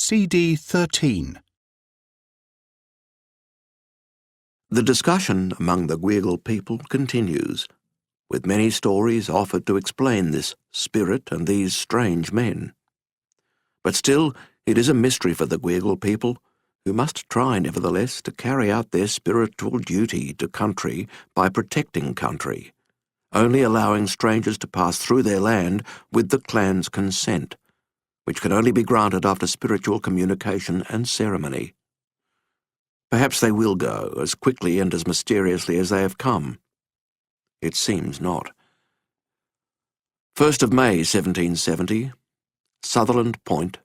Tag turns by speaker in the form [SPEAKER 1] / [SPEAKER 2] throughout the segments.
[SPEAKER 1] CD 13.
[SPEAKER 2] The discussion among the Gwiggle people continues, with many stories offered to explain this spirit and these strange men. But still, it is a mystery for the Gwiggle people, who must try nevertheless to carry out their spiritual duty to country by protecting country, only allowing strangers to pass through their land with the clan's consent, which can only be granted after spiritual communication and ceremony. Perhaps they will go as quickly and as mysteriously as they have come. It seems not. 1st of May 1770, Sutherland Point,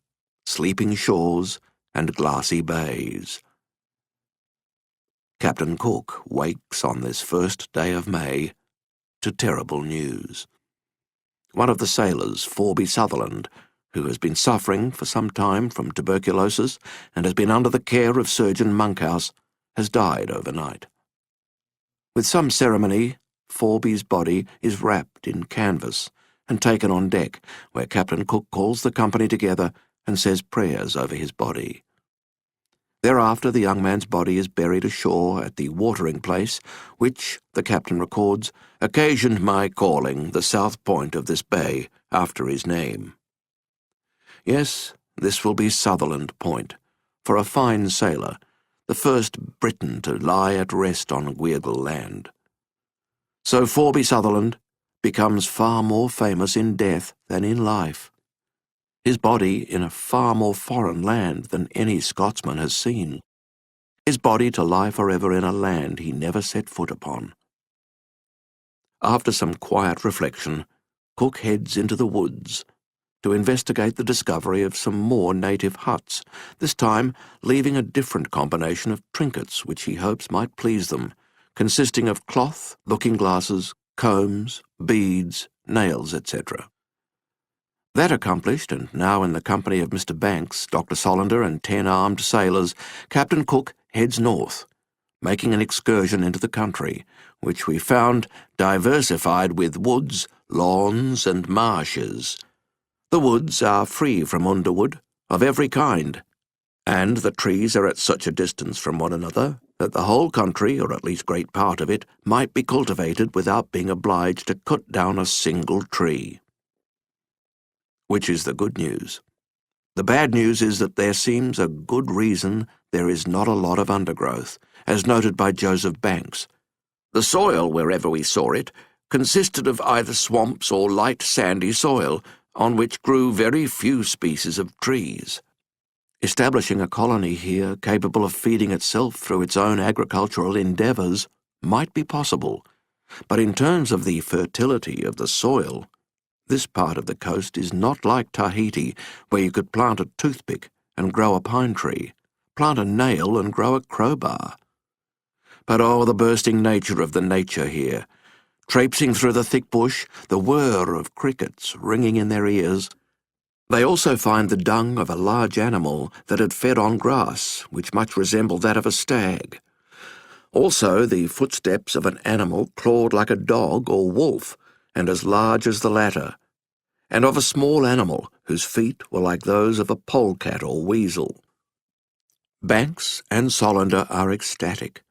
[SPEAKER 2] sleeping shores and glassy bays. Captain Cook wakes on this first day of May to terrible news. One of the sailors, Forby Sutherland, who has been suffering for some time from tuberculosis and has been under the care of Surgeon Monkhouse, has died overnight. With some ceremony, Forby's body is wrapped in canvas and taken on deck, where Captain Cook calls the company together and says prayers over his body. Thereafter the young man's body is buried ashore at the watering place, which, the captain records, occasioned my calling the south point of this bay after his name. Yes, this will be Sutherland Point, for a fine sailor, the first Briton to lie at rest on Gwiggle land. So Forby Sutherland becomes far more famous in death than in life. His body in a far more foreign land than any Scotsman has seen. His body to lie forever in a land he never set foot upon. After some quiet reflection, Cook heads into the woods to investigate the discovery of some more native huts, this time leaving a different combination of trinkets which he hopes might please them, consisting of cloth, looking-glasses, combs, beads, nails, etc. That accomplished, and now in the company of Mr. Banks, Dr. Solander, and 10 armed sailors, Captain Cook heads north, making an excursion into the country, which we found diversified with woods, lawns, and marshes. The woods are free from underwood, of every kind, and the trees are at such a distance from one another that the whole country, or at least great part of it, might be cultivated without being obliged to cut down a single tree. Which is the good news. The bad news is that there seems a good reason there is not a lot of undergrowth, as noted by Joseph Banks. The soil, wherever we saw it, consisted of either swamps or light sandy soil, on which grew very few species of trees. Establishing a colony here capable of feeding itself through its own agricultural endeavours might be possible, but in terms of the fertility of the soil, this part of the coast is not like Tahiti, where you could plant a toothpick and grow a pine tree, plant a nail and grow a crowbar. But oh, the bursting nature of the nature here! Traipsing through the thick bush, the whir of crickets ringing in their ears. They also find the dung of a large animal that had fed on grass, which much resembled that of a stag. Also the footsteps of an animal clawed like a dog or wolf, and as large as the latter, and of a small animal whose feet were like those of a polecat or weasel. Banks and Solander are ecstatic.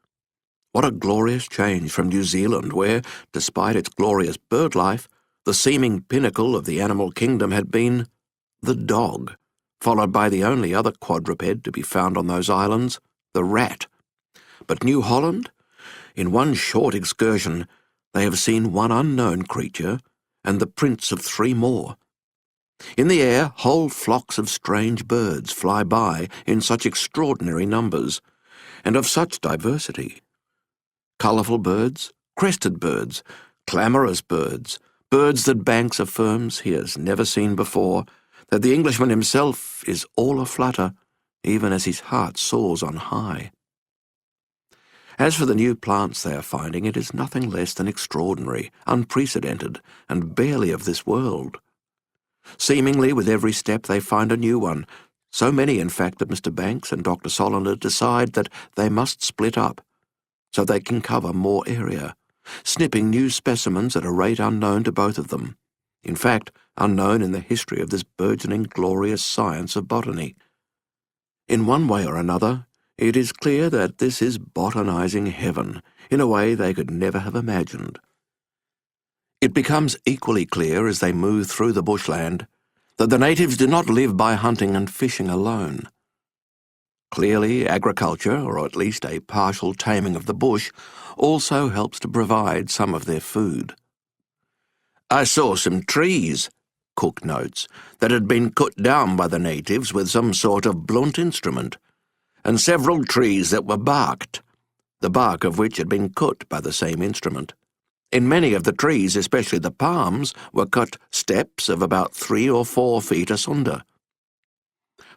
[SPEAKER 2] What a glorious change from New Zealand, where, despite its glorious bird life, the seeming pinnacle of the animal kingdom had been the dog, followed by the only other quadruped to be found on those islands, the rat. But New Holland? In one short excursion, they have seen one unknown creature and the prints of 3 more. In the air, whole flocks of strange birds fly by in such extraordinary numbers, and of such diversity. Colourful birds, crested birds, clamorous birds, birds that Banks affirms he has never seen before, that the Englishman himself is all aflutter, even as his heart soars on high. As for the new plants they are finding, it is nothing less than extraordinary, unprecedented, and barely of this world. Seemingly with every step they find a new one, so many in fact that Mr. Banks and Dr. Solander decide that they must split up, so they can cover more area, snipping new specimens at a rate unknown to both of them, in fact unknown in the history of this burgeoning glorious science of botany. In one way or another, it is clear that this is botanizing heaven in a way they could never have imagined. It becomes equally clear as they move through the bushland that the natives do not live by hunting and fishing alone. Clearly, agriculture, or at least a partial taming of the bush, also helps to provide some of their food. "I saw some trees," Cook notes, "that had been cut down by the natives with some sort of blunt instrument, and several trees that were barked, the bark of which had been cut by the same instrument. In many of the trees, especially the palms, were cut steps of about 3 or 4 feet asunder."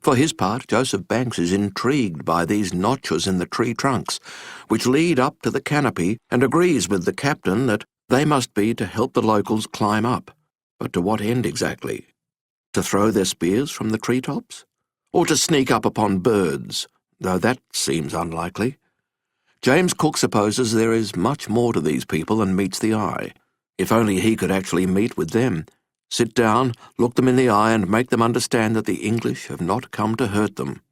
[SPEAKER 2] For his part, Joseph Banks is intrigued by these notches in the tree trunks, which lead up to the canopy, and agrees with the captain that they must be to help the locals climb up. But to what end exactly? To throw their spears from the treetops? Or to sneak up upon birds, though that seems unlikely. James Cook supposes there is much more to these people than meets the eye. If only he could actually meet with them, sit down, look them in the eye, and make them understand that the English have not come to hurt them.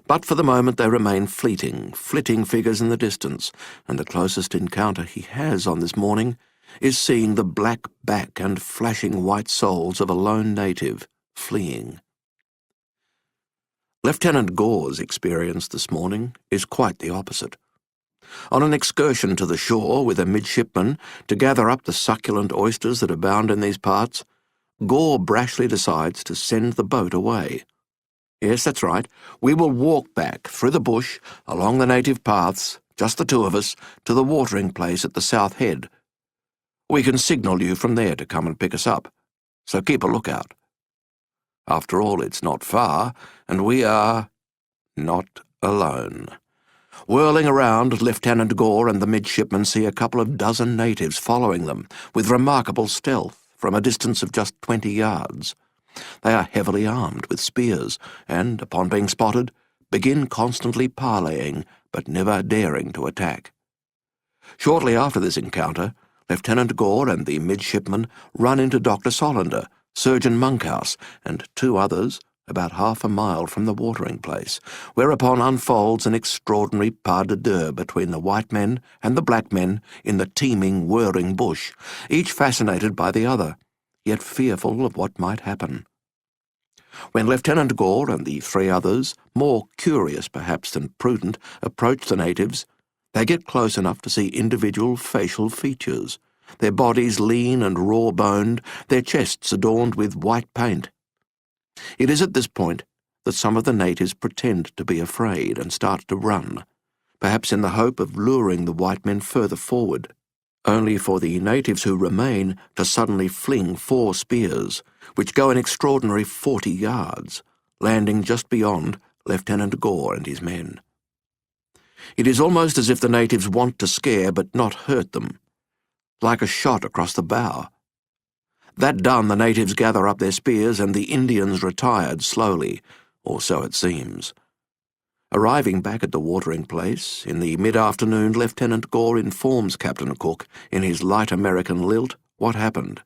[SPEAKER 2] But for the moment they remain flitting figures in the distance, and the closest encounter he has on this morning is seeing the black back and flashing white soles of a lone native fleeing. Lieutenant Gore's experience this morning is quite the opposite. On an excursion to the shore with a midshipman to gather up the succulent oysters that abound in these parts, Gore brashly decides to send the boat away. "Yes, that's right. We will walk back through the bush, along the native paths, just the two of us, to the watering place at the south head. We can signal you from there to come and pick us up, so keep a lookout. After all, it's not far, and we are not alone." Whirling around, Lieutenant Gore and the midshipman see a couple of dozen natives following them, with remarkable stealth, from a distance of just 20 yards. They are heavily armed with spears, and, upon being spotted, begin constantly parleying, but never daring to attack. Shortly after this encounter, Lieutenant Gore and the midshipman run into Dr. Solander, Surgeon Monkhouse, and 2 others, about half a mile from the watering place, whereupon unfolds an extraordinary pas de deux between the white men and the black men in the teeming, whirring bush, each fascinated by the other, yet fearful of what might happen. When Lieutenant Gore and the 3 others, more curious perhaps than prudent, approach the natives, they get close enough to see individual facial features, their bodies lean and raw-boned, their chests adorned with white paint. It is at this point that some of the natives pretend to be afraid and start to run, perhaps in the hope of luring the white men further forward, only for the natives who remain to suddenly fling 4 spears, which go an extraordinary 40 yards, landing just beyond Lieutenant Gore and his men. It is almost as if the natives want to scare but not hurt them, like a shot across the bow. That done, the natives gather up their spears and the Indians retired slowly, or so it seems. Arriving back at the watering place, in the mid-afternoon, Lieutenant Gore informs Captain Cook, in his light American lilt, what happened.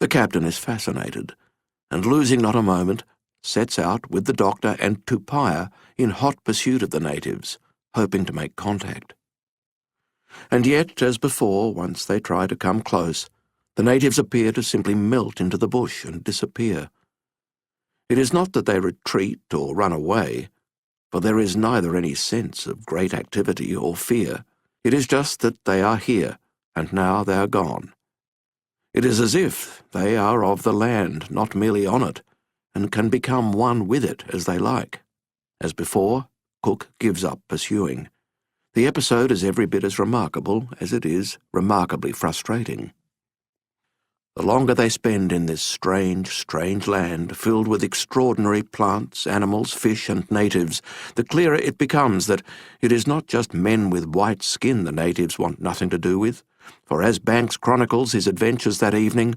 [SPEAKER 2] The captain is fascinated, and losing not a moment, sets out with the doctor and Tupaya in hot pursuit of the natives, hoping to make contact. And yet, as before, once they try to come close, the natives appear to simply melt into the bush and disappear. It is not that they retreat or run away, for there is neither any sense of great activity or fear. It is just that they are here, and now they are gone. It is as if they are of the land, not merely on it, and can become one with it as they like. As before, Cook gives up pursuing. The episode is every bit as remarkable as it is remarkably frustrating. The longer they spend in this strange land filled with extraordinary plants, animals, fish, and natives, the clearer it becomes that it is not just men with white skin the natives want nothing to do with, for as Banks chronicles his adventures that evening,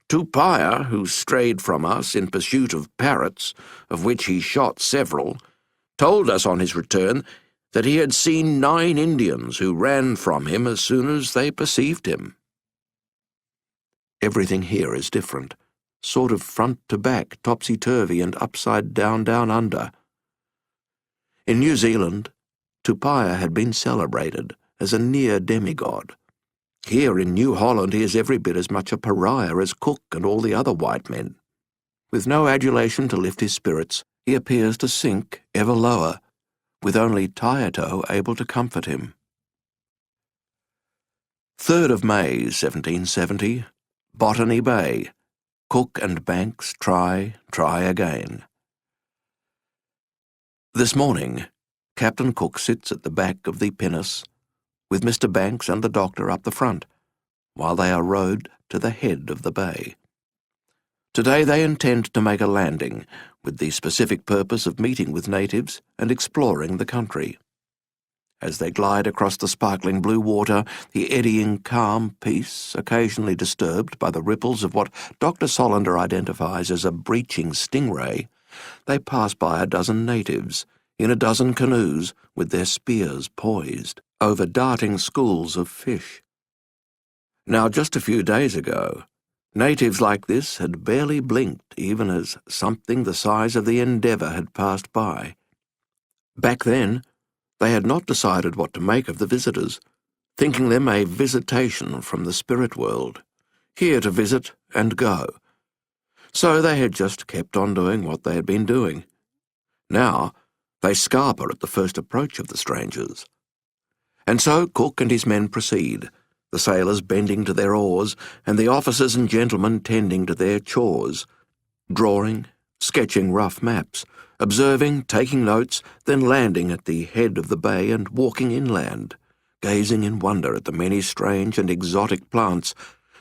[SPEAKER 2] "Tupaya, who strayed from us in pursuit of parrots, of which he shot several, told us on his return that he had seen 9 Indians who ran from him as soon as they perceived him." Everything here is different, sort of front to back, topsy-turvy and upside down, down under. In New Zealand, Tupaia had been celebrated as a near demigod. Here in New Holland he is every bit as much a pariah as Cook and all the other white men. With no adulation to lift his spirits, he appears to sink ever lower, with only Taieto able to comfort him. 3rd of May, 1770, Botany Bay. Cook and Banks try again. This morning, Captain Cook sits at the back of the pinnace, with Mr. Banks and the doctor up the front, while they are rowed to the head of the bay. Today they intend to make a landing, with the specific purpose of meeting with natives and exploring the country. As they glide across the sparkling blue water, the eddying calm peace, occasionally disturbed by the ripples of what Dr. Solander identifies as a breaching stingray, they pass by a dozen natives, in a dozen canoes with their spears poised, over darting schools of fish. Now, just a few days ago, natives like this had barely blinked even as something the size of the Endeavour had passed by. Back then, they had not decided what to make of the visitors, thinking them a visitation from the spirit world, here to visit and go. So they had just kept on doing what they had been doing. Now, they scarper at the first approach of the strangers. And so Cook and his men proceed, the sailors bending to their oars, and the officers and gentlemen tending to their chores, drawing, sketching rough maps, observing, taking notes, then landing at the head of the bay and walking inland, gazing in wonder at the many strange and exotic plants,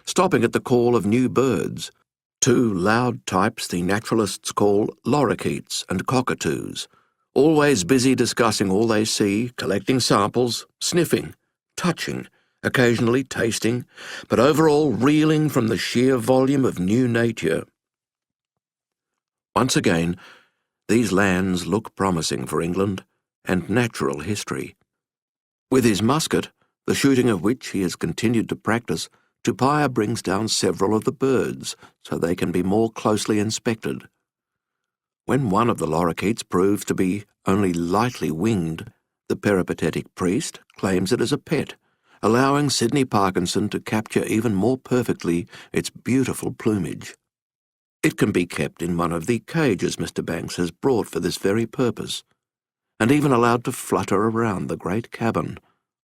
[SPEAKER 2] stopping at the call of new birds, 2 loud types the naturalists call lorikeets and cockatoos, always busy discussing all they see, collecting samples, sniffing, touching, occasionally tasting, but overall reeling from the sheer volume of new nature. Once again, these lands look promising for England and natural history. With his musket, the shooting of which he has continued to practice, Tupaia brings down several of the birds so they can be more closely inspected. When one of the lorikeets proves to be only lightly winged, the peripatetic priest claims it as a pet, allowing Sidney Parkinson to capture even more perfectly its beautiful plumage. It can be kept in one of the cages Mr. Banks has brought for this very purpose, and even allowed to flutter around the great cabin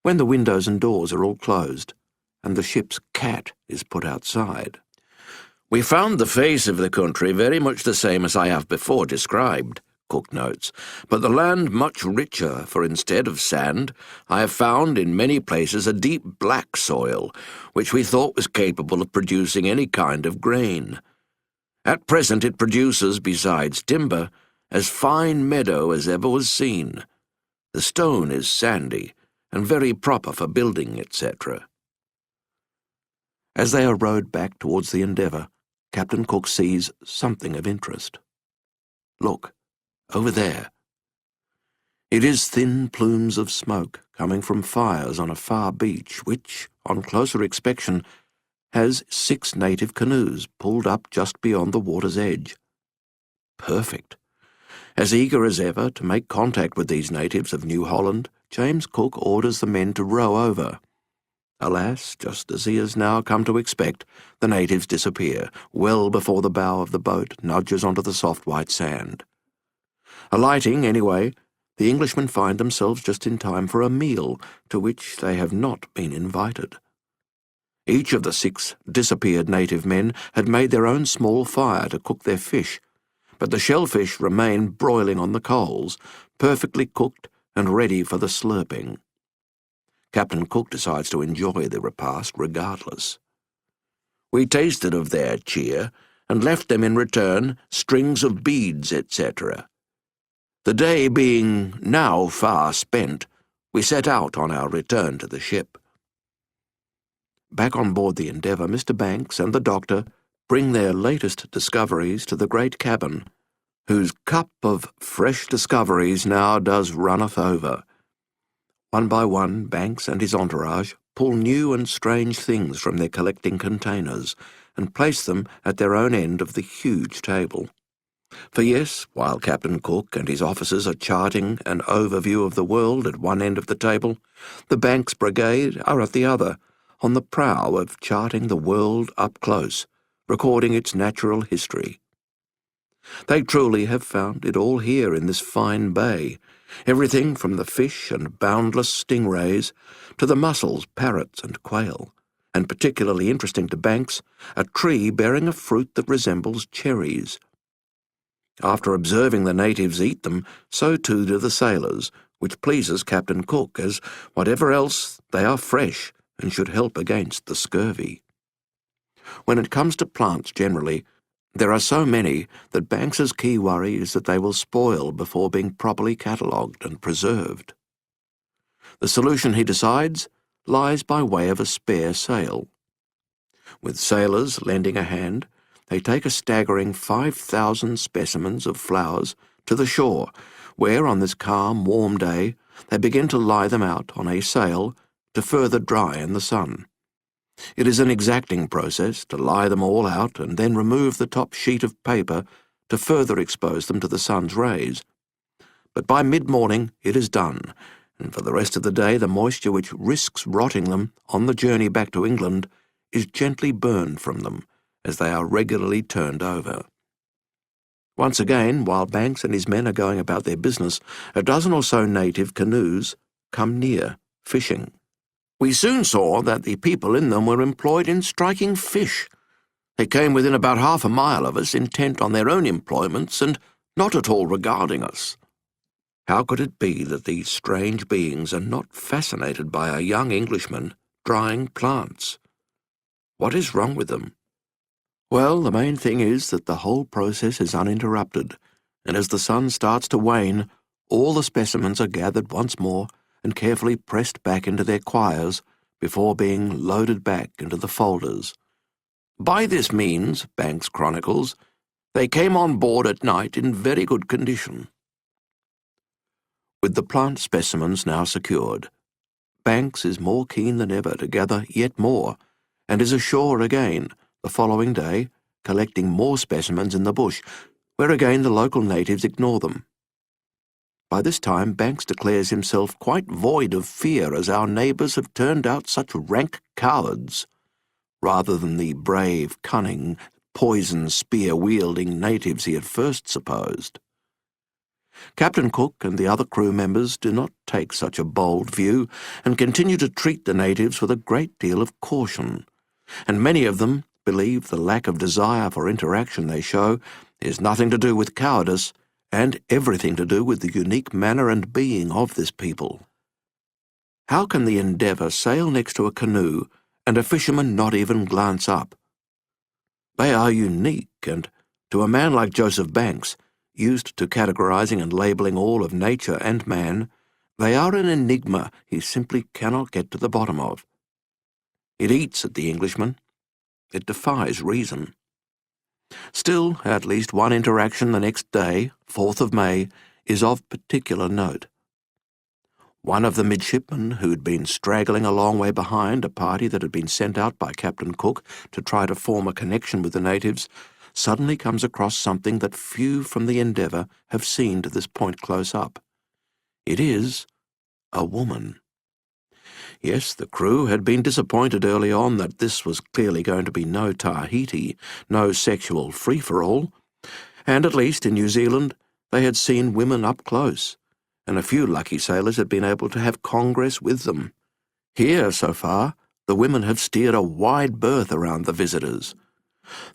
[SPEAKER 2] when the windows and doors are all closed and the ship's cat is put outside. "We found the face of the country very much the same as I have before described," Cook notes, "but the land much richer, for instead of sand, I have found in many places a deep black soil, which we thought was capable of producing any kind of grain. At present it produces, besides timber, as fine meadow as ever was seen. The stone is sandy, and very proper for building, etc." As they are rowed back towards the Endeavour, Captain Cook sees something of interest. Look, over there. It is thin plumes of smoke coming from fires on a far beach which, on closer inspection, has 6 native canoes pulled up just beyond the water's edge. Perfect. As eager as ever to make contact with these natives of New Holland, James Cook orders the men to row over. Alas, just as he has now come to expect, the natives disappear, well before the bow of the boat nudges onto the soft white sand. Alighting, anyway, the Englishmen find themselves just in time for a meal to which they have not been invited. Each of the 6 disappeared native men had made their own small fire to cook their fish, but the shellfish remain broiling on the coals, perfectly cooked and ready for the slurping. Captain Cook decides to enjoy the repast regardless. "We tasted of their cheer, and left them in return strings of beads, etc. The day being now far spent, we set out on our return to the ship." Back on board the Endeavour, Mr. Banks and the doctor bring their latest discoveries to the great cabin, whose cup of fresh discoveries now does runneth over. One by one, Banks and his entourage pull new and strange things from their collecting containers and place them at their own end of the huge table. For yes, while Captain Cook and his officers are charting an overview of the world at one end of the table, the Banks Brigade are at the other, on the prow of charting the world up close, recording its natural history. They truly have found it all here in this fine bay, everything from the fish and boundless stingrays to the mussels, parrots and quail, and particularly interesting to Banks, a tree bearing a fruit that resembles cherries. After observing the natives eat them, so too do the sailors, which pleases Captain Cook, as whatever else, they are fresh and should help against the scurvy. When it comes to plants generally, there are so many that Banks's key worry is that they will spoil before being properly catalogued and preserved. The solution, he decides, lies by way of a spare sail. With sailors lending a hand, they take a staggering 5,000 specimens of flowers to the shore, where on this calm, warm day they begin to lie them out on a sail to further dry in the sun. It is an exacting process to lie them all out and then remove the top sheet of paper to further expose them to the sun's rays. But by mid-morning it is done, and for the rest of the day the moisture which risks rotting them on the journey back to England is gently burned from them as they are regularly turned over. Once again, while Banks and his men are going about their business, a dozen or so native canoes come near, fishing. We soon saw that the people in them were employed in striking fish. They came within about half a mile of us, intent on their own employments and not at all regarding us. How could it be that these strange beings are not fascinated by a young Englishman drying plants? What is wrong with them? Well, the main thing is that the whole process is uninterrupted, and as the sun starts to wane, all the specimens are gathered once more and carefully pressed back into their quires before being loaded back into the folders. By this means, Banks chronicles, they came on board at night in very good condition. With the plant specimens now secured, Banks is more keen than ever to gather yet more, and is ashore again the following day, collecting more specimens in the bush, where again the local natives ignore them. By this time Banks declares himself quite void of fear, as our neighbours have turned out such rank cowards, rather than the brave, cunning, poison spear-wielding natives he had first supposed. Captain Cook and the other crew members do not take such a bold view, and continue to treat the natives with a great deal of caution, and many of them believe the lack of desire for interaction they show is nothing to do with cowardice, and everything to do with the unique manner and being of this people. How can the Endeavour sail next to a canoe and a fisherman not even glance up? They are unique, and to a man like Joseph Banks, used to categorizing and labeling all of nature and man, they are an enigma he simply cannot get to the bottom of. It eats at the Englishman. It defies reason. Still, at least one interaction the next day, 4th of May, is of particular note. One of the midshipmen, who'd been straggling a long way behind a party that had been sent out by Captain Cook to try to form a connection with the natives, suddenly comes across something that few from the Endeavour have seen to this point close up. It is a woman. Yes, the crew had been disappointed early on that this was clearly going to be no Tahiti, no sexual free-for-all, and at least in New Zealand they had seen women up close, and a few lucky sailors had been able to have congress with them. Here, so far, the women have steered a wide berth around the visitors.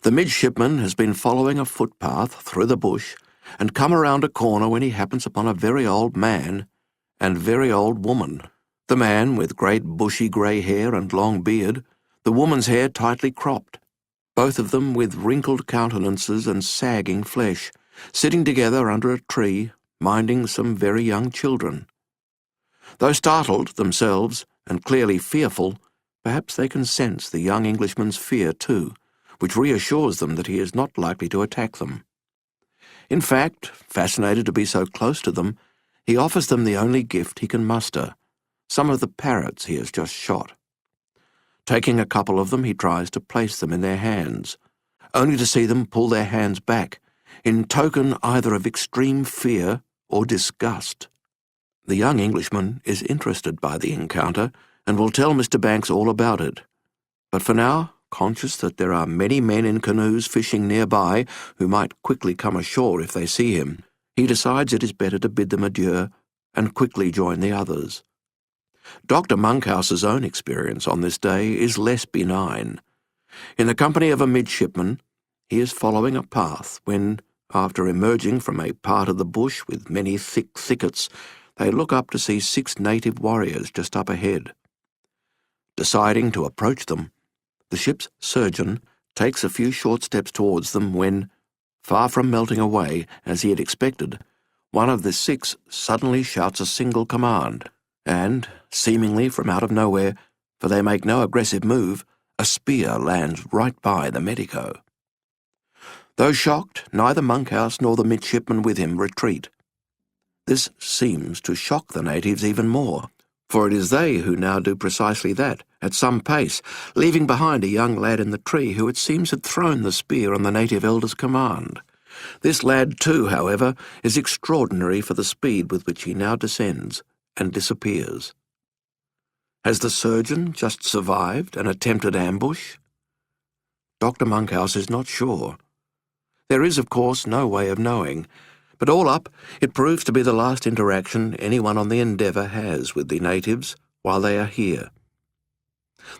[SPEAKER 2] The midshipman has been following a footpath through the bush and come around a corner when he happens upon a very old man and very old woman. The man with great bushy grey hair and long beard, the woman's hair tightly cropped, both of them with wrinkled countenances and sagging flesh, sitting together under a tree, minding some very young children. Though startled themselves and clearly fearful, perhaps they can sense the young Englishman's fear too, which reassures them that he is not likely to attack them. In fact, fascinated to be so close to them, he offers them the only gift he can muster, some of the parrots he has just shot. Taking a couple of them, he tries to place them in their hands, only to see them pull their hands back, in token either of extreme fear or disgust. The young Englishman is interested by the encounter and will tell Mr. Banks all about it. But for now, conscious that there are many men in canoes fishing nearby who might quickly come ashore if they see him, he decides it is better to bid them adieu and quickly join the others. Dr. Monkhouse's own experience on this day is less benign. In the company of a midshipman, he is following a path when, after emerging from a part of the bush with many thick thickets, they look up to see 6 native warriors just up ahead. Deciding to approach them, the ship's surgeon takes a few short steps towards them when, far from melting away as he had expected, one of the 6 suddenly shouts a single command, and, seemingly from out of nowhere, for they make no aggressive move, a spear lands right by the medico. Though shocked, neither Monkhouse nor the midshipman with him retreat. This seems to shock the natives even more, for it is they who now do precisely that, at some pace, leaving behind a young lad in the tree who it seems had thrown the spear on the native elder's command. This lad too, however, is extraordinary for the speed with which he now descends and disappears. Has the surgeon just survived an attempted ambush? Dr. Monkhouse is not sure. There is, of course, no way of knowing, but all up, it proves to be the last interaction anyone on the Endeavour has with the natives while they are here.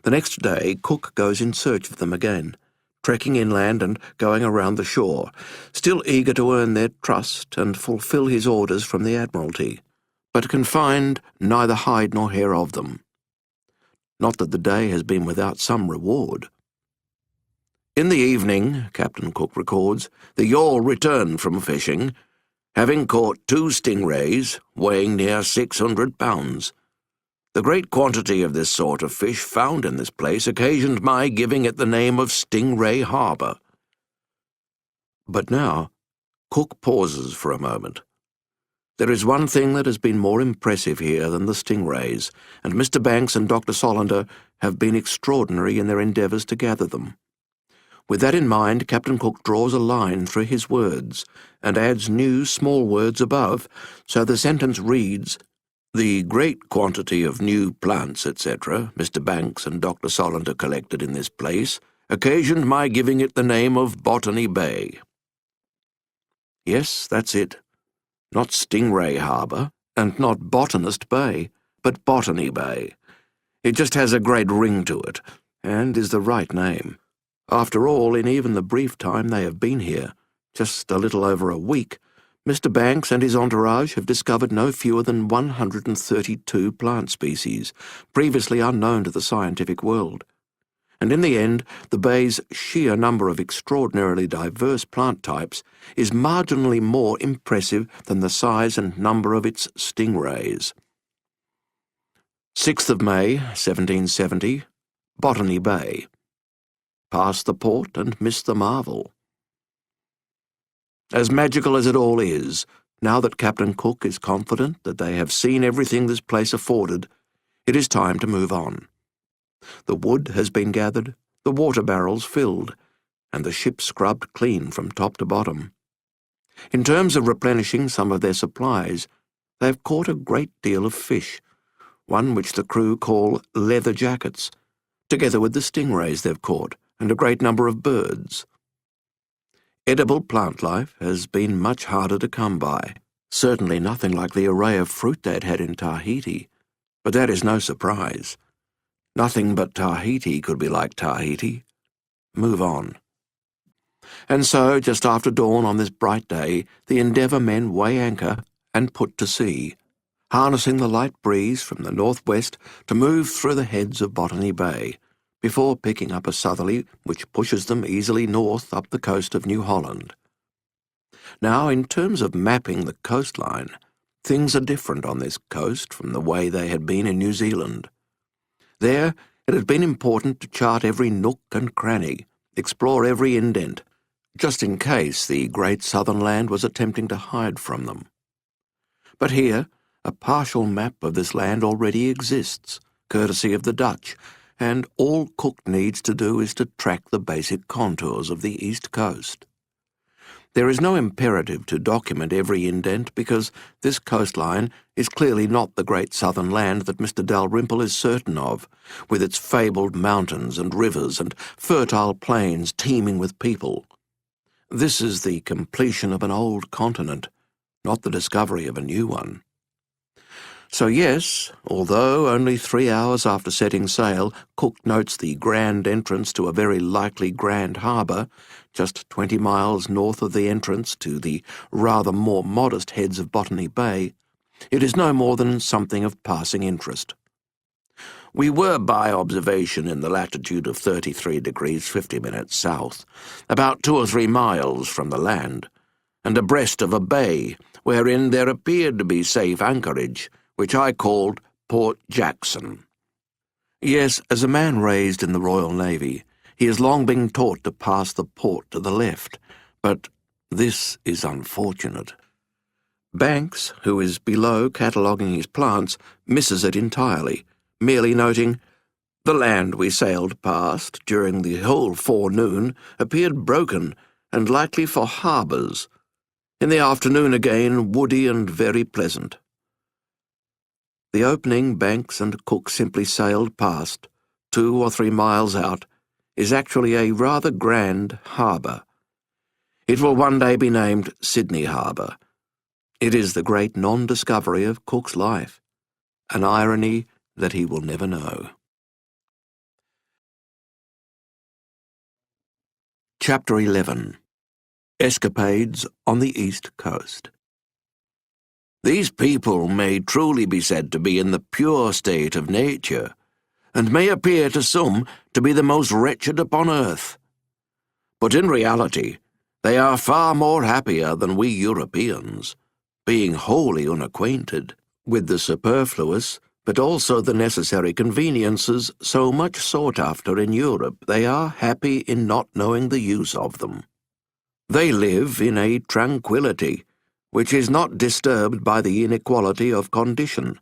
[SPEAKER 2] The next day, Cook goes in search of them again, trekking inland and going around the shore, still eager to earn their trust and fulfil his orders from the Admiralty, but can find neither hide nor hair of them. Not that the day has been without some reward. In the evening, Captain Cook records, the yawl returned from fishing, having caught 2 stingrays weighing near 600 pounds. The great quantity of this sort of fish found in this place occasioned my giving it the name of Stingray Harbour. But now, Cook pauses for a moment. There is one thing that has been more impressive here than the stingrays, and Mr. Banks and Dr. Solander have been extraordinary in their endeavours to gather them. With that in mind, Captain Cook draws a line through his words and adds new small words above, so the sentence reads, "The great quantity of new plants, etc., Mr. Banks and Dr. Solander collected in this place, occasioned my giving it the name of Botany Bay." Yes, that's it. Not Stingray Harbour, and not Botanist Bay, but Botany Bay. It just has a great ring to it, and is the right name. After all, in even the brief time they have been here, just a little over a week, Mr. Banks and his entourage have discovered no fewer than 132 plant species, previously unknown to the scientific world. And in the end, the bay's sheer number of extraordinarily diverse plant types is marginally more impressive than the size and number of its stingrays. 6th of May, 1770, Botany Bay. Pass the port and miss the marvel. As magical as it all is, now that Captain Cook is confident that they have seen everything this place afforded, it is time to move on. The wood has been gathered, the water barrels filled, and the ship scrubbed clean from top to bottom. In terms of replenishing some of their supplies, they have caught a great deal of fish, one which the crew call leather jackets, together with the stingrays they've caught, and a great number of birds. Edible plant life has been much harder to come by, certainly nothing like the array of fruit they'd had in Tahiti, but that is no surprise. Nothing but Tahiti could be like Tahiti. Move on. And so, just after dawn on this bright day, the Endeavour men weigh anchor and put to sea, harnessing the light breeze from the northwest to move through the heads of Botany Bay, before picking up a southerly which pushes them easily north up the coast of New Holland. Now, in terms of mapping the coastline, things are different on this coast from the way they had been in New Zealand. There, it had been important to chart every nook and cranny, explore every indent, just in case the great southern land was attempting to hide from them. But here, a partial map of this land already exists, courtesy of the Dutch, and all Cook needs to do is to track the basic contours of the east coast. There is no imperative to document every indent because this coastline is clearly not the great southern land that Mr. Dalrymple is certain of, with its fabled mountains and rivers and fertile plains teeming with people. This is the completion of an old continent, not the discovery of a new one. So yes, although only 3 hours after setting sail, Cook notes the grand entrance to a very likely grand harbour, just 20 miles north of the entrance to the rather more modest heads of Botany Bay, it is no more than something of passing interest. We were by observation in the latitude of 33 degrees 50 minutes south, about 2 or 3 miles from the land, and abreast of a bay wherein there appeared to be safe anchorage, which I called Port Jackson. Yes, as a man raised in the Royal Navy, he has long been taught to pass the port to the left, but this is unfortunate. Banks, who is below cataloguing his plants, misses it entirely, merely noting, "The land we sailed past during the whole forenoon appeared broken and likely for harbours. In the afternoon again, woody and very pleasant." The opening Banks and Cook simply sailed past, 2 or 3 miles out, is actually a rather grand harbour. It will one day be named Sydney Harbour. It is the great non-discovery of Cook's life, an irony that he will never know. Chapter 11. Escapades on the East Coast. These people may truly be said to be in the pure state of nature, and may appear to some to be the most wretched upon earth. But in reality, they are far more happier than we Europeans, being wholly unacquainted with the superfluous, but also the necessary conveniences so much sought after in Europe. They are happy in not knowing the use of them. They live in a tranquillity which is not disturbed by the inequality of condition.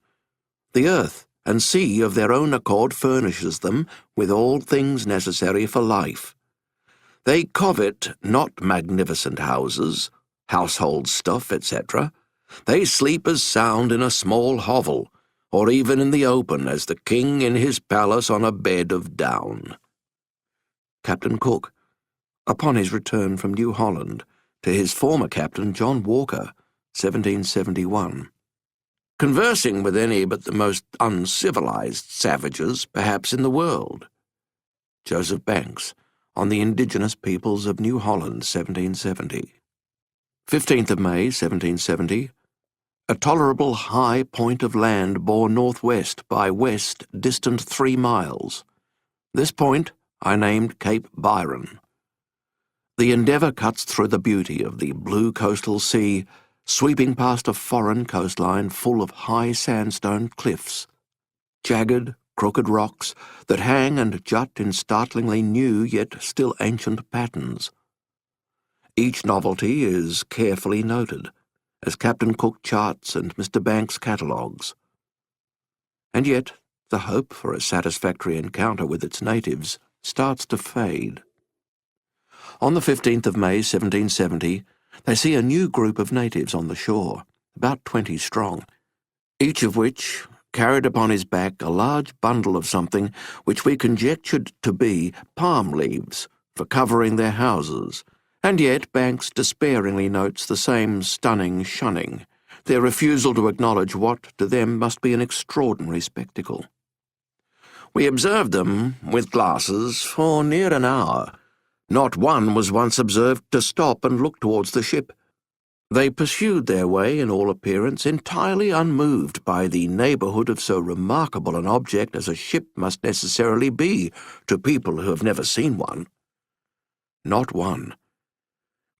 [SPEAKER 2] The earth and sea of their own accord furnishes them with all things necessary for life. They covet not magnificent houses, household stuff, etc. They sleep as sound in a small hovel, or even in the open as the king in his palace on a bed of down. Captain Cook, upon his return from New Holland, to his former captain John Walker, 1771. Conversing with any but the most uncivilized savages, perhaps in the world. Joseph Banks, on the Indigenous Peoples of New Holland, 1770. 15th of May, 1770. A tolerable high point of land bore northwest by west, distant 3 miles. This point I named Cape Byron. The Endeavour cuts through the beauty of the blue coastal sea, sweeping past a foreign coastline full of high sandstone cliffs, jagged, crooked rocks that hang and jut in startlingly new yet still ancient patterns. Each novelty is carefully noted, as Captain Cook charts and Mr. Banks catalogues. And yet the hope for a satisfactory encounter with its natives starts to fade. On the 15th of May, 1770, they see a new group of natives on the shore, about 20 strong, each of which carried upon his back a large bundle of something which we conjectured to be palm leaves for covering their houses, and yet Banks despairingly notes the same stunning shunning, their refusal to acknowledge what to them must be an extraordinary spectacle. We observed them with glasses for near an hour. Not one was once observed to stop and look towards the ship. They pursued their way, in all appearance, entirely unmoved by the neighbourhood of so remarkable an object as a ship must necessarily be to people who have never seen one. Not one.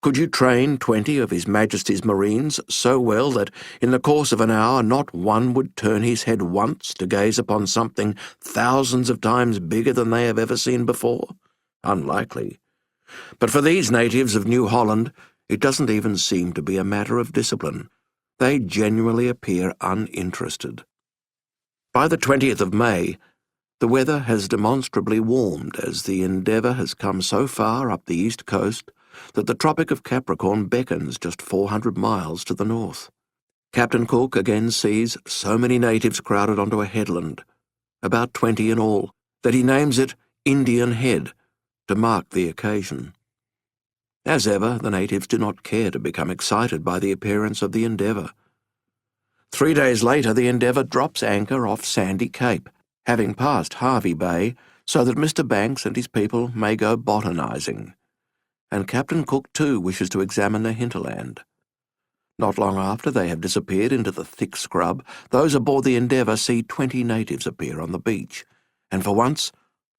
[SPEAKER 2] Could you train 20 of His Majesty's Marines so well that in the course of an hour not one would turn his head once to gaze upon something thousands of times bigger than they have ever seen before? Unlikely. But for these natives of New Holland, it doesn't even seem to be a matter of discipline. They genuinely appear uninterested. By the 20th of May, the weather has demonstrably warmed as the Endeavour has come so far up the east coast that the Tropic of Capricorn beckons just 400 miles to the north. Captain Cook again sees so many natives crowded onto a headland, about 20 in all, that he names it Indian Head to mark the occasion. As ever, the natives do not care to become excited by the appearance of the Endeavour. 3 days later, the Endeavour drops anchor off Sandy Cape, having passed Harvey Bay, so that Mr. Banks and his people may go botanising. And Captain Cook too wishes to examine the hinterland. Not long after they have disappeared into the thick scrub, those aboard the Endeavour see 20 natives appear on the beach, and for once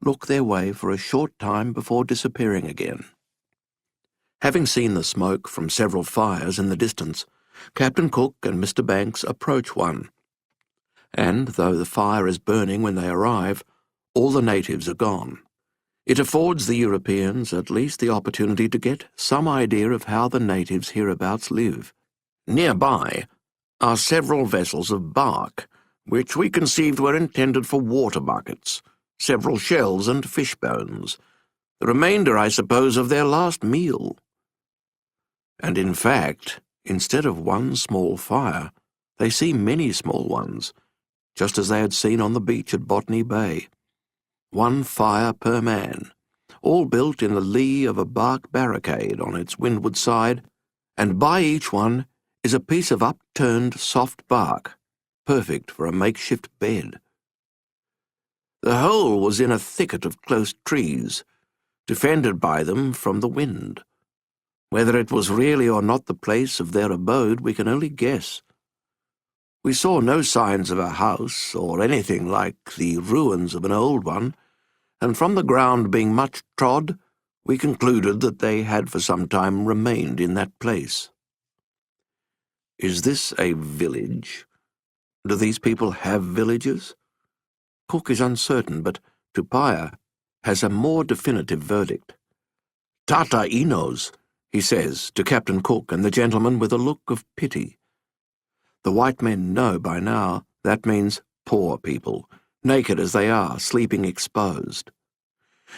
[SPEAKER 2] look their way for a short time before disappearing again. Having seen the smoke from several fires in the distance, Captain Cook and Mr. Banks approach one, and though the fire is burning when they arrive, all the natives are gone. It affords the Europeans at least the opportunity to get some idea of how the natives hereabouts live. Nearby are several vessels of bark, which we conceived were intended for water buckets, several shells and fish bones, the remainder, I suppose, of their last meal. And in fact, instead of one small fire, they see many small ones, just as they had seen on the beach at Botany Bay. 1 fire per man, all built in the lee of a bark barricade on its windward side, and by each one is a piece of upturned soft bark, perfect for a makeshift bed. The whole was in a thicket of close trees, defended by them from the wind. Whether it was really or not the place of their abode, we can only guess. We saw no signs of a house or anything like the ruins of an old one, and from the ground being much trod, we concluded that they had for some time remained in that place. Is this a village? Do these people have villages? Cook is uncertain, but Tupaia has a more definitive verdict. "Tata Inos," he says to Captain Cook and the gentleman with a look of pity. The white men know by now that means poor people, naked as they are, sleeping exposed.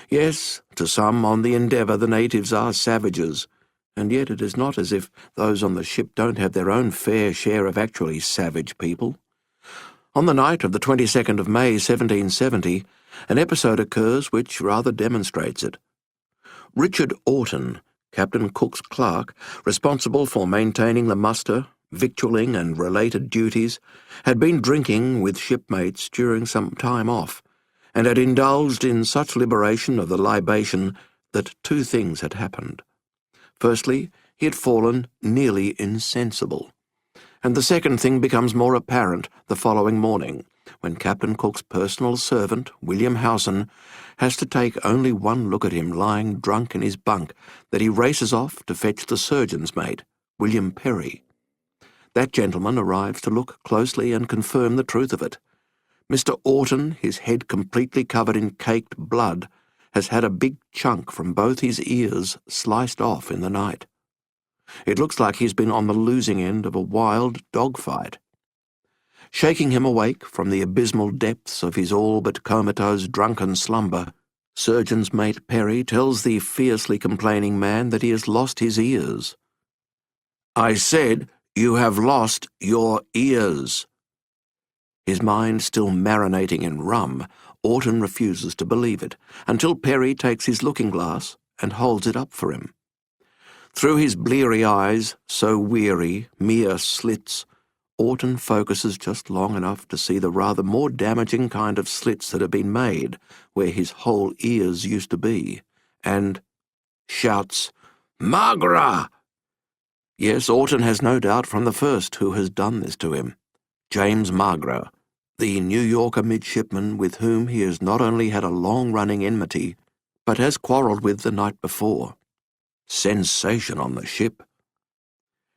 [SPEAKER 2] Yes, to some on the Endeavour the natives are savages, and yet it is not as if those on the ship don't have their own fair share of actually savage people. On the night of the 22nd of May, 1770, an episode occurs which rather demonstrates it. Richard Orton, Captain Cook's clerk, responsible for maintaining the muster, victualling and related duties, had been drinking with shipmates during some time off, and had indulged in such liberation of the libation that 2 things had happened. Firstly, he had fallen nearly insensible, and the second thing becomes more apparent the following morning, when Captain Cook's personal servant, William Howson, has to take only one look at him lying drunk in his bunk, that he races off to fetch the surgeon's mate, William Perry. That gentleman arrives to look closely and confirm the truth of it. Mr. Orton, his head completely covered in caked blood, has had a big chunk from both his ears sliced off in the night. It looks like he's been on the losing end of a wild dog-fight. Shaking him awake from the abysmal depths of his all but comatose drunken slumber, surgeon's mate Perry tells the fiercely complaining man that he has lost his ears. "I said, you have lost your ears." His mind still marinating in rum, Orton refuses to believe it, until Perry takes his looking-glass and holds it up for him. Through his bleary eyes, so weary, mere slits, Orton focuses just long enough to see the rather more damaging kind of slits that have been made where his whole ears used to be, and shouts, "Margra!" Yes, Orton has no doubt from the first who has done this to him. James Margra, the New Yorker midshipman with whom he has not only had a long-running enmity, but has quarrelled with the night before. Sensation on the ship.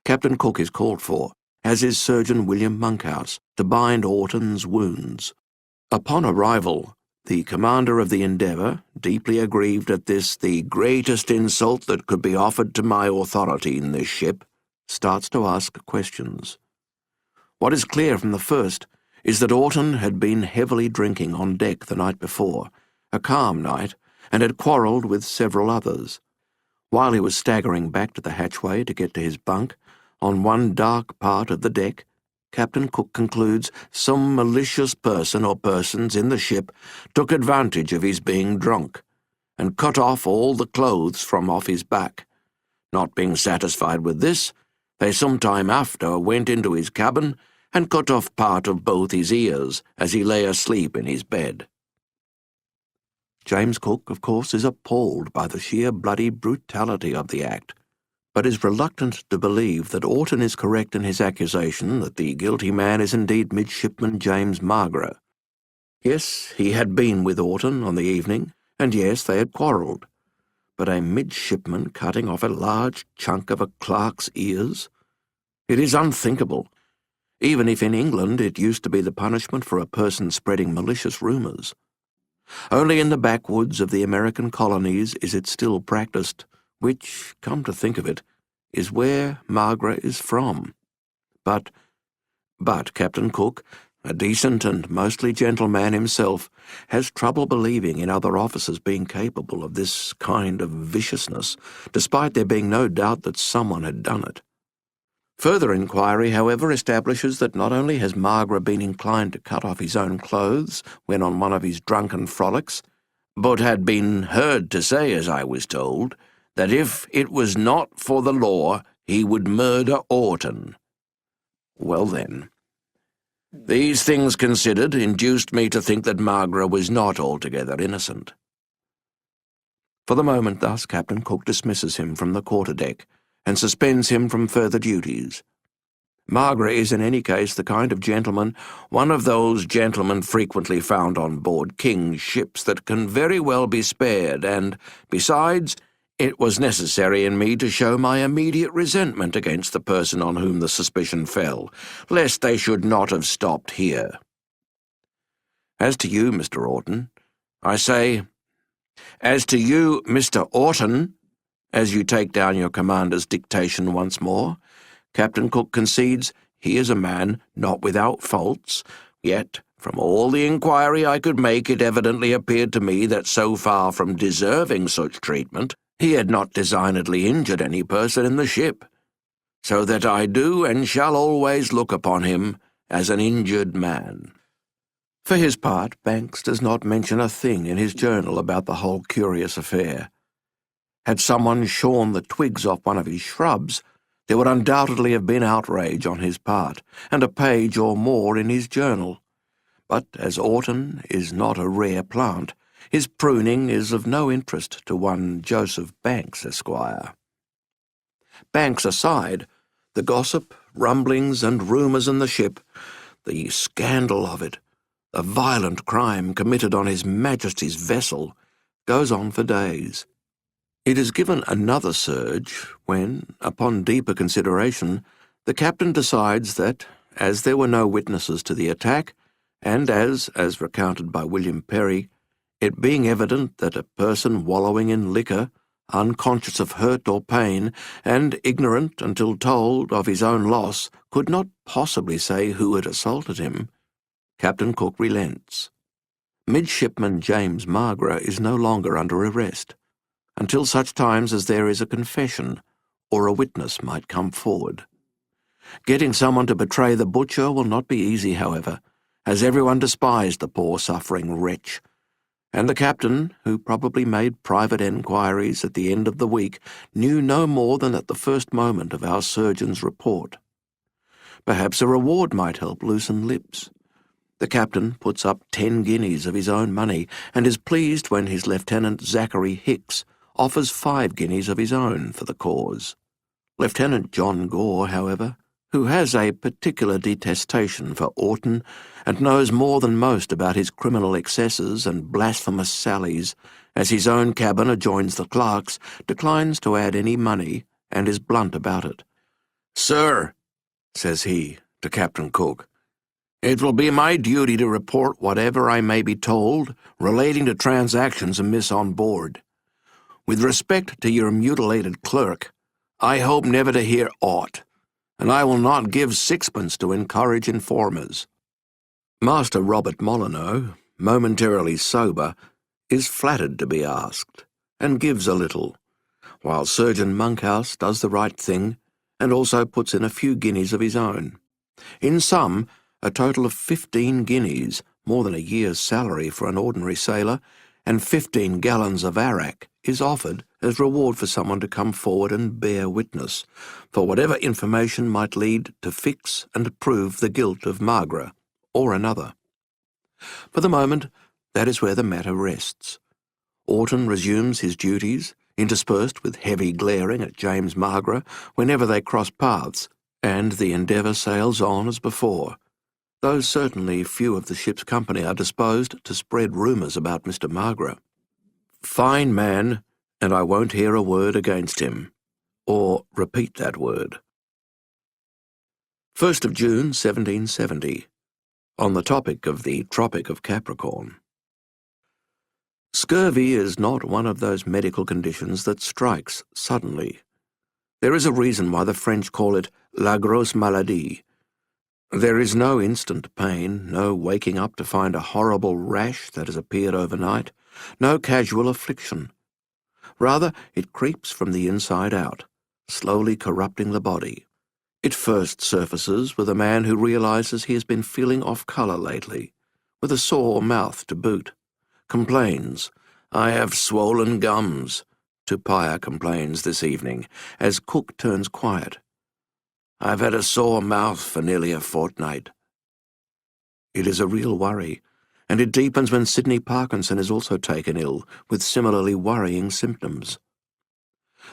[SPEAKER 2] Captain Cook is called for, as is Surgeon William Monkhouse, to bind Orton's wounds. Upon arrival, the commander of the Endeavour, deeply aggrieved at this, the greatest insult that could be offered to my authority in this ship, starts to ask questions. What is clear from the first is that Orton had been heavily drinking on deck the night before, a calm night, and had quarrelled with several others. While he was staggering back to the hatchway to get to his bunk, on one dark part of the deck, Captain Cook concludes some malicious person or persons in the ship took advantage of his being drunk and cut off all the clothes from off his back. Not being satisfied with this, they some time after went into his cabin and cut off part of both his ears as he lay asleep in his bed. James Cook, of course, is appalled by the sheer bloody brutality of the act, but is reluctant to believe that Orton is correct in his accusation that the guilty man is indeed Midshipman James Margara. Yes, he had been with Orton on the evening, and yes, they had quarrelled. But a midshipman cutting off a large chunk of a clerk's ears? It is unthinkable, even if in England it used to be the punishment for a person spreading malicious rumours. Only in the backwoods of the American colonies is it still practised, which, come to think of it, is where Margara is from. But Captain Cook, a decent and mostly gentle man himself, has trouble believing in other officers being capable of this kind of viciousness, despite there being no doubt that someone had done it. Further inquiry, however, establishes that not only has Margara been inclined to cut off his own clothes when on one of his drunken frolics, but had been heard to say, as I was told, that if it was not for the law, he would murder Orton. Well then, these things considered induced me to think that Margara was not altogether innocent. For the moment, thus, Captain Cook dismisses him from the quarter-deck and suspends him from further duties. Margara is in any case the kind of gentleman, one of those gentlemen frequently found on board king's ships that can very well be spared, and, besides, it was necessary in me to show my immediate resentment against the person on whom the suspicion fell, lest they should not have stopped here. As to you, Mr. Orton, I say, as to you, Mr. Orton, as you take down your commander's dictation once more, Captain Cook concedes he is a man not without faults, yet, from all the inquiry I could make, it evidently appeared to me that so far from deserving such treatment, he had not designedly injured any person in the ship, so that I do and shall always look upon him as an injured man. For his part, Banks does not mention a thing in his journal about the whole curious affair. Had someone shorn the twigs off one of his shrubs, there would undoubtedly have been outrage on his part, and a page or more in his journal. But as Orton is not a rare plant, his pruning is of no interest to one Joseph Banks, Esquire. Banks aside, the gossip, rumblings, and rumours in the ship, the scandal of it, the violent crime committed on His Majesty's vessel, goes on for days. It is given another surge when, upon deeper consideration, the captain decides that, as there were no witnesses to the attack, and as recounted by William Perry, it being evident that a person wallowing in liquor, unconscious of hurt or pain, and ignorant until told of his own loss, could not possibly say who had assaulted him, Captain Cook relents. Midshipman James Margara is no longer under arrest, until such times as there is a confession or a witness might come forward. Getting someone to betray the butcher will not be easy, however, as everyone despised the poor suffering wretch, and the captain, who probably made private enquiries at the end of the week, knew no more than at the first moment of our surgeon's report. Perhaps a reward might help loosen lips. The captain puts up 10 guineas of his own money, and is pleased when his Lieutenant Zachary Hicks offers 5 guineas of his own for the cause. Lieutenant John Gore, however, who has a particular detestation for Orton and knows more than most about his criminal excesses and blasphemous sallies, as his own cabin adjoins the clerk's, declines to add any money and is blunt about it. "Sir," says he to Captain Cook, "it will be my duty to report whatever I may be told relating to transactions amiss on board. With respect to your mutilated clerk, I hope never to hear aught, and I will not give 6pence to encourage informers." Master Robert Molyneux, momentarily sober, is flattered to be asked, and gives a little, while Surgeon Monkhouse does the right thing and also puts in a few guineas of his own. In sum, a total of 15 guineas, more than a year's salary for an ordinary sailor, and 15 gallons of arrack is offered as reward for someone to come forward and bear witness, for whatever information might lead to fix and prove the guilt of Margaret or another. For the moment, that is where the matter rests. Orton resumes his duties, interspersed with heavy glaring at James Margaret whenever they cross paths, and the Endeavour sails on as before, though certainly few of the ship's company are disposed to spread rumours about Mr. Margaret. Fine man, and I won't hear a word against him, or repeat that word. 1st of June, 1770. On the topic of the Tropic of Capricorn. Scurvy is not one of those medical conditions that strikes suddenly. There is a reason why the French call it la grosse maladie. There is no instant pain, no waking up to find a horrible rash that has appeared overnight, no casual affliction. Rather, it creeps from the inside out, slowly corrupting the body. It first surfaces with a man who realizes he has been feeling off colour lately, with a sore mouth to boot. Complains, "I have swollen gums," Tupaia complains this evening, as Cook turns quiet. "I've had a sore mouth for nearly a fortnight." It is a real worry, and it deepens when Sidney Parkinson is also taken ill, with similarly worrying symptoms.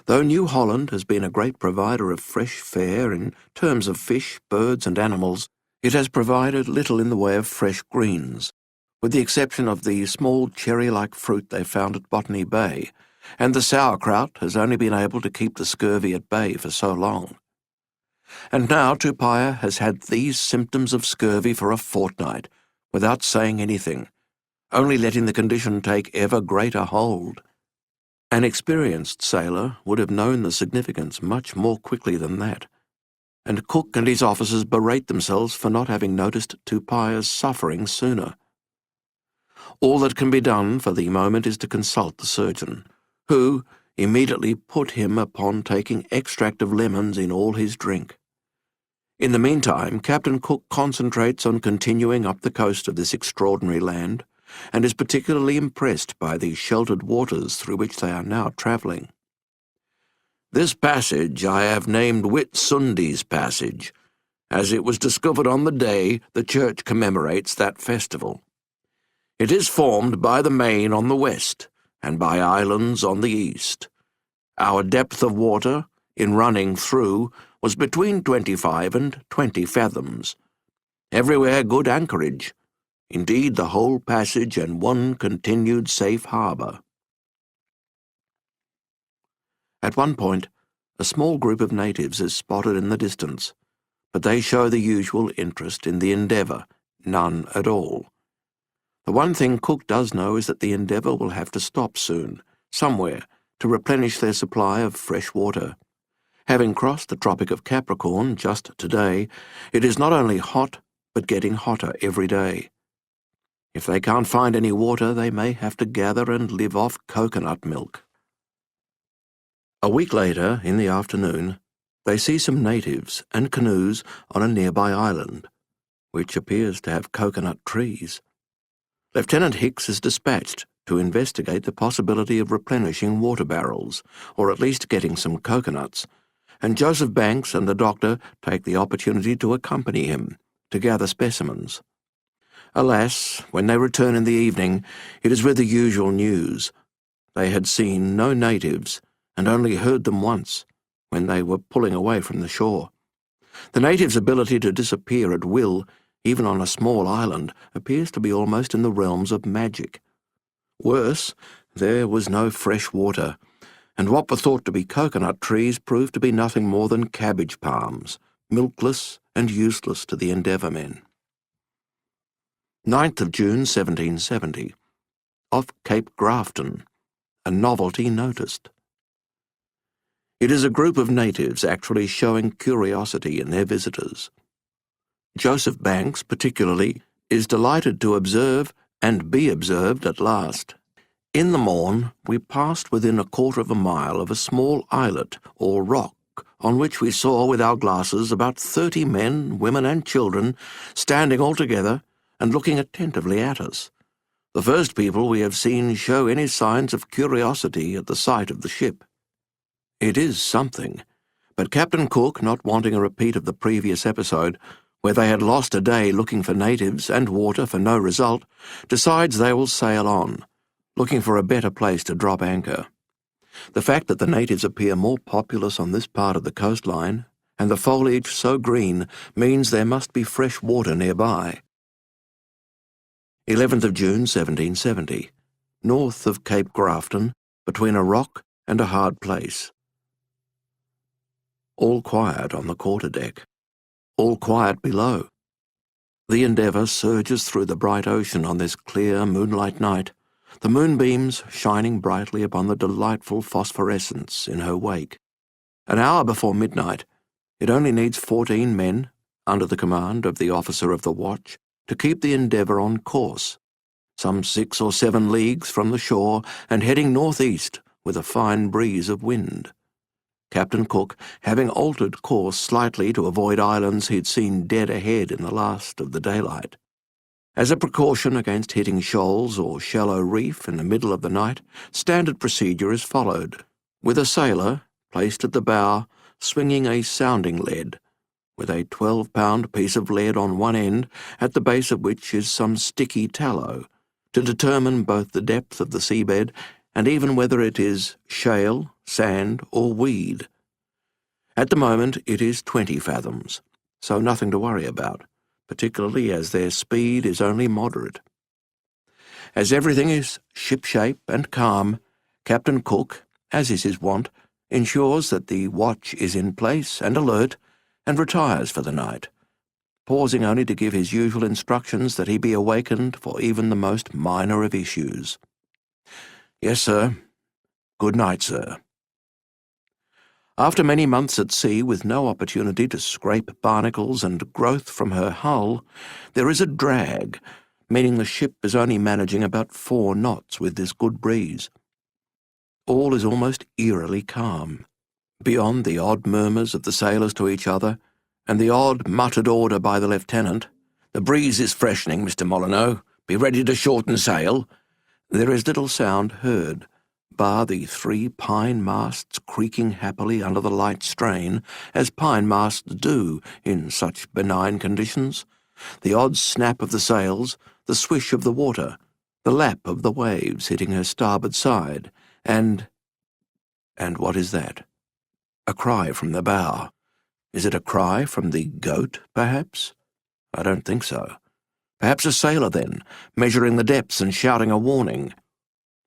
[SPEAKER 2] Though New Holland has been a great provider of fresh fare in terms of fish, birds and animals, it has provided little in the way of fresh greens, with the exception of the small cherry-like fruit they found at Botany Bay, and the sauerkraut has only been able to keep the scurvy at bay for so long. And now Tupaia has had these symptoms of scurvy for a fortnight, without saying anything, only letting the condition take ever greater hold. An experienced sailor would have known the significance much more quickly than that, and Cook and his officers berate themselves for not having noticed Tupaia's suffering sooner. All that can be done for the moment is to consult the surgeon, who immediately put him upon taking extract of lemons in all his drink. In the meantime, Captain Cook concentrates on continuing up the coast of this extraordinary land, and is particularly impressed by the sheltered waters through which they are now travelling. "This passage I have named Whitsundays Passage, as it was discovered on the day the church commemorates that festival. It is formed by the main on the west, and by islands on the east. Our depth of water, in running through, was between 25 and 20 fathoms. Everywhere good anchorage, indeed the whole passage and one continued safe harbour." At one point, a small group of natives is spotted in the distance, but they show the usual interest in the Endeavour, none at all. The one thing Cook does know is that the Endeavour will have to stop soon, somewhere, to replenish their supply of fresh water. Having crossed the Tropic of Capricorn just today, it is not only hot, but getting hotter every day. If they can't find any water, they may have to gather and live off coconut milk. A week later, in the afternoon, they see some natives and canoes on a nearby island, which appears to have coconut trees. Lieutenant Hicks is dispatched to investigate the possibility of replenishing water barrels, or at least getting some coconuts, and Joseph Banks and the doctor take the opportunity to accompany him to gather specimens. Alas, when they return in the evening, it is with the usual news. They had seen no natives, and only heard them once, when they were pulling away from the shore. The natives' ability to disappear at will, even on a small island, appears to be almost in the realms of magic. Worse, there was no fresh water, and what were thought to be coconut trees proved to be nothing more than cabbage palms, milkless and useless to the Endeavour men. 9th of June, 1770. Off Cape Grafton, a novelty noticed. It is a group of natives actually showing curiosity in their visitors. Joseph Banks, particularly, is delighted to observe and be observed at last. In the morn, we passed within 1/4 mile of a small islet or rock, on which we saw with our glasses about 30 men, women, and children standing all together and looking attentively at us. The first people we have seen show any signs of curiosity at the sight of the ship. It is something, but Captain Cook, not wanting a repeat of the previous episode, where they had lost a day looking for natives and water for no result, decides they will sail on, looking for a better place to drop anchor. The fact that the natives appear more populous on this part of the coastline, and the foliage so green, means there must be fresh water nearby. 11th of June 1770, north of Cape Grafton, between a rock and a hard place. All quiet on the quarter-deck. All quiet below. The Endeavour surges through the bright ocean on this clear moonlight night, the moonbeams shining brightly upon the delightful phosphorescence in her wake. An hour before midnight, it only needs 14 men, under the command of the officer of the watch, to keep the Endeavour on course, some 6 or 7 leagues from the shore and heading northeast with a fine breeze of wind. Captain Cook, having altered course slightly to avoid islands he'd seen dead ahead in the last of the daylight. As a precaution against hitting shoals or shallow reef in the middle of the night, standard procedure is followed, with a sailor, placed at the bow, swinging a sounding lead, with a 12-pound piece of lead on one end, at the base of which is some sticky tallow, to determine both the depth of the seabed and even whether it is shale, sand, or weed. At the moment it is 20 fathoms, so nothing to worry about, particularly as their speed is only moderate. As everything is ship-shape and calm, Captain Cook, as is his wont, ensures that the watch is in place and alert, and retires for the night, pausing only to give his usual instructions that he be awakened for even the most minor of issues. "Yes, sir. Good night, sir." After many months at sea with no opportunity to scrape barnacles and growth from her hull, there is a drag, meaning the ship is only managing about 4 knots with this good breeze. All is almost eerily calm. Beyond the odd murmurs of the sailors to each other, and the odd muttered order by the lieutenant, "The breeze is freshening, Mr. Molyneux. Be ready to shorten sail," there is little sound heard, bar the 3 pine masts creaking happily under the light strain, as pine masts do in such benign conditions, the odd snap of the sails, the swish of the water, the lap of the waves hitting her starboard side, and what is that? A cry from the bow. Is it a cry from the goat, perhaps? I don't think so. Perhaps a sailor, then, measuring the depths and shouting a warning.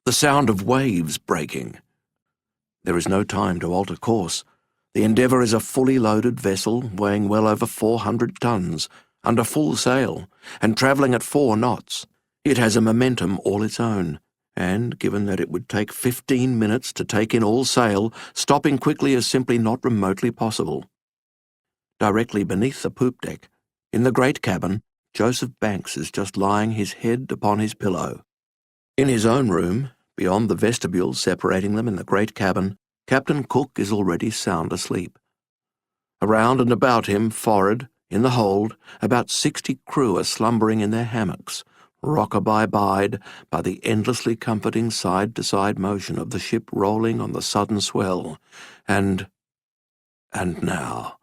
[SPEAKER 2] The sound of waves breaking. There is no time to alter course. The Endeavour is a fully loaded vessel weighing well over 400 tons, under full sail, and travelling at 4 knots. It has a momentum all its own, and, given that it would take 15 minutes to take in all sail, stopping quickly is simply not remotely possible. Directly beneath the poop deck, in the great cabin, Joseph Banks is just lying his head upon his pillow. In his own room, beyond the vestibule separating them in the great cabin, Captain Cook is already sound asleep. Around and about him, forward, in the hold, about 60 crew are slumbering in their hammocks, rock-a-bye-byed by the endlessly comforting side-to-side motion of the ship rolling on the sudden swell, and now,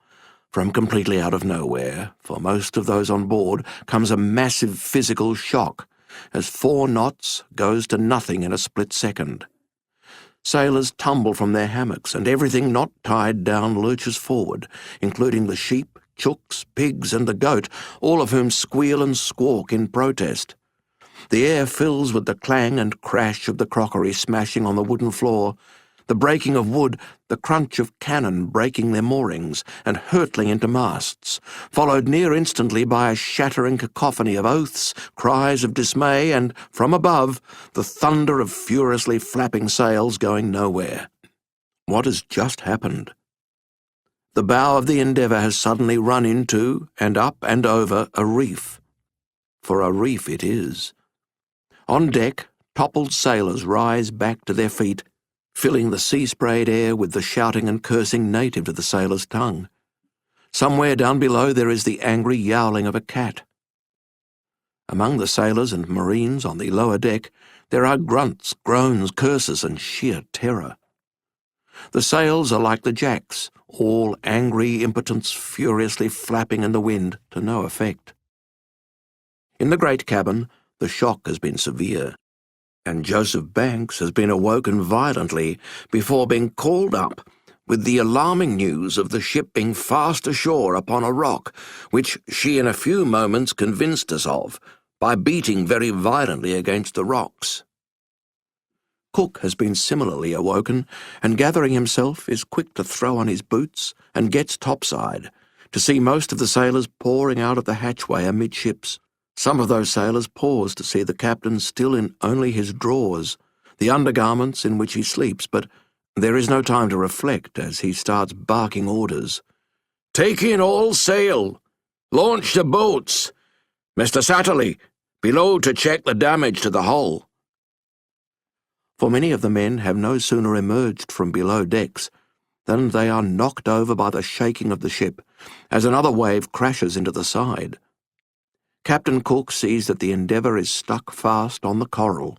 [SPEAKER 2] from completely out of nowhere, for most of those on board, comes a massive physical shock, as 4 knots goes to nothing in a split second. Sailors tumble from their hammocks, and everything not tied down lurches forward, including the sheep, chooks, pigs, and the goat, all of whom squeal and squawk in protest. The air fills with the clang and crash of the crockery smashing on the wooden floor, the breaking of wood, the crunch of cannon breaking their moorings and hurtling into masts, followed near instantly by a shattering cacophony of oaths, cries of dismay, and, from above, the thunder of furiously flapping sails going nowhere. What has just happened? The bow of the Endeavour has suddenly run into, and up and over, a reef. For a reef it is. On deck, toppled sailors rise back to their feet, filling the sea-sprayed air with the shouting and cursing native to the sailor's tongue. Somewhere down below there is the angry yowling of a cat. Among the sailors and marines on the lower deck there are grunts, groans, curses, and sheer terror. The sails are like the jacks, all angry impotence furiously flapping in the wind to no effect. In the great cabin, the shock has been severe, and Joseph Banks has been awoken violently before being called up with the alarming news of the ship being fast ashore upon a rock, which she in a few moments convinced us of by beating very violently against the rocks. Cook has been similarly awoken, and gathering himself is quick to throw on his boots and gets topside, to see most of the sailors pouring out of the hatchway amidships. Some of those sailors pause to see the captain still in only his drawers, the undergarments in which he sleeps, but there is no time to reflect as he starts barking orders. "Take in all sail! Launch the boats! Mr. Satterley, below to check the damage to the hull." For many of the men have no sooner emerged from below decks than they are knocked over by the shaking of the ship as another wave crashes into the side. Captain Cook sees that the Endeavour is stuck fast on the coral,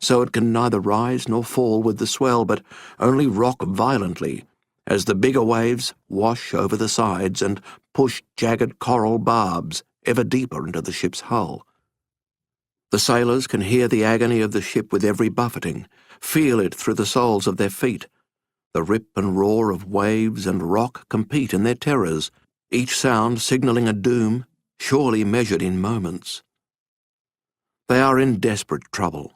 [SPEAKER 2] so it can neither rise nor fall with the swell, but only rock violently as the bigger waves wash over the sides and push jagged coral barbs ever deeper into the ship's hull. The sailors can hear the agony of the ship with every buffeting, feel it through the soles of their feet. The rip and roar of waves and rock compete in their terrors, each sound signalling a doom surely measured in moments. They are in desperate trouble.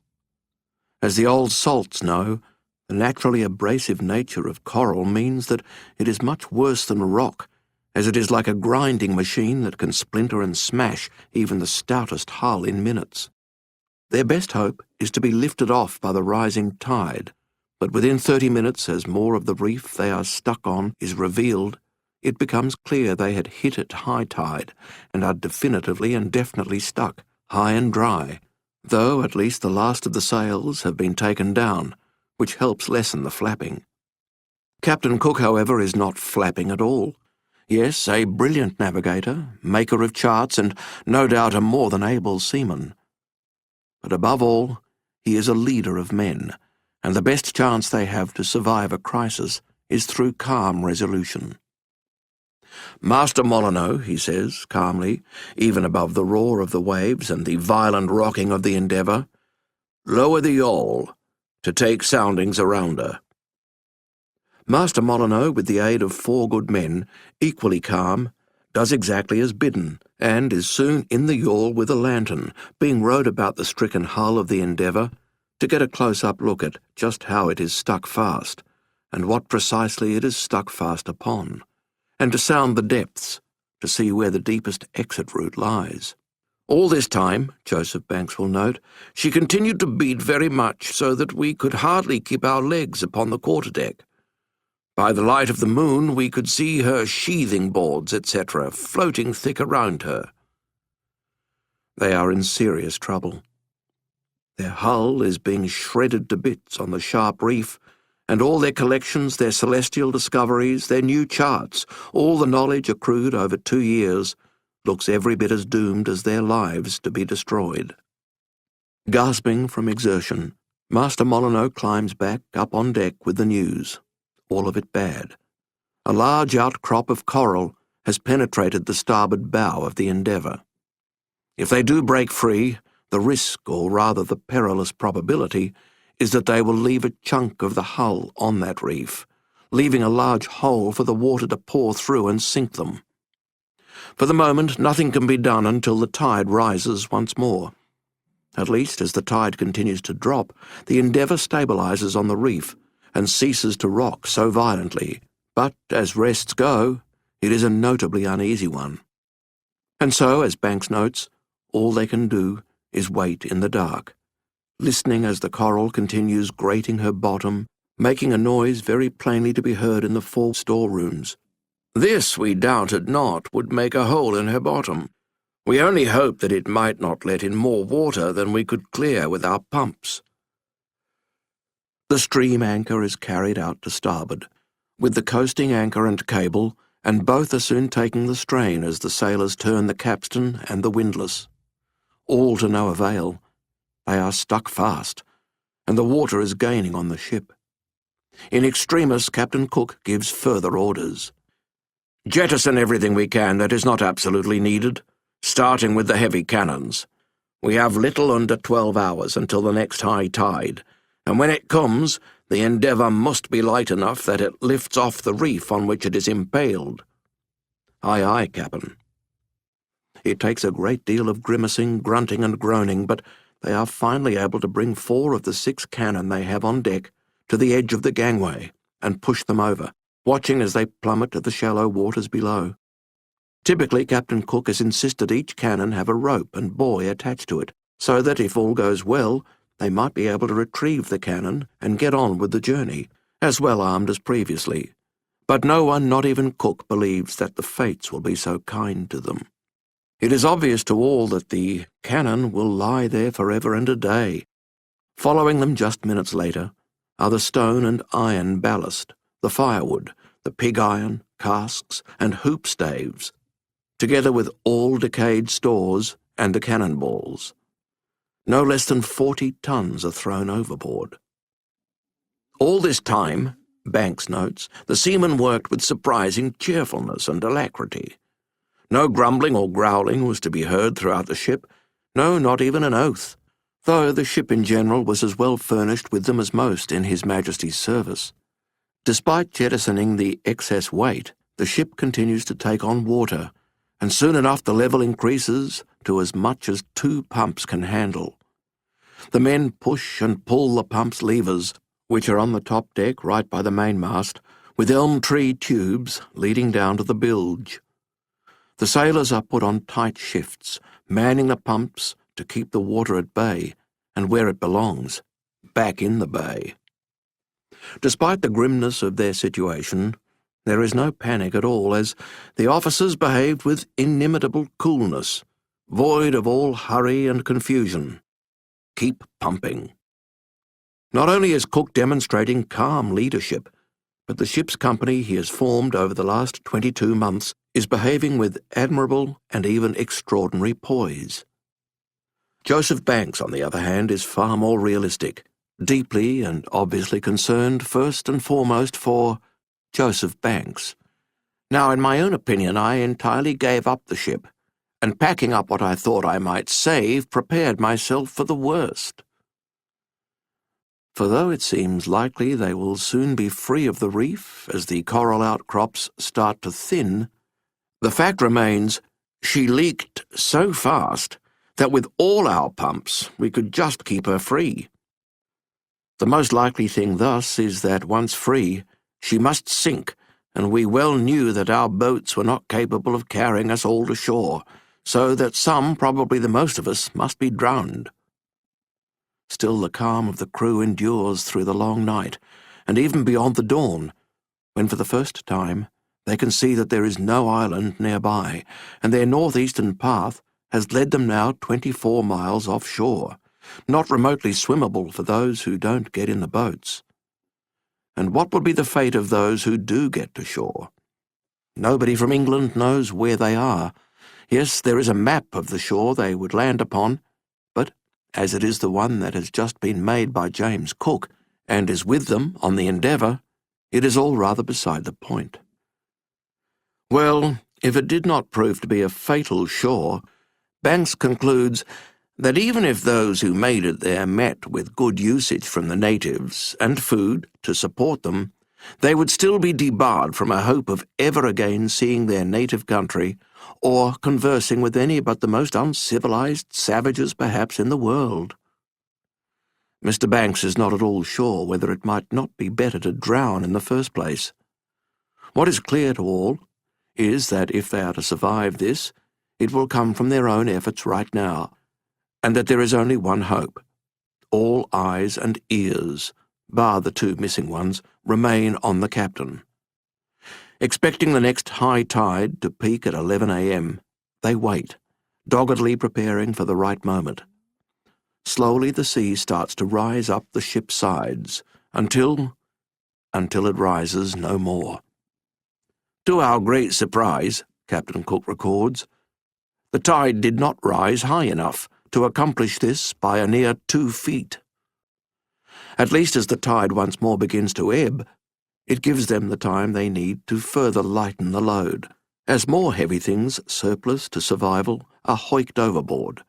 [SPEAKER 2] As the old salts know, the naturally abrasive nature of coral means that it is much worse than rock, as it is like a grinding machine that can splinter and smash even the stoutest hull in minutes. Their best hope is to be lifted off by the rising tide, but within 30 minutes, as more of the reef they are stuck on is revealed, it becomes clear they had hit at high tide and are definitively and definitely stuck, high and dry, though at least the last of the sails have been taken down, which helps lessen the flapping. Captain Cook, however, is not flapping at all. Yes, a brilliant navigator, maker of charts, and no doubt a more than able seaman. But above all, he is a leader of men, and the best chance they have to survive a crisis is through calm resolution. "Master Molyneux," he says, calmly, even above the roar of the waves and the violent rocking of the Endeavour, "lower the yawl to take soundings around her." Master Molyneux, with the aid of 4 good men, equally calm, does exactly as bidden, and is soon in the yawl with a lantern, being rowed about the stricken hull of the Endeavour to get a close-up look at just how it is stuck fast, and what precisely it is stuck fast upon, and to sound the depths, to see where the deepest exit route lies. All this time, Joseph Banks will note, she continued to beat very much so that we could hardly keep our legs upon the quarterdeck. By the light of the moon we could see her sheathing boards, etc., floating thick around her. They are in serious trouble. Their hull is being shredded to bits on the sharp reef, and all their collections, their celestial discoveries, their new charts, all the knowledge accrued over 2 years, looks every bit as doomed as their lives to be destroyed. Gasping from exertion, Master Molyneux climbs back up on deck with the news. All of it bad. A large outcrop of coral has penetrated the starboard bow of the Endeavour. If they do break free, the risk, or rather the perilous probability, is that they will leave a chunk of the hull on that reef, leaving a large hole for the water to pour through and sink them. For the moment, nothing can be done until the tide rises once more. At least, as the tide continues to drop, the Endeavour stabilizes on the reef and ceases to rock so violently, but as rests go, it is a notably uneasy one. And so, as Banks notes, all they can do is wait in the dark, listening as the coral continues grating her bottom, making a noise very plainly to be heard in the 4 storerooms. This, we doubted not, would make a hole in her bottom. We only hoped that it might not let in more water than we could clear with our pumps. The stream anchor is carried out to starboard, with the coasting anchor and cable, and both are soon taking the strain as the sailors turn the capstan and the windlass. All to no avail. They are stuck fast, and the water is gaining on the ship. In extremis, Captain Cook gives further orders. "Jettison everything we can that is not absolutely needed, starting with the heavy cannons. We have little under 12 hours until the next high tide, and when it comes, the Endeavour must be light enough that it lifts off the reef on which it is impaled." "Aye, aye, Captain." It takes a great deal of grimacing, grunting and groaning, but they are finally able to bring 4 of the 6 cannon they have on deck to the edge of the gangway and push them over, watching as they plummet to the shallow waters below. Typically, Captain Cook has insisted each cannon have a rope and buoy attached to it, so that if all goes well, they might be able to retrieve the cannon and get on with the journey, as well armed as previously. But no one, not even Cook, believes that the fates will be so kind to them. It is obvious to all that the cannon will lie there forever and a day. Following them just minutes later are the stone and iron ballast, the firewood, the pig iron, casks, and hoop staves, together with all decayed stores and the cannonballs. No less than 40 tons are thrown overboard. All this time, Banks notes, the seamen worked with surprising cheerfulness and alacrity. No grumbling or growling was to be heard throughout the ship, no, not even an oath, though the ship in general was as well furnished with them as most in His Majesty's service. Despite jettisoning the excess weight, the ship continues to take on water, and soon enough the level increases to as much as 2 pumps can handle. The men push and pull the pumps' levers, which are on the top deck right by the mainmast, with elm tree tubes leading down to the bilge. The sailors are put on tight shifts, manning the pumps to keep the water at bay, and where it belongs, back in the bay. Despite the grimness of their situation, there is no panic at all, as the officers behaved with inimitable coolness, void of all hurry and confusion. Keep pumping. Not only is Cook demonstrating calm leadership, but the ship's company he has formed over the last 22 months is behaving with admirable and even extraordinary poise. Joseph Banks, on the other hand, is far more realistic, deeply and obviously concerned first and foremost for Joseph Banks. Now, in my own opinion, I entirely gave up the ship, and packing up what I thought I might save, prepared myself for the worst. For though it seems likely they will soon be free of the reef as the coral outcrops start to thin, the fact remains she leaked so fast that with all our pumps we could just keep her free. The most likely thing thus is that once free, she must sink, and we well knew that our boats were not capable of carrying us all to shore, so that some, probably the most of us, must be drowned. Still the calm of the crew endures through the long night, and even beyond the dawn, when for the first time they can see that there is no island nearby, and their northeastern path has led them now 24 miles offshore, not remotely swimmable for those who don't get in the boats. And what would be the fate of those who do get to shore? Nobody from England knows where they are. Yes, there is a map of the shore they would land upon, but as it is the one that has just been made by James Cook, and is with them on the Endeavour, it is all rather beside the point. Well, if it did not prove to be a fatal shore, Banks concludes that even if those who made it there met with good usage from the natives and food to support them, they would still be debarred from a hope of ever again seeing their native country or conversing with any but the most uncivilized savages perhaps in the world. Mr. Banks is not at all sure whether it might not be better to drown in the first place. What is clear to all is that if they are to survive this, it will come from their own efforts right now, and that there is only one hope. All eyes and ears, bar the 2 missing ones, remain on the captain. Expecting the next high tide to peak at 11 a.m., they wait, doggedly preparing for the right moment. Slowly the sea starts to rise up the ship's sides, until it rises no more. To our great surprise, Captain Cook records, the tide did not rise high enough to accomplish this by a near 2 feet. At least as the tide once more begins to ebb, it gives them the time they need to further lighten the load, as more heavy things surplus to survival are hoiked overboard,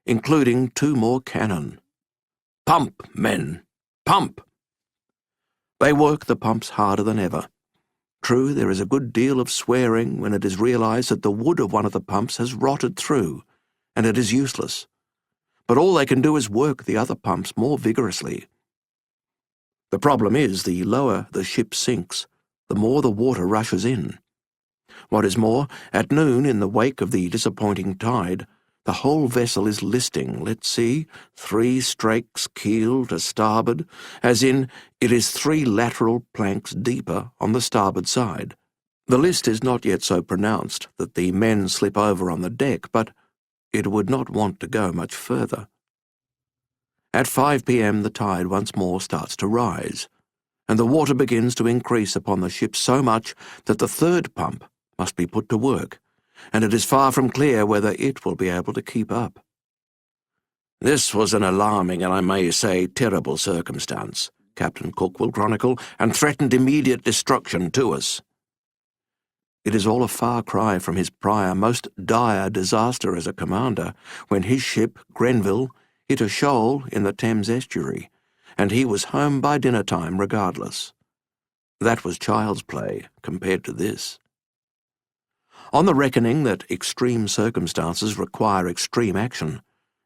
[SPEAKER 2] including 2 more cannon. Pump, men! Pump! They work the pumps harder than ever. True, there is a good deal of swearing when it is realized that the wood of one of the pumps has rotted through, and it is useless. But all they can do is work the other pumps more vigorously. The problem is, the lower the ship sinks, the more the water rushes in. What is more, at noon, in the wake of the disappointing tide, the whole vessel is listing, 3 strakes keel to starboard, as in, it is 3 lateral planks deeper on the starboard side. The list is not yet so pronounced that the men slip over on the deck, but it would not want to go much further. At 5 p.m. the tide once more starts to rise, and the water begins to increase upon the ship so much that the 3rd pump must be put to work, and it is far from clear whether it will be able to keep up. This was an alarming and I may say terrible circumstance, Captain Cook will chronicle, and threatened immediate destruction to us. It is all a far cry from his prior most dire disaster as a commander, when his ship, Grenville, hit a shoal in the Thames estuary, and he was home by dinner-time regardless. That was child's play compared to this. On the reckoning that extreme circumstances require extreme action,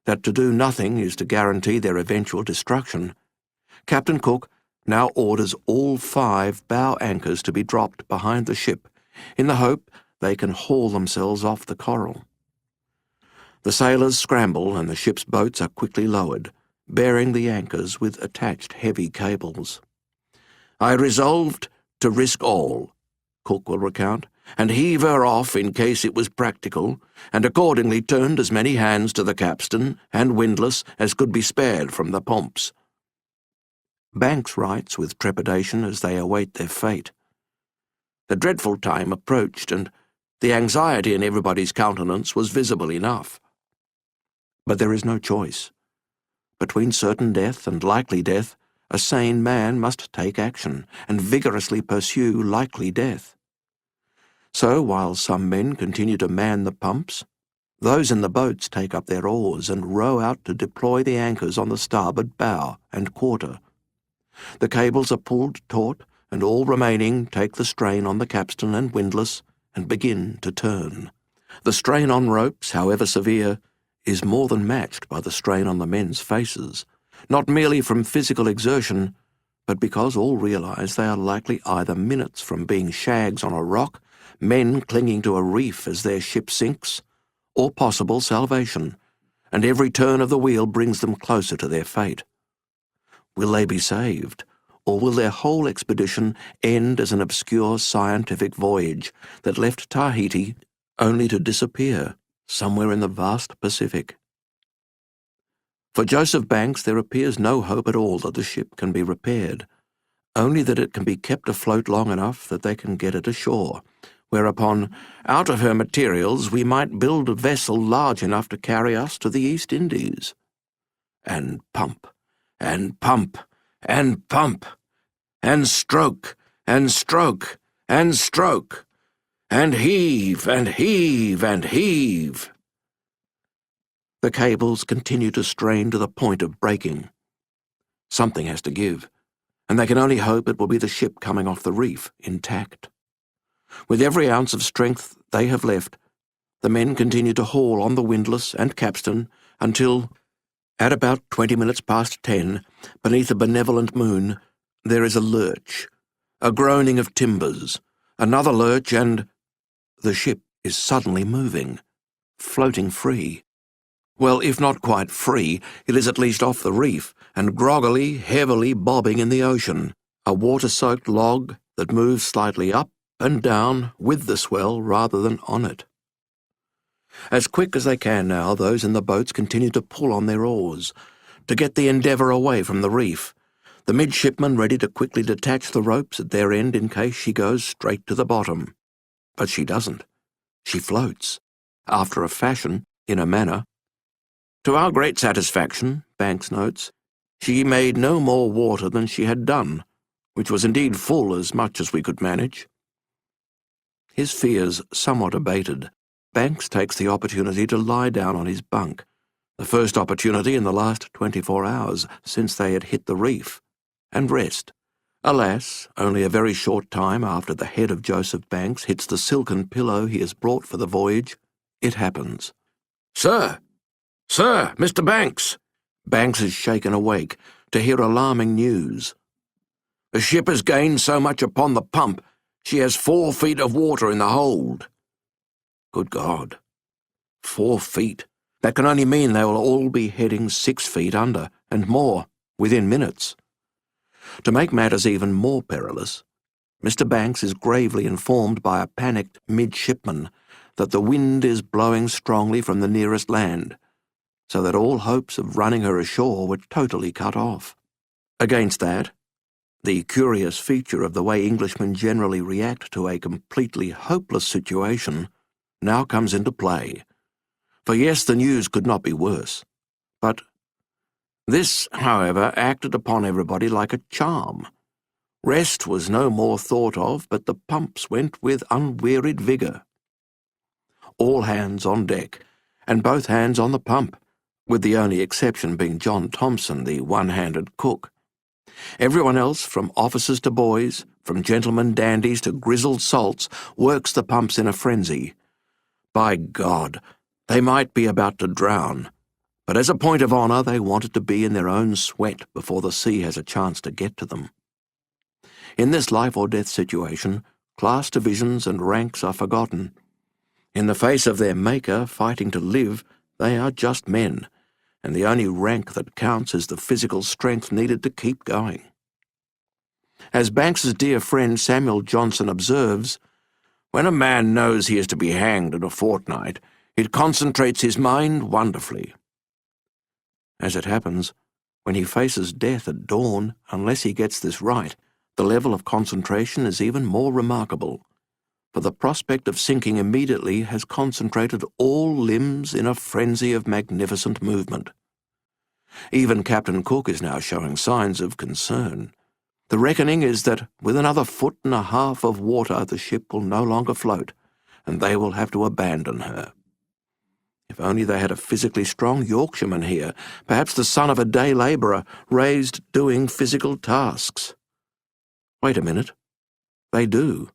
[SPEAKER 2] that to do nothing is to guarantee their eventual destruction, Captain Cook now orders all 5 bow anchors to be dropped behind the ship in the hope they can haul themselves off the coral. The sailors scramble and the ship's boats are quickly lowered, bearing the anchors with attached heavy cables. I resolved to risk all, Cook will recount, and heave her off in case it was practical, and accordingly turned as many hands to the capstan and windlass as could be spared from the pumps. Banks writes with trepidation as they await their fate. The dreadful time approached, and the anxiety in everybody's countenance was visible enough. But there is no choice. Between certain death and likely death, a sane man must take action and vigorously pursue likely death. So, while some men continue to man the pumps, those in the boats take up their oars and row out to deploy the anchors on the starboard bow and quarter. The cables are pulled taut, and all remaining take the strain on the capstan and windlass and begin to turn. The strain on ropes, however severe, is more than matched by the strain on the men's faces, not merely from physical exertion, but because all realize they are likely either minutes from being shags on a rock, men clinging to a reef as their ship sinks, or possible salvation, and every turn of the wheel brings them closer to their fate. Will they be saved, or will their whole expedition end as an obscure scientific voyage that left Tahiti only to disappear somewhere in the vast Pacific? For Joseph Banks there appears no hope at all that the ship can be repaired, only that it can be kept afloat long enough that they can get it ashore, whereupon, out of her materials, we might build a vessel large enough to carry us to the East Indies. And pump, and pump, and pump, and stroke, and stroke, and stroke, and heave, and heave, and heave. The cables continue to strain to the point of breaking. Something has to give, and they can only hope it will be the ship coming off the reef intact. With every ounce of strength they have left, the men continue to haul on the windlass and capstan until, at about 20 minutes past 10, beneath a benevolent moon, there is a lurch, a groaning of timbers, another lurch, and the ship is suddenly moving, floating free. Well, if not quite free, it is at least off the reef and groggily, heavily bobbing in the ocean, a water-soaked log that moves slightly up and down with the swell rather than on it. As quick as they can now, those in the boats continue to pull on their oars, to get the Endeavour away from the reef, the midshipmen ready to quickly detach the ropes at their end in case she goes straight to the bottom. But she doesn't. She floats, after a fashion, in a manner. To our great satisfaction, Banks notes, she made no more water than she had done, which was indeed full as much as we could manage. His fears somewhat abated, Banks takes the opportunity to lie down on his bunk, the first opportunity in the last 24 hours since they had hit the reef, and rest. Alas, only a very short time after the head of Joseph Banks hits the silken pillow he has brought for the voyage, it happens. "Sir! Sir! Mr. Banks!" Banks is shaken awake to hear alarming news. "The ship has gained so much upon the pump, she has 4 feet of water in the hold." Good God. 4 feet. That can only mean they will all be heading 6 feet under, and more, within minutes. To make matters even more perilous, Mr. Banks is gravely informed by a panicked midshipman that the wind is blowing strongly from the nearest land, so that all hopes of running her ashore were totally cut off. Against that, the curious feature of the way Englishmen generally react to a completely hopeless situation now comes into play. For yes, the news could not be worse, but this, however, acted upon everybody like a charm. Rest was no more thought of, but the pumps went with unwearied vigour. All hands on deck, and both hands on the pump, with the only exception being John Thompson, the one-handed cook. Everyone else, from officers to boys, from gentlemen dandies to grizzled salts, works the pumps in a frenzy. By God, they might be about to drown, but as a point of honour they wanted to be in their own sweat before the sea has a chance to get to them. In this life-or-death situation, class divisions and ranks are forgotten. In the face of their Maker fighting to live, they are just men, and the only rank that counts is the physical strength needed to keep going. As Banks's dear friend Samuel Johnson observes, "When a man knows he is to be hanged in a fortnight, it concentrates his mind wonderfully." As it happens, when he faces death at dawn, unless he gets this right, the level of concentration is even more remarkable, for the prospect of sinking immediately has concentrated all limbs in a frenzy of magnificent movement. Even Captain Cook is now showing signs of concern. The reckoning is that with another 1.5 feet of water the ship will no longer float, and they will have to abandon her. If only they had a physically strong Yorkshireman here, perhaps the son of a day labourer, raised doing physical tasks. Wait a minute. They do.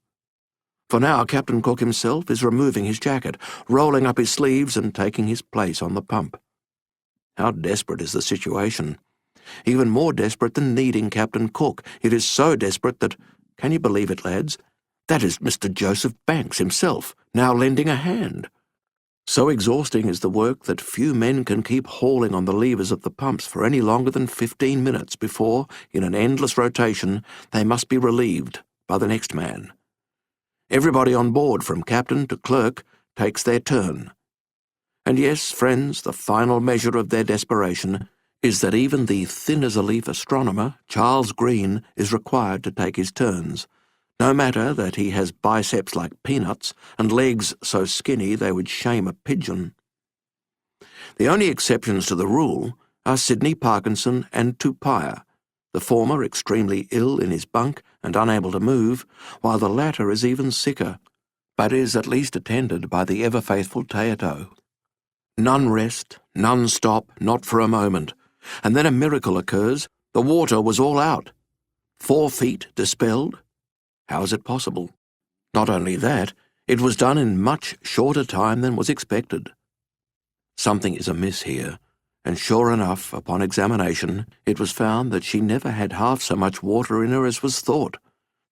[SPEAKER 2] For now Captain Cook himself is removing his jacket, rolling up his sleeves and taking his place on the pump. How desperate is the situation. Even more desperate than needing Captain Cook. It is so desperate that, can you believe it, lads, that is Mr. Joseph Banks himself, now lending a hand. So exhausting is the work that few men can keep hauling on the levers of the pumps for any longer than 15 minutes before, in an endless rotation, they must be relieved by the next man. Everybody on board, from captain to clerk, takes their turn. And yes, friends, the final measure of their desperation is that even the thin-as-a-leaf astronomer, Charles Green, is required to take his turns, no matter that he has biceps like peanuts and legs so skinny they would shame a pigeon. The only exceptions to the rule are Sidney Parkinson and Tupaia, the former extremely ill in his bunk and unable to move, while the latter is even sicker, but is at least attended by the ever-faithful Teato. None rest, none stop, not for a moment, and then a miracle occurs. The water was all out. 4 feet dispelled. How is it possible? Not only that, it was done in much shorter time than was expected. Something is amiss here, and sure enough, upon examination, it was found that she never had half so much water in her as was thought,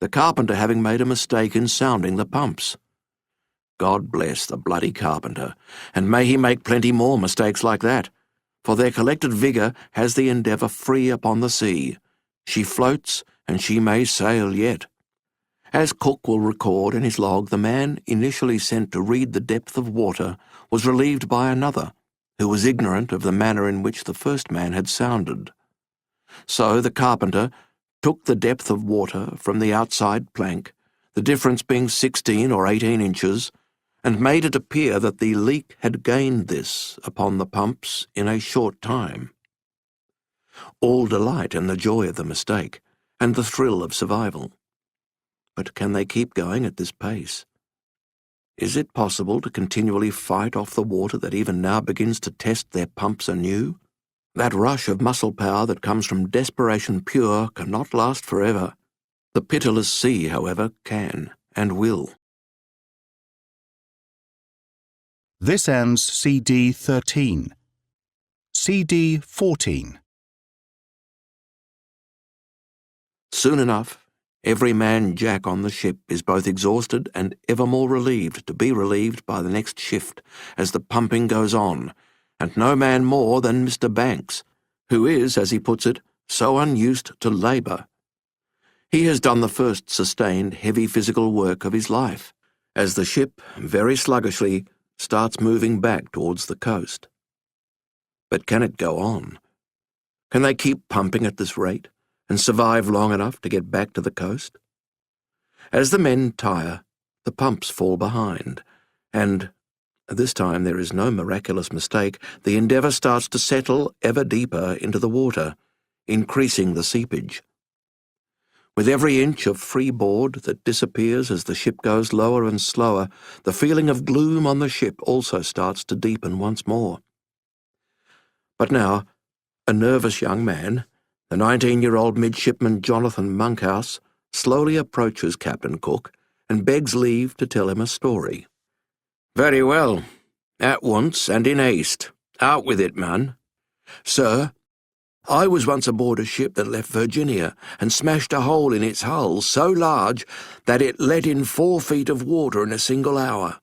[SPEAKER 2] the carpenter having made a mistake in sounding the pumps. God bless the bloody carpenter, and may he make plenty more mistakes like that, for their collected vigour has the Endeavour free upon the sea. She floats, and she may sail yet. As Cook will record in his log, the man initially sent to read the depth of water was relieved by another, who was ignorant of the manner in which the first man had sounded. So the carpenter, took the depth of water from the outside plank, the difference being 16 or 18 inches, and made it appear that the leak had gained this upon the pumps in a short time. All delight in the joy of the mistake and the thrill of survival. But can they keep going at this pace? Is it possible to continually fight off the water that even now begins to test their pumps anew? That rush of muscle power that comes from desperation pure cannot last forever. The pitiless sea, however, can and will.
[SPEAKER 1] This ends CD 13. CD 14.
[SPEAKER 2] Soon enough, every man Jack on the ship is both exhausted and ever more relieved to be relieved by the next shift as the pumping goes on, and no man more than Mr. Banks, who is, as he puts it, so unused to labour. He has done the first sustained, heavy physical work of his life, as the ship, very sluggishly, starts moving back towards the coast. But can it go on? Can they keep pumping at this rate and survive long enough to get back to the coast? As the men tire, the pumps fall behind, and this time there is no miraculous mistake. The Endeavour starts to settle ever deeper into the water, increasing the seepage. With every inch of freeboard that disappears as the ship goes lower and slower, the feeling of gloom on the ship also starts to deepen once more. But now, a nervous young man, the 19-year-old midshipman Jonathan Monkhouse, slowly approaches Captain Cook and begs leave to tell him a story. "Very well. At once and in haste. Out with it, man. Sir, I was once aboard a ship that left Virginia and smashed a hole in its hull so large that it let in 4 feet of water in a single hour.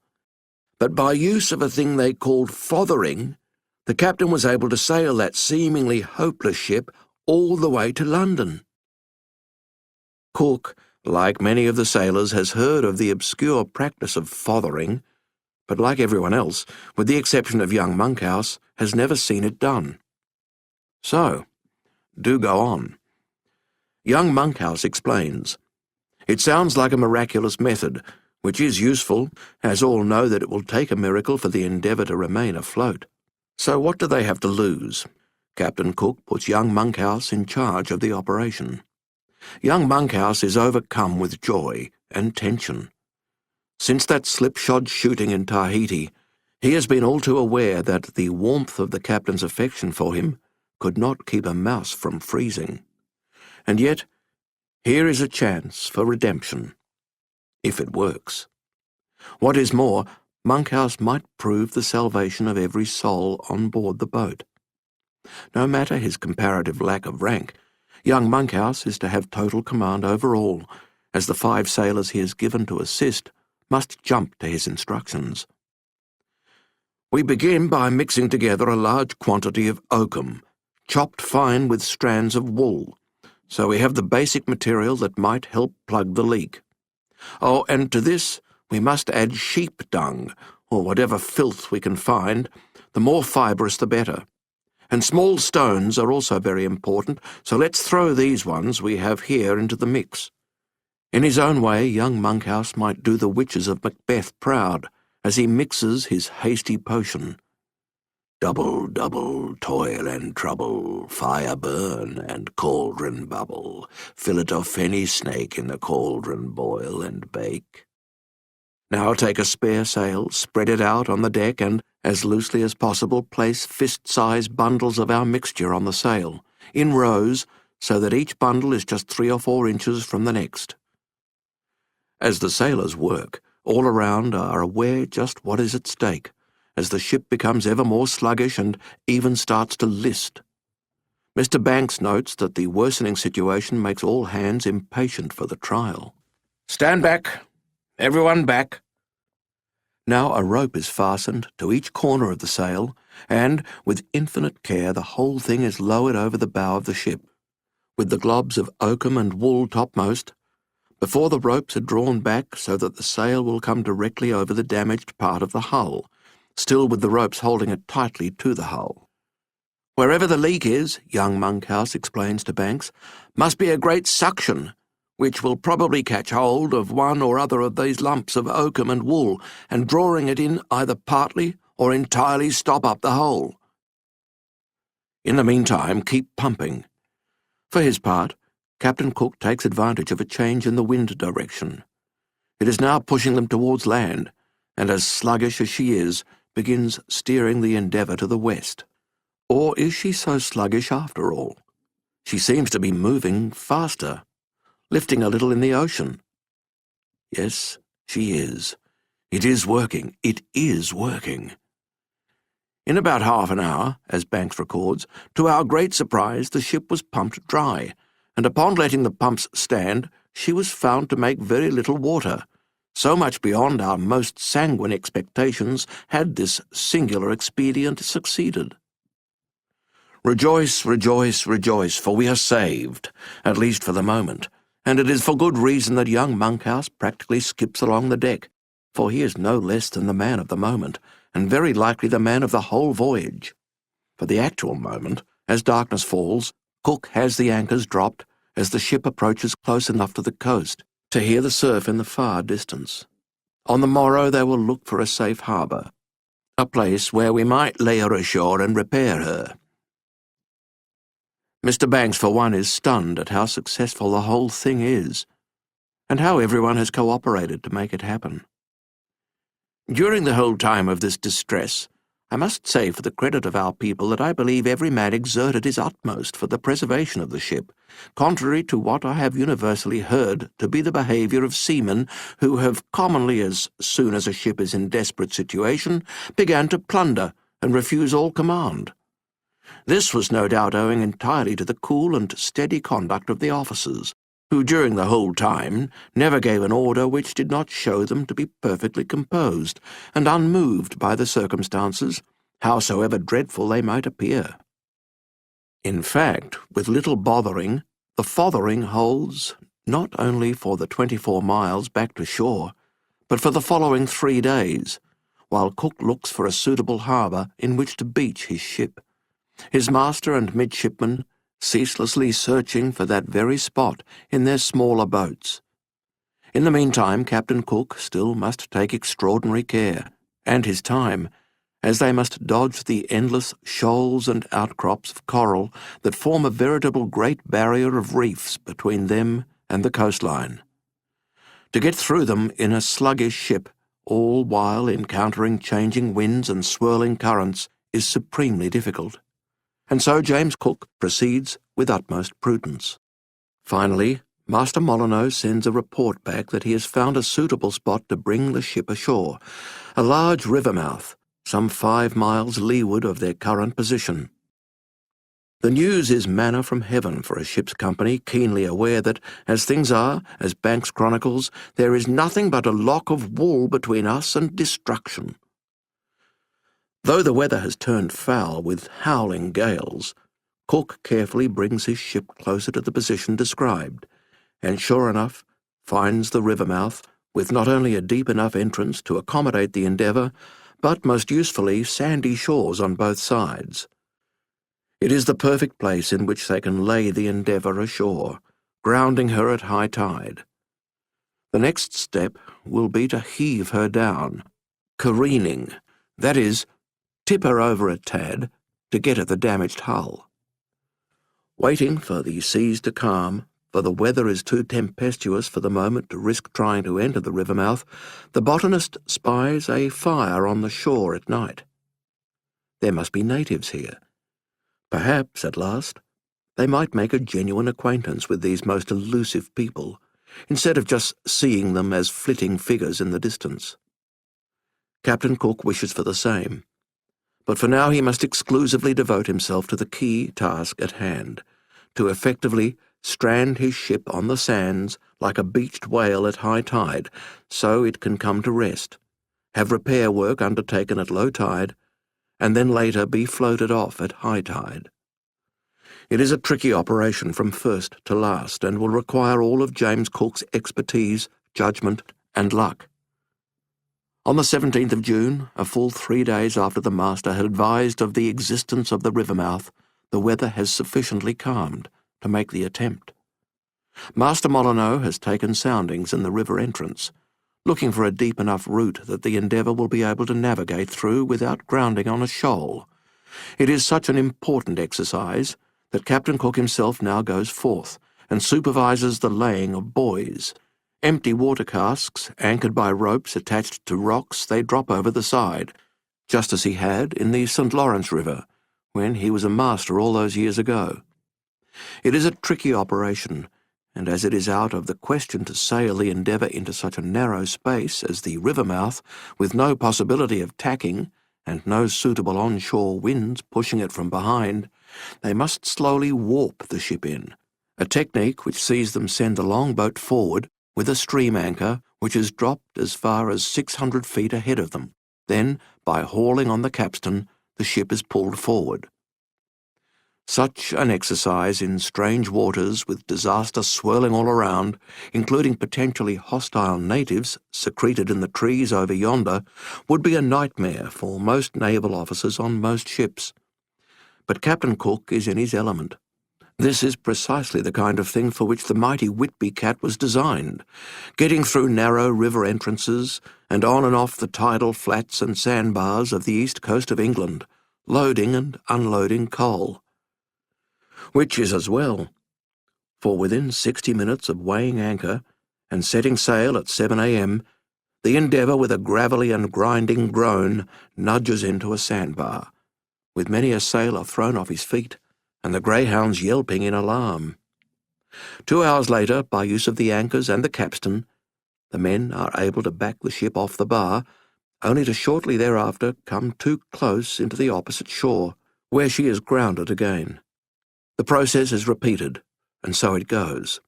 [SPEAKER 2] But by use of a thing they called fothering, the captain was able to sail that seemingly hopeless ship all the way to London." Cook, like many of the sailors, has heard of the obscure practice of fothering, but like everyone else, with the exception of young Monkhouse, has never seen it done. So, do go on. Young Monkhouse explains. It sounds like a miraculous method, which is useful, as all know that it will take a miracle for the Endeavour to remain afloat. So what do they have to lose? Captain Cook puts young Monkhouse in charge of the operation. Young Monkhouse is overcome with joy and tension. Since that slipshod shooting in Tahiti, he has been all too aware that the warmth of the captain's affection for him could not keep a mouse from freezing. And yet, here is a chance for redemption, if it works. What is more, Monkhouse might prove the salvation of every soul on board the boat. No matter his comparative lack of rank, young Monkhouse is to have total command over all, as the 5 sailors he is given to assist must jump to his instructions. We begin by mixing together a large quantity of oakum, chopped fine with strands of wool, so we have the basic material that might help plug the leak. Oh, and to this we must add sheep dung, or whatever filth we can find. The more fibrous the better. And small stones are also very important, so let's throw these ones we have here into the mix. In his own way, young Monkhouse might do the witches of Macbeth proud, as he mixes his hasty potion. Double, double, toil and trouble, fire burn and cauldron bubble, fillet of fenny snake in the cauldron boil and bake. Now take a spare sail, spread it out on the deck, and, as loosely as possible, place fist-sized bundles of our mixture on the sail, in rows, so that each bundle is just 3 or 4 inches from the next. As the sailors work, all around are aware just what is at stake, as the ship becomes ever more sluggish and even starts to list. Mr. Banks notes that the worsening situation makes all hands impatient for the trial. "Stand back! Everyone back!" Now a rope is fastened to each corner of the sail, and, with infinite care, the whole thing is lowered over the bow of the ship, with the globs of oakum and wool topmost, before the ropes are drawn back so that the sail will come directly over the damaged part of the hull, still with the ropes holding it tightly to the hull. Wherever the leak is, young Monkhouse explains to Banks, must be a great suction, which will probably catch hold of one or other of these lumps of oakum and wool, and drawing it in either partly or entirely stop up the hole. In the meantime, keep pumping. For his part, Captain Cook takes advantage of a change in the wind direction. It is now pushing them towards land, and as sluggish as she is, begins steering the Endeavour to the west. Or is she so sluggish after all? She seems to be moving faster, lifting a little in the ocean. Yes, she is. It is working. It is working. In about half an hour, as Banks records, to our great surprise the ship was pumped dry, and upon letting the pumps stand, she was found to make very little water, so much beyond our most sanguine expectations had this singular expedient succeeded. Rejoice, rejoice, rejoice, for we are saved, at least for the moment, and it is for good reason that young Monkhouse practically skips along the deck, for he is no less than the man of the moment, and very likely the man of the whole voyage. For the actual moment, as darkness falls, Cook has the anchors dropped as the ship approaches close enough to the coast to hear the surf in the far distance. On the morrow they will look for a safe harbour, a place where we might lay her ashore and repair her. Mr. Banks, for one, is stunned at how successful the whole thing is, and how everyone has cooperated to make it happen. During the whole time of this distress, I must say for the credit of our people that I believe every man exerted his utmost for the preservation of the ship, contrary to what I have universally heard to be the behaviour of seamen who have commonly, as soon as a ship is in desperate situation, began to plunder and refuse all command. This was no doubt owing entirely to the cool and steady conduct of the officers, who during the whole time never gave an order which did not show them to be perfectly composed and unmoved by the circumstances, howsoever dreadful they might appear. In fact, with little bothering, the fothering holds not only for the 24 miles back to shore, but for the following 3 days, while Cook looks for a suitable harbour in which to beach his ship, his master and midshipmen ceaselessly searching for that very spot in their smaller boats. In the meantime, Captain Cook still must take extraordinary care, and his time, as they must dodge the endless shoals and outcrops of coral that form a veritable great barrier of reefs between them and the coastline. To get through them in a sluggish ship, all while encountering changing winds and swirling currents, is supremely difficult. And so James Cook proceeds with utmost prudence. Finally, Master Molyneux sends a report back that he has found a suitable spot to bring the ship ashore, a large river mouth, some 5 miles leeward of their current position. The news is manna from heaven for a ship's company keenly aware that, as things are, as Banks chronicles, there is nothing but a lock of wool between us and destruction. Though the weather has turned foul with howling gales, Cook carefully brings his ship closer to the position described, and sure enough finds the river mouth with not only a deep enough entrance to accommodate the Endeavour, but most usefully sandy shores on both sides. It is the perfect place in which they can lay the Endeavour ashore, grounding her at high tide. The next step will be to heave her down, careening, that is, tip her over a tad to get at the damaged hull. Waiting for the seas to calm, for the weather is too tempestuous for the moment to risk trying to enter the river mouth, the botanist spies a fire on the shore at night. There must be natives here. Perhaps, at last, they might make a genuine acquaintance with these most elusive people, instead of just seeing them as flitting figures in the distance. Captain Cook wishes for the same, but for now he must exclusively devote himself to the key task at hand, to effectively strand his ship on the sands like a beached whale at high tide, so it can come to rest, have repair work undertaken at low tide, and then later be floated off at high tide. It is a tricky operation from first to last, and will require all of James Cook's expertise, judgment, and luck. On the 17th of June, a full 3 days after the master had advised of the existence of the river mouth, the weather has sufficiently calmed to make the attempt. Master Molyneux has taken soundings in the river entrance, looking for a deep enough route that the Endeavour will be able to navigate through without grounding on a shoal. It is such an important exercise that Captain Cook himself now goes forth and supervises the laying of buoys, empty water casks anchored by ropes attached to rocks they drop over the side, just as he had in the St. Lawrence River, when he was a master all those years ago. It is a tricky operation, and as it is out of the question to sail the Endeavour into such a narrow space as the river mouth, with no possibility of tacking, and no suitable onshore winds pushing it from behind, they must slowly warp the ship in, a technique which sees them send the longboat forward with a stream anchor which is dropped as far as 600 feet ahead of them. Then, by hauling on the capstan, the ship is pulled forward. Such an exercise in strange waters with disaster swirling all around, including potentially hostile natives secreted in the trees over yonder, would be a nightmare for most naval officers on most ships. But Captain Cook is in his element. This is precisely the kind of thing for which the mighty Whitby Cat was designed, getting through narrow river entrances and on and off the tidal flats and sandbars of the east coast of England, loading and unloading coal. Which is as well, for within 60 minutes of weighing anchor and setting sail at 7 a.m., the Endeavour, with a gravelly and grinding groan, nudges into a sandbar, with many a sailor thrown off his feet and the greyhounds yelping in alarm. 2 hours later, by use of the anchors and the capstan, the men are able to back the ship off the bar, only to shortly thereafter come too close into the opposite shore, where she is grounded again. The process is repeated, and so it goes.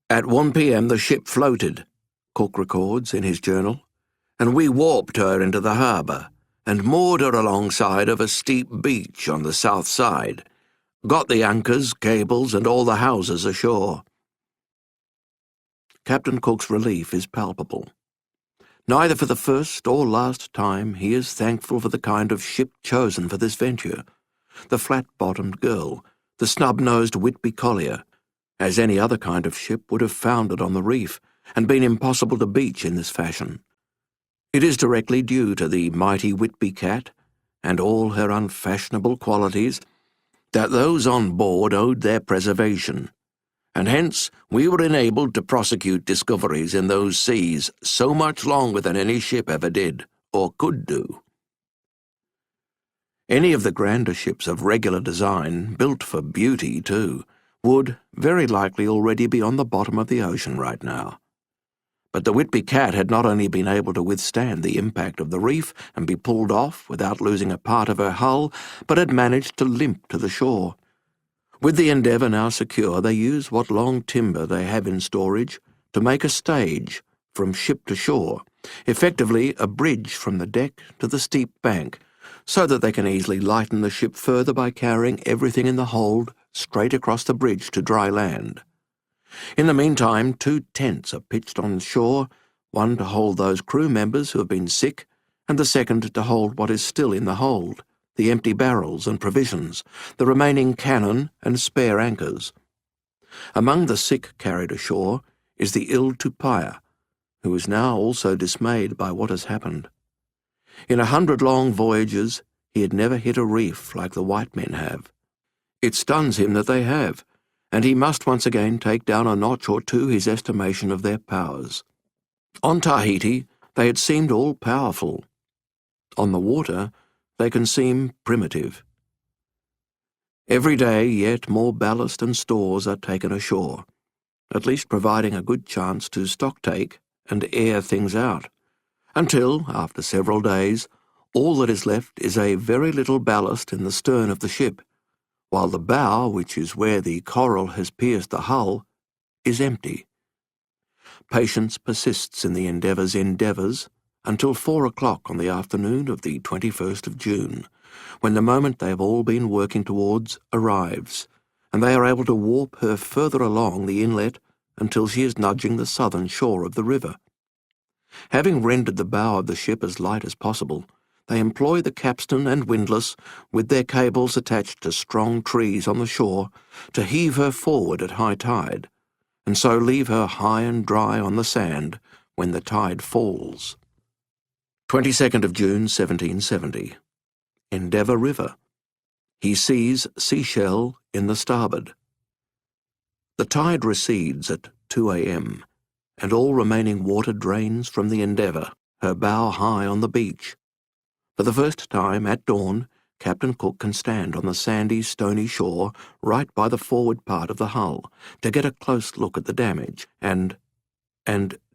[SPEAKER 2] At 1 p.m. the ship floated, Cook records in his journal, and we warped her into the harbour and moored her alongside of a steep beach on the south side, got the anchors, cables, and all the houses ashore. Captain Cook's relief is palpable. Neither for the first or last time he is thankful for the kind of ship chosen for this venture, the flat-bottomed girl, the snub-nosed Whitby collier, as any other kind of ship would have foundered on the reef and been impossible to beach in this fashion. It is directly due to the mighty Whitby Cat and all her unfashionable qualities that those on board owed their preservation, and hence we were enabled to prosecute discoveries in those seas so much longer than any ship ever did, or could do. Any of the grander ships of regular design, built for beauty too, would very likely already be on the bottom of the ocean right now. But the Whitby Cat had not only been able to withstand the impact of the reef and be pulled off without losing a part of her hull, but had managed to limp to the shore. With the Endeavour now secure, they use what long timber they have in storage to make a stage from ship to shore, effectively a bridge from the deck to the steep bank, so that they can easily lighten the ship further by carrying everything in the hold straight across the bridge to dry land. In the meantime, 2 tents are pitched on shore, one to hold those crew members who have been sick, and the second to hold what is still in the hold, the empty barrels and provisions, the remaining cannon and spare anchors. Among the sick carried ashore is the ill Tupaia, who is now also dismayed by what has happened. In 100 long voyages, he had never hit a reef like the white men have. It stuns him that they have, and he must once again take down a notch or two his estimation of their powers. On Tahiti, they had seemed all-powerful. On the water, they can seem primitive. Every day, yet more ballast and stores are taken ashore, at least providing a good chance to stocktake and air things out, until, after several days, all that is left is a very little ballast in the stern of the ship, while the bow, which is where the coral has pierced the hull, is empty. Patience persists in the Endeavour's endeavours until 4 o'clock on the afternoon of the 21st of June, when the moment they have all been working towards arrives, and they are able to warp her further along the inlet until she is nudging the southern shore of the river. Having rendered the bow of the ship as light as possible, they employ the capstan and windlass, with their cables attached to strong trees on the shore, to heave her forward at high tide, and so leave her high and dry on the sand when the tide falls. 22nd of June 1770. Endeavour River. He sees seashell in the starboard. The tide recedes at 2 a.m., and all remaining water drains from the Endeavour, her bow high on the beach. For the first time at dawn, Captain Cook can stand on the sandy, stony shore right by the forward part of the hull to get a close look at the damage, and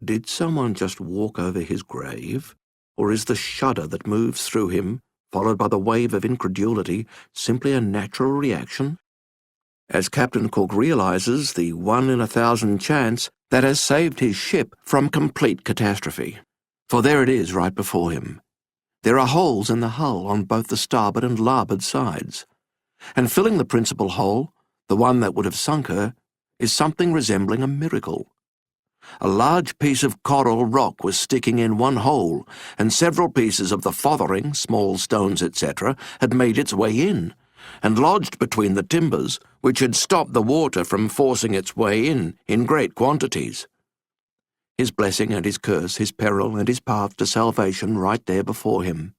[SPEAKER 2] did someone just walk over his grave? Or is the shudder that moves through him, followed by the wave of incredulity, simply a natural reaction? As Captain Cook realizes the 1 in 1,000 chance that has saved his ship from complete catastrophe. For there it is right before him. There are holes in the hull on both the starboard and larboard sides, and filling the principal hole, the one that would have sunk her, is something resembling a miracle. A large piece of coral rock was sticking in one hole, and several pieces of the fothering, small stones, etc., had made its way in, and lodged between the timbers, which had stopped the water from forcing its way in great quantities. His blessing and his curse, his peril and his path to salvation right there before him.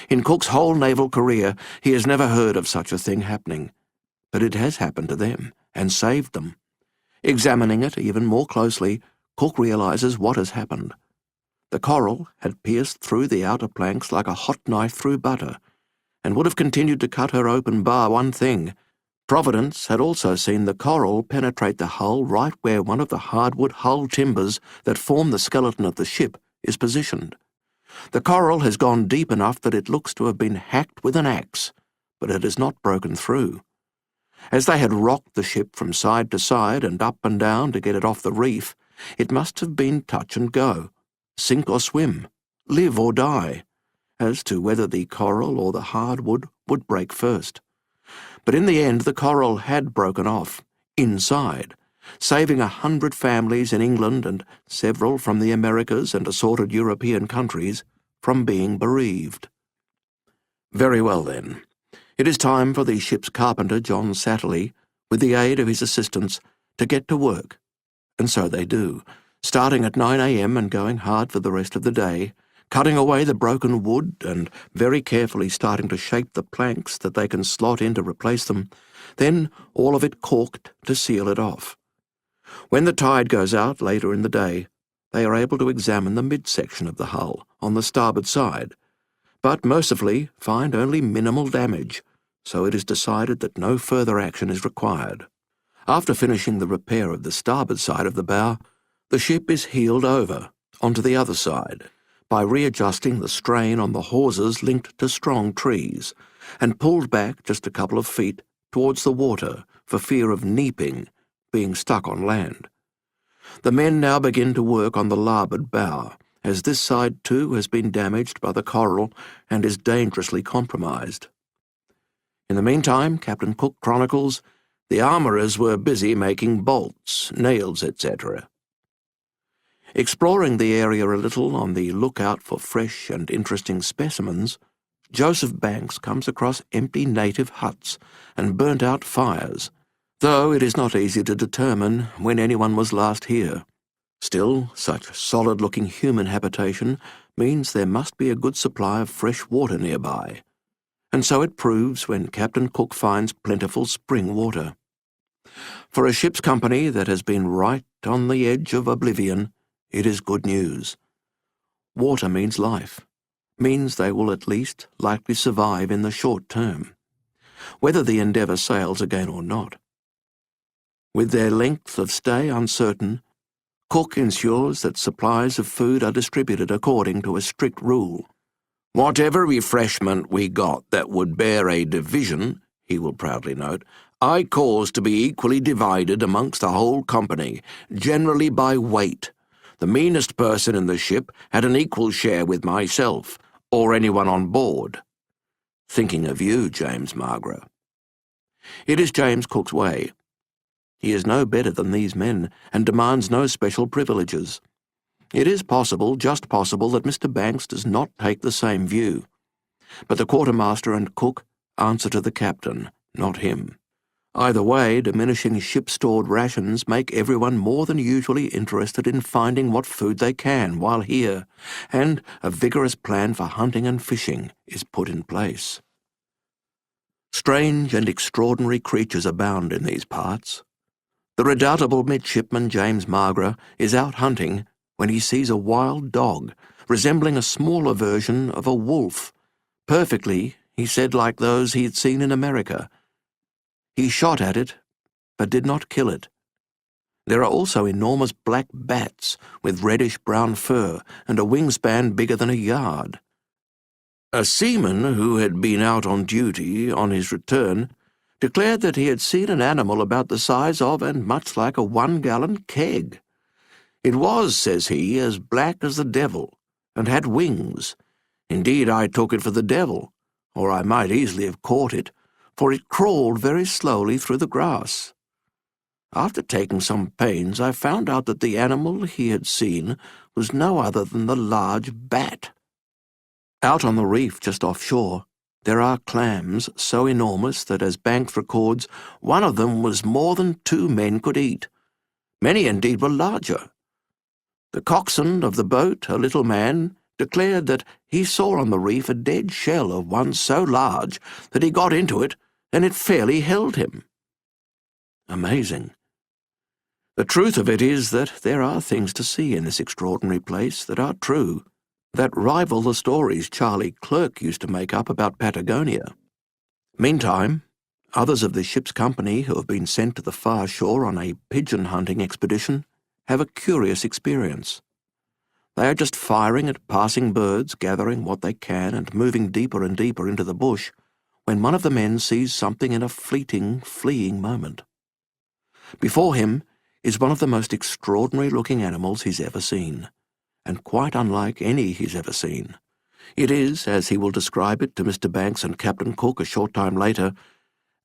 [SPEAKER 2] In Cook's whole naval career, he has never heard of such a thing happening, but it has happened to them, and saved them. Examining it even more closely, Cook realizes what has happened. The coral had pierced through the outer planks like a hot knife through butter, and would have continued to cut her open bar one thing. Providence had also seen the coral penetrate the hull right where one of the hardwood hull timbers that form the skeleton of the ship is positioned. The coral has gone deep enough that it looks to have been hacked with an axe, but it has not broken through. As they had rocked the ship from side to side and up and down to get it off the reef, it must have been touch and go, sink or swim, live or die, as to whether the coral or the hardwood would break first. But in the end the coral had broken off, inside, saving 100 families in England and several from the Americas and assorted European countries from being bereaved. Very well then. It is time for the ship's carpenter, John Satterley, with the aid of his assistants, to get to work. And so they do, starting at 9 a.m. and going hard for the rest of the day, cutting away the broken wood and very carefully starting to shape the planks that they can slot in to replace them, then all of it caulked to seal it off. When the tide goes out later in the day, they are able to examine the midsection of the hull on the starboard side, but mercifully find only minimal damage, so it is decided that no further action is required. After finishing the repair of the starboard side of the bow, the ship is heeled over onto the other side by readjusting the strain on the hawsers linked to strong trees, and pulled back just a couple of feet towards the water for fear of neaping, being stuck on land. The men now begin to work on the larboard bow, as this side too has been damaged by the coral and is dangerously compromised. In the meantime, Captain Cook chronicles, the armourers were busy making bolts, nails, etc. Exploring the area a little on the lookout for fresh and interesting specimens, Joseph Banks comes across empty native huts and burnt-out fires, though it is not easy to determine when anyone was last here. Still, such solid-looking human habitation means there must be a good supply of fresh water nearby, and so it proves when Captain Cook finds plentiful spring water. For a ship's company that has been right on the edge of oblivion, it is good news. Water means life, means they will at least likely survive in the short term, whether the Endeavour sails again or not. With their length of stay uncertain, Cook ensures that supplies of food are distributed according to a strict rule. Whatever refreshment we got that would bear a division, he will proudly note, I caused to be equally divided amongst the whole company, generally by weight. The meanest person in the ship had an equal share with myself, or anyone on board. Thinking of you, James Margaret. It is James Cook's way. He is no better than these men, and demands no special privileges. It is possible, just possible, that Mr. Banks does not take the same view. but the quartermaster and cook answer to the captain, not him. Either way, diminishing ship-stored rations make everyone more than usually interested in finding what food they can while here, and a vigorous plan for hunting and fishing is put in place. Strange and extraordinary creatures abound in these parts. The redoubtable midshipman James Margaret is out hunting when he sees a wild dog resembling a smaller version of a wolf, perfectly, he said, like those he had seen in America. He shot at it, but did not kill it. There are also enormous black bats with reddish-brown fur and a wingspan bigger than a yard. A seaman who had been out on duty on his return declared that he had seen an animal about the size of and much like a 1-gallon keg. It was, says he, as black as the devil, and had wings. Indeed, I took it for the devil, or I might easily have caught it, for it crawled very slowly through the grass. After taking some pains, I found out that the animal he had seen was no other than the large bat. Out on the reef just offshore, there are clams so enormous that, as Banks records, one of them was more than 2 men could eat. Many indeed were larger. The coxswain of the boat, a little man, declared that he saw on the reef a dead shell of one so large that he got into it and it fairly held him. Amazing. The truth of it is that there are things to see in this extraordinary place that are true, that rival the stories Charlie Clerk used to make up about Patagonia. Meantime, others of the ship's company who have been sent to the far shore on a pigeon-hunting expedition have a curious experience. They are just firing at passing birds, gathering what they can and moving deeper and deeper into the bush, when one of the men sees something in a fleeting, fleeing moment. Before him is one of the most extraordinary-looking animals he's ever seen, and quite unlike any he's ever seen. It is, as he will describe it to Mr. Banks and Captain Cook a short time later,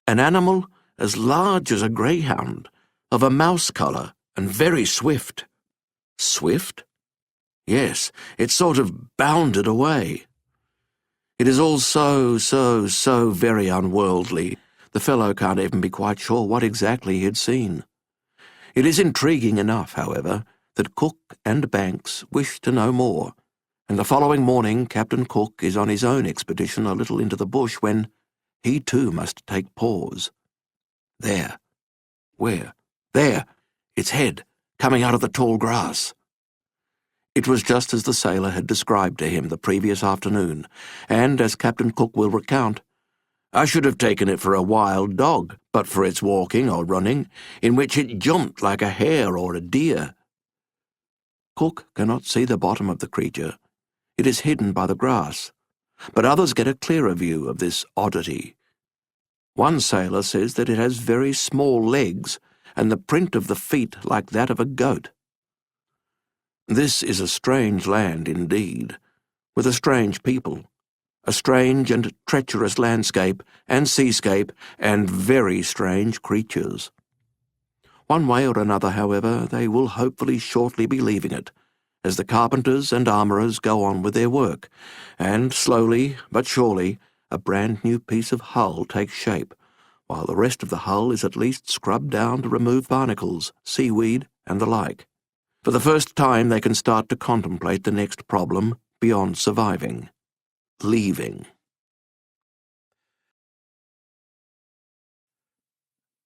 [SPEAKER 2] an animal as large as a greyhound, of a mouse colour, and very swift. Swift? Yes, it sort of bounded away. It is all so very unworldly. The fellow can't even be quite sure what exactly he had seen. It is intriguing enough, however, that Cook and Banks wish to know more, and the following morning Captain Cook is on his own expedition a little into the bush when he too must take pause. There. Where? There! Its head, coming out of the tall grass. It was just as the sailor had described to him the previous afternoon, and, as Captain Cook will recount, I should have taken it for a wild dog, but for its walking or running, in which it jumped like a hare or a deer. Cook cannot see the bottom of the creature. It is hidden by the grass, but others get a clearer view of this oddity. One sailor says that it has very small legs, and the print of the feet like that of a goat. This is a strange land indeed, with a strange people, a strange and treacherous landscape and seascape, and very strange creatures. One way or another, however, they will hopefully shortly be leaving it, as the carpenters and armourers go on with their work, and slowly but surely a brand new piece of hull takes shape, while the rest of the hull is at least scrubbed down to remove barnacles, seaweed, and the like. For the first time they can start to contemplate the next problem beyond surviving: leaving.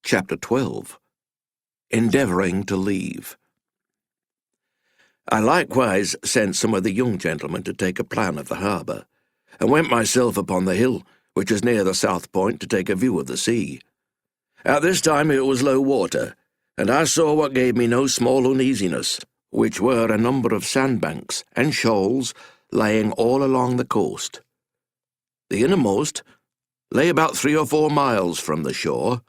[SPEAKER 2] Chapter 12. Endeavouring to leave. I likewise sent some of the young gentlemen to take a plan of the harbour, and went myself upon the hill, which is near the south point, to take a view of the sea. At this time it was low water, and I saw what gave me no small uneasiness, which were a number of sandbanks and shoals laying all along the coast. The innermost lay about 3 or 4 miles from the shore,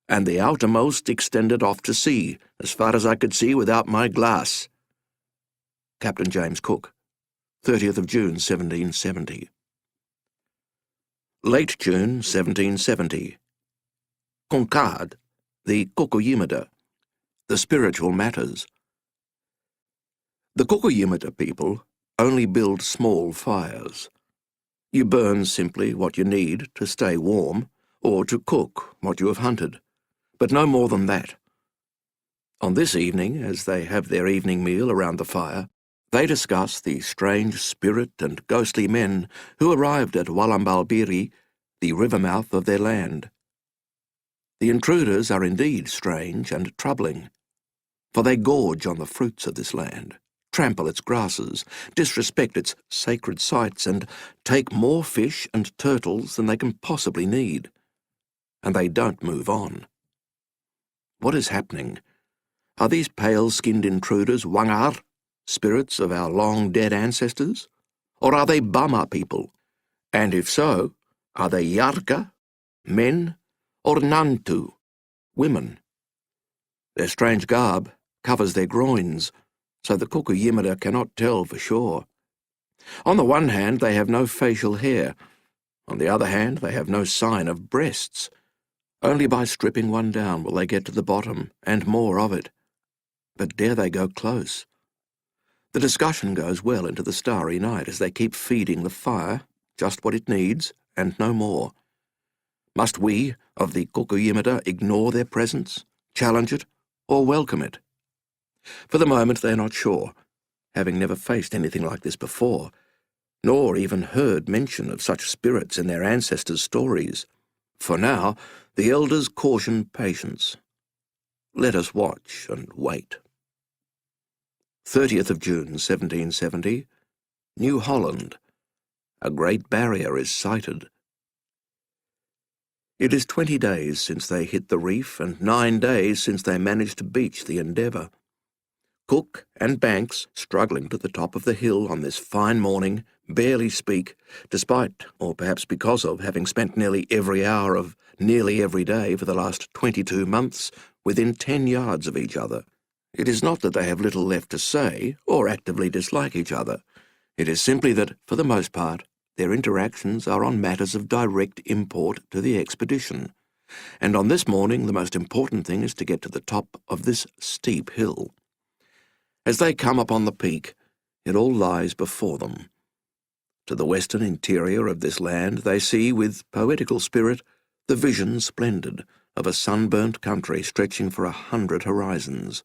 [SPEAKER 2] and the outermost extended off to sea, as far as I could see without my glass. Captain James Cook, 30th of June, 1770. Late June, 1770. Concard, the Cocoyimida, the spiritual matters. The Cocoyimida people only build small fires. You burn simply what you need to stay warm, or to cook what you have hunted, but no more than that. On this evening, as they have their evening meal around the fire, they discuss the strange spirit and ghostly men who arrived at Wallambalbiri, the river mouth of their land. The intruders are indeed strange and troubling, for they gorge on the fruits of this land, trample its grasses, disrespect its sacred sites, and take more fish and turtles than they can possibly need. And they don't move on. What is happening? Are these pale-skinned intruders Wangar, spirits of our long-dead ancestors? Or are they Bama people? And if so, are they Yarka, men, or Nantu, women? Their strange garb covers their groins, so the Kukuyimada cannot tell for sure. On the one hand, they have no facial hair. On the other hand, they have no sign of breasts. Only by stripping one down will they get to the bottom, and more of it. But dare they go close? The discussion goes well into the starry night as they keep feeding the fire, just what it needs, and no more. Must we, of the Kukuyimada, ignore their presence, challenge it, or welcome it? For the moment they are not sure, having never faced anything like this before, nor even heard mention of such spirits in their ancestors' stories. For now, the elders caution patience. Let us watch and wait. 30th of June, 1770, New Holland. A great barrier is sighted. It is 20 days since they hit the reef and 9 days since they managed to beach the Endeavour. Cook and Banks, struggling to the top of the hill on this fine morning, barely speak, despite, or perhaps because of, having spent nearly every hour of nearly every day for the last 22 months within 10 yards of each other. It is not that they have little left to say, or actively dislike each other. It is simply that, for the most part, their interactions are on matters of direct import to the expedition. And on this morning the most important thing is to get to the top of this steep hill. As they come upon the peak, it all lies before them. To the western interior of this land they see, with poetical spirit, the vision splendid of a sunburnt country stretching for 100 horizons.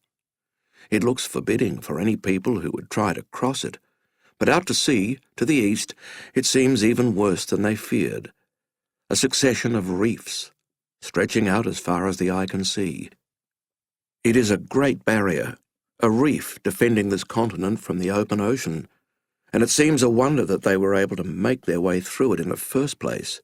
[SPEAKER 2] It looks forbidding for any people who would try to cross it, but out to sea, to the east, it seems even worse than they feared. A succession of reefs, stretching out as far as the eye can see. It is a great barrier, a reef defending this continent from the open ocean, and it seems a wonder that they were able to make their way through it in the first place.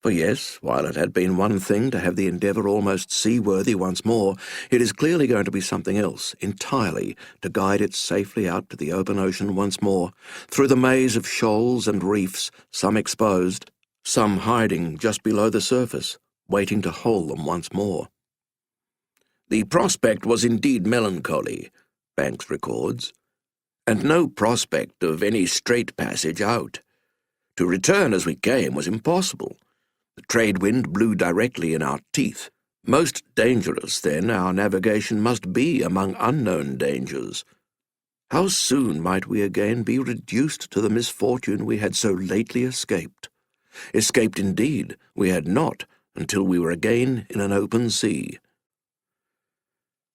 [SPEAKER 2] For yes, while it had been one thing to have the Endeavour almost seaworthy once more, it is clearly going to be something else entirely to guide it safely out to the open ocean once more, through the maze of shoals and reefs, some exposed, some hiding just below the surface, waiting to hold them once more. The prospect was indeed melancholy, Banks records, and no prospect of any straight passage out. To return as we came was impossible. The trade wind blew directly in our teeth. Most dangerous, then, our navigation must be among unknown dangers. How soon might we again be reduced to the misfortune we had so lately escaped? Escaped indeed we had not until we were again in an open sea.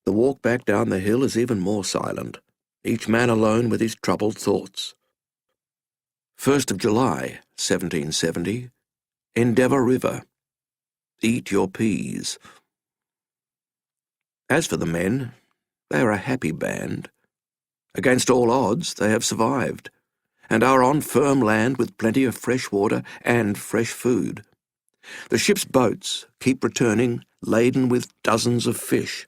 [SPEAKER 2] The walk back down the hill is even more silent, each man alone with his troubled thoughts. 1st of July, 1770, Endeavour River. Eat your peas. As for the men, they are a happy band. Against all odds, they have survived, and are on firm land with plenty of fresh water and fresh food. The ship's boats keep returning laden with dozens of fish,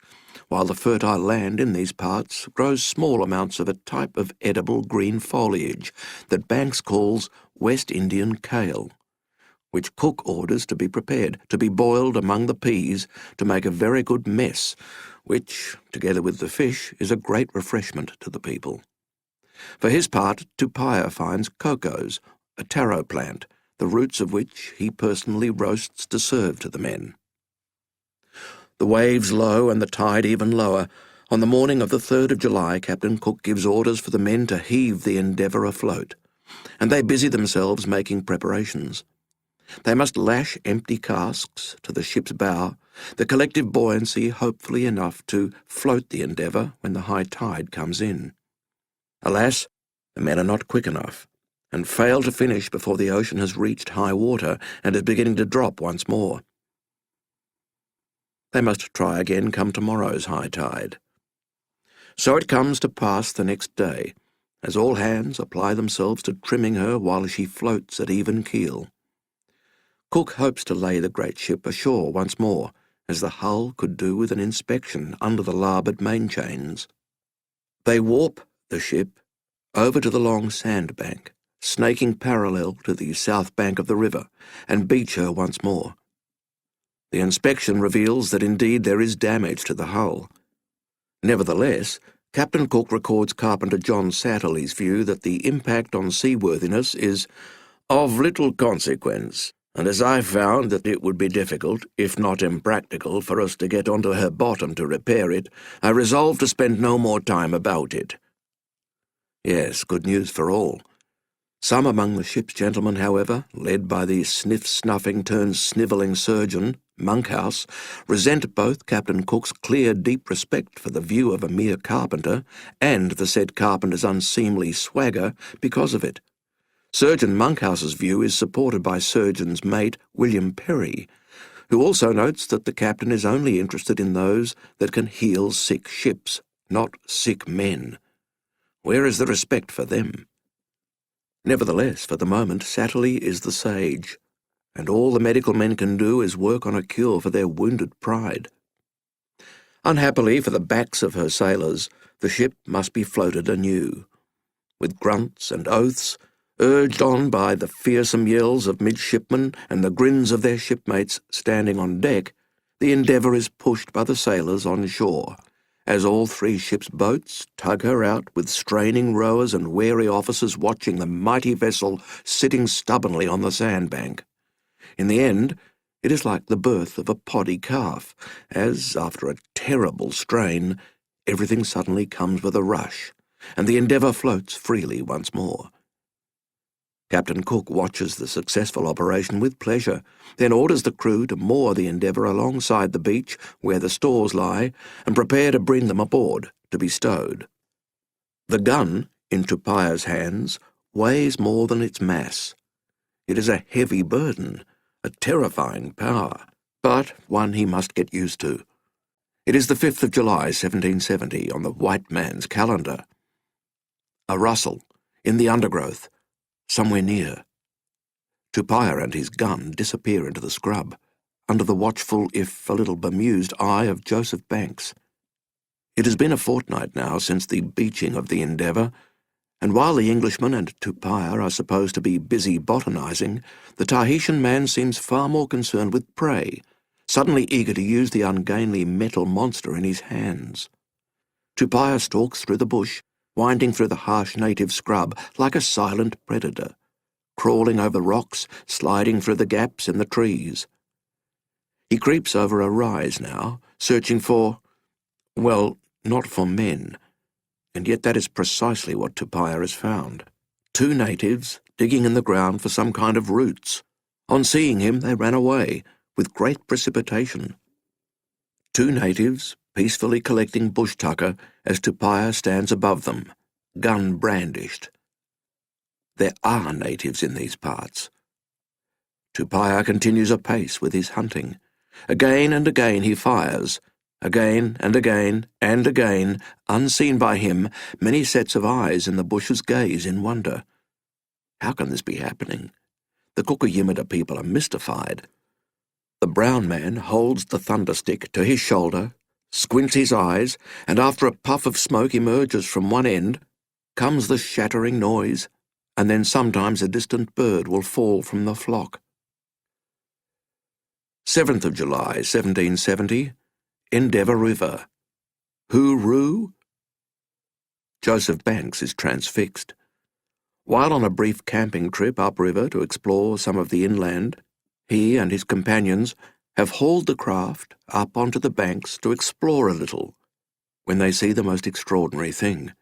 [SPEAKER 2] while the fertile land in these parts grows small amounts of a type of edible green foliage that Banks calls West Indian kale, which Cook orders to be prepared, to be boiled among the peas, to make a very good mess, which, together with the fish, is a great refreshment to the people. For his part, Tupaia finds cocoas, a taro plant, the roots of which he personally roasts to serve to the men. The waves low and the tide even lower, on the morning of the 3rd of July, Captain Cook gives orders for the men to heave the Endeavour afloat. and they busy themselves making preparations. They must lash empty casks to the ship's bow, the collective buoyancy hopefully enough to float the Endeavour when the high tide comes in. Alas, the men are not quick enough, and fail to finish before the ocean has reached high water and is beginning to drop once more. They must try again come tomorrow's high tide. So it comes to pass the next day, as all hands apply themselves to trimming her while she floats at even keel. Cook hopes to lay the great ship ashore once more, as the hull could do with an inspection under the larboard main-chains. They warp the ship over to the long sandbank, snaking parallel to the south bank of the river, and beach her once more. The inspection reveals that indeed there is damage to the hull. Nevertheless, Captain Cook records Carpenter John Satterley's view that the impact on seaworthiness is of little consequence, and as I found that it would be difficult, if not impractical, for us to get onto her bottom to repair it, I resolved to spend no more time about it. Yes, good news for all. Some among the ship's gentlemen, however, led by the sniff-snuffing-turned-snivelling surgeon, Monkhouse, resent both Captain Cook's clear deep respect for the view of a mere carpenter and the said carpenter's unseemly swagger because of it. Surgeon Monkhouse's view is supported by Surgeon's mate, William Perry, who also notes that the captain is only interested in those that can heal sick ships, not sick men. Where is the respect for them? Nevertheless, for the moment, Satterley is the sage, and all the medical men can do is work on a cure for their wounded pride. Unhappily for the backs of her sailors, the ship must be floated anew. With grunts and oaths, urged on by the fearsome yells of midshipmen and the grins of their shipmates standing on deck, the Endeavour is pushed by the sailors on shore, as all three ships' boats tug her out with straining rowers and wary officers watching the mighty vessel sitting stubbornly on the sandbank. In the end, it is like the birth of a poddy calf, as, after a terrible strain, everything suddenly comes with a rush, and the Endeavour floats freely once more. Captain Cook watches the successful operation with pleasure, then orders the crew to moor the Endeavour alongside the beach where the stores lie and prepare to bring them aboard to be stowed. The gun, in Tupia's hands, weighs more than its mass. It is a heavy burden, a terrifying power, but one he must get used to. It is the 5th of July, 1770, on the white man's calendar. A rustle, in the undergrowth, somewhere near. Tupia and his gun disappear into the scrub, under the watchful, if a little bemused, eye of Joseph Banks. It has been a fortnight now since the beaching of the Endeavour, and while the Englishman and Tupia are supposed to be busy botanizing, the Tahitian man seems far more concerned with prey, suddenly eager to use the ungainly metal monster in his hands. Tupia stalks through the bush, winding through the harsh native scrub like a silent predator, crawling over rocks, sliding through the gaps in the trees. He creeps over a rise now, searching for, well, not for men, and yet that is precisely what Tupia has found. 2 natives digging in the ground for some kind of roots. On seeing him, they ran away, with great precipitation. 2 natives peacefully collecting bush tucker as Tupia stands above them, gun brandished. There are natives in these parts. Tupia continues apace with his hunting. Again and again he fires. Again and again and again, unseen by him, many sets of eyes in the bushes gaze in wonder. How can this be happening? The Kukuyimada people are mystified. The brown man holds the thunderstick to his shoulder, squints his eyes, and after a puff of smoke emerges from one end, comes the shattering noise, and then sometimes a distant bird will fall from the flock. 7th of July, 1770, Endeavour River. Hooroo? Joseph Banks is transfixed. While on a brief camping trip upriver to explore some of the inland, he and his companions have hauled the craft up onto the banks to explore a little, when they see the most extraordinary thing.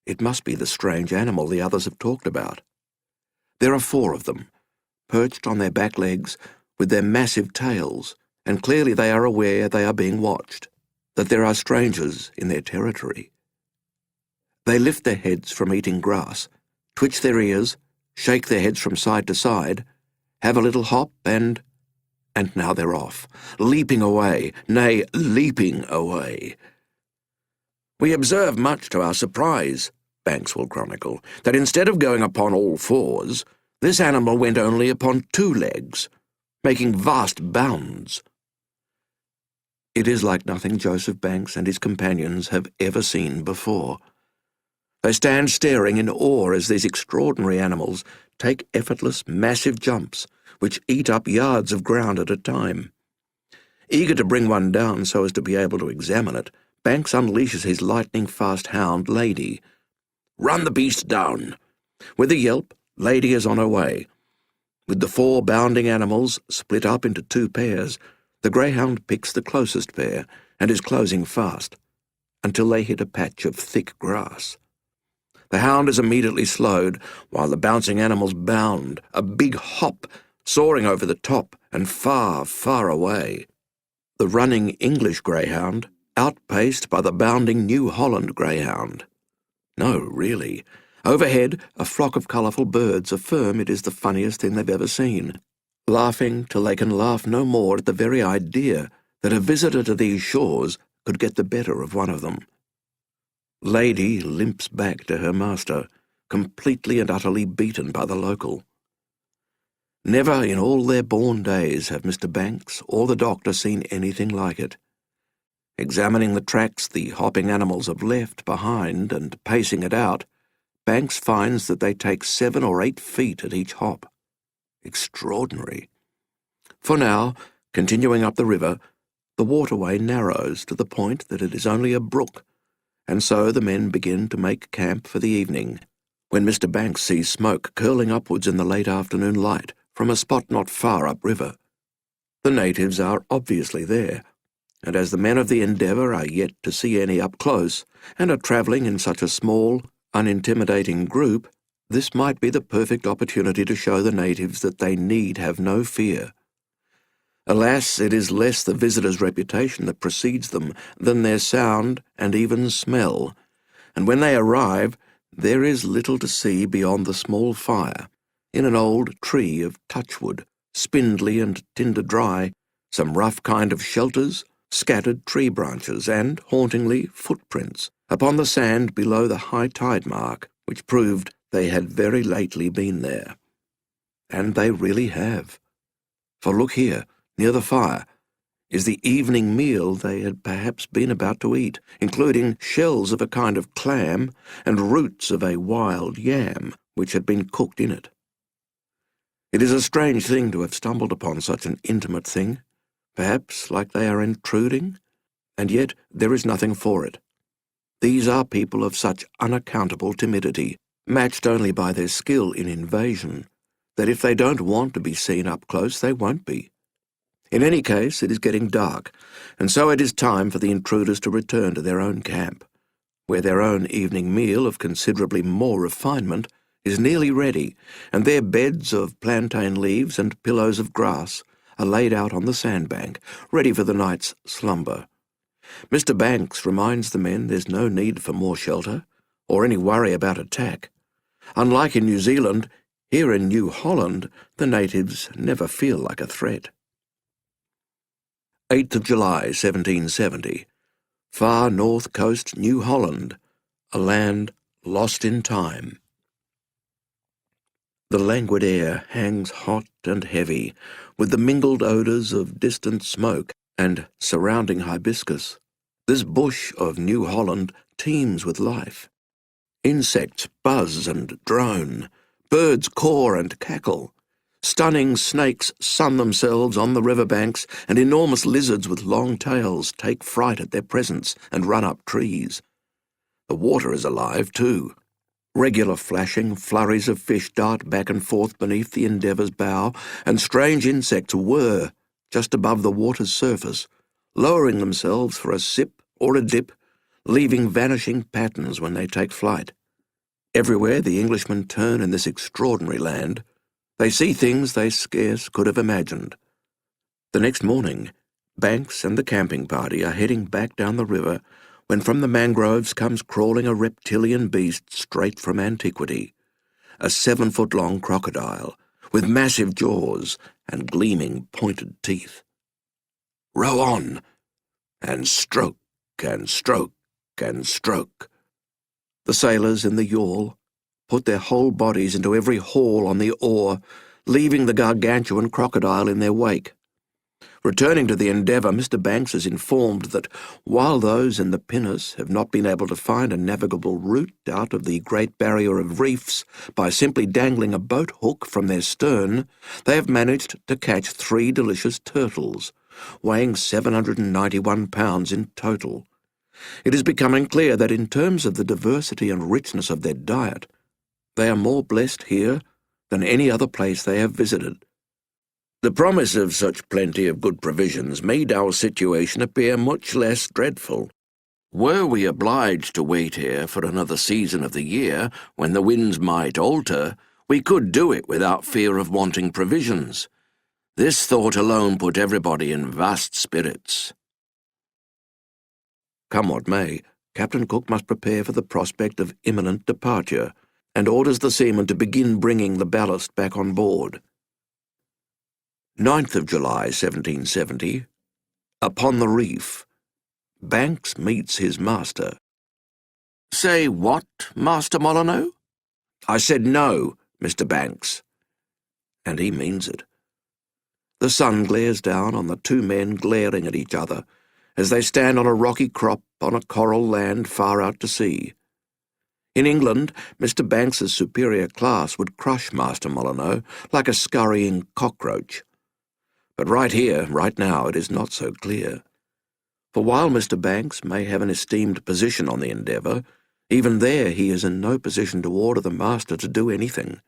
[SPEAKER 2] It must be the strange animal the others have talked about. There are 4 of them, perched on their back legs with their massive tails, and clearly they are aware they are being watched, that there are strangers in their territory. They lift their heads from eating grass, twitch their ears, shake their heads from side to side, have a little hop, and now they're off, leaping away, nay, leaping away. We observe, much to our surprise, Banks will chronicle, that instead of going upon all 4s, this animal went only upon 2 legs, making vast bounds. It is like nothing Joseph Banks and his companions have ever seen before. They stand staring in awe as these extraordinary animals take effortless, massive jumps, which eat up yards of ground at a time. Eager to bring one down so as to be able to examine it, Banks unleashes his lightning-fast hound, Lady. "Run the beast down!" With a yelp, Lady is on her way. With the 4 bounding animals split up into 2 pairs, the greyhound picks the closest pair and is closing fast, until they hit a patch of thick grass. The hound is immediately slowed, while the bouncing animals bound, a big hop, soaring over the top and far, far away. The running English greyhound outpaced by the bounding New Holland greyhound. No, really. Overhead, a flock of colourful birds affirm it is the funniest thing they've ever seen, laughing till they can laugh no more at the very idea that a visitor to these shores could get the better of one of them. Lady limps back to her master, completely and utterly beaten by the local. Never in all their born days have Mr. Banks or the doctor seen anything like it. Examining the tracks the hopping animals have left behind and pacing it out, Banks finds that they take 7 or 8 feet at each hop. Extraordinary. For now, continuing up the river, the waterway narrows to the point that it is only a brook, and so the men begin to make camp for the evening, when Mr. Banks sees smoke curling upwards in the late afternoon light from a spot not far upriver. The natives are obviously there, and as the men of the Endeavour are yet to see any up close, and are travelling in such a small, unintimidating group, this might be the perfect opportunity to show the natives that they need have no fear. Alas, it is less the visitor's reputation that precedes them than their sound and even smell, and when they arrive, there is little to see beyond the small fire, in an old tree of touchwood, spindly and tinder-dry, some rough kind of shelters, scattered tree branches, and, hauntingly, footprints upon the sand below the high tide mark, which proved they had very lately been there. And they really have. For look here, near the fire, is the evening meal they had perhaps been about to eat, including shells of a kind of clam and roots of a wild yam which had been cooked in it. It is a strange thing to have stumbled upon such an intimate thing, perhaps like they are intruding, and yet there is nothing for it. These are people of such unaccountable timidity, matched only by their skill in invasion, that if they don't want to be seen up close, they won't be. In any case, it is getting dark, and so it is time for the intruders to return to their own camp, where their own evening meal of considerably more refinement is nearly ready, and their beds of plantain leaves and pillows of grass are laid out on the sandbank, ready for the night's slumber. Mr. Banks reminds the men there's no need for more shelter, or any worry about attack. Unlike in New Zealand, here in New Holland, the natives never feel like a threat. 8th of July, 1770. Far north coast New Holland, a land lost in time. The languid air hangs hot and heavy, with the mingled odours of distant smoke and surrounding hibiscus. This bush of New Holland teems with life. Insects buzz and drone, birds caw and cackle. Stunning snakes sun themselves on the riverbanks, and enormous lizards with long tails take fright at their presence and run up trees. The water is alive, too. Regular flashing flurries of fish dart back and forth beneath the Endeavour's bow, and strange insects whir just above the water's surface, lowering themselves for a sip or a dip, leaving vanishing patterns when they take flight. Everywhere the Englishmen turn in this extraordinary land, They see things they scarce could have imagined. The next morning, Banks and the camping party are heading back down the river when from the mangroves comes crawling a reptilian beast straight from antiquity, a 7-foot-long crocodile with massive jaws and gleaming pointed teeth. Row on, and stroke, and stroke, and stroke. The sailors in the yawl put their whole bodies into every haul on the oar, leaving the gargantuan crocodile in their wake. Returning to the Endeavour, Mr. Banks is informed that while those in the pinnace have not been able to find a navigable route out of the Great Barrier of Reefs by simply dangling a boat hook from their stern, they have managed to catch 3 delicious turtles, weighing 791 pounds in total. It is becoming clear that in terms of the diversity and richness of their diet, they are more blessed here than any other place they have visited. The promise of such plenty of good provisions made our situation appear much less dreadful. Were we obliged to wait here for another season of the year, when the winds might alter, we could do it without fear of wanting provisions. This thought alone put everybody in vast spirits. Come what may, Captain Cook must prepare for the prospect of imminent departure, and orders the seamen to begin bringing the ballast back on board. 9th of July, 1770. Upon the reef. Banks meets his master. "Say what, Master Molyneux?" "I said no, Mr. Banks." And he means it. The sun glares down on the 2 men glaring at each other as they stand on a rocky crop on a coral land far out to sea. In England, Mr. Banks's superior class would crush Master Molyneux like a scurrying cockroach. But right here, right now, it is not so clear. For while Mr. Banks may have an esteemed position on the Endeavour, even there he is in no position to order the master to do anything.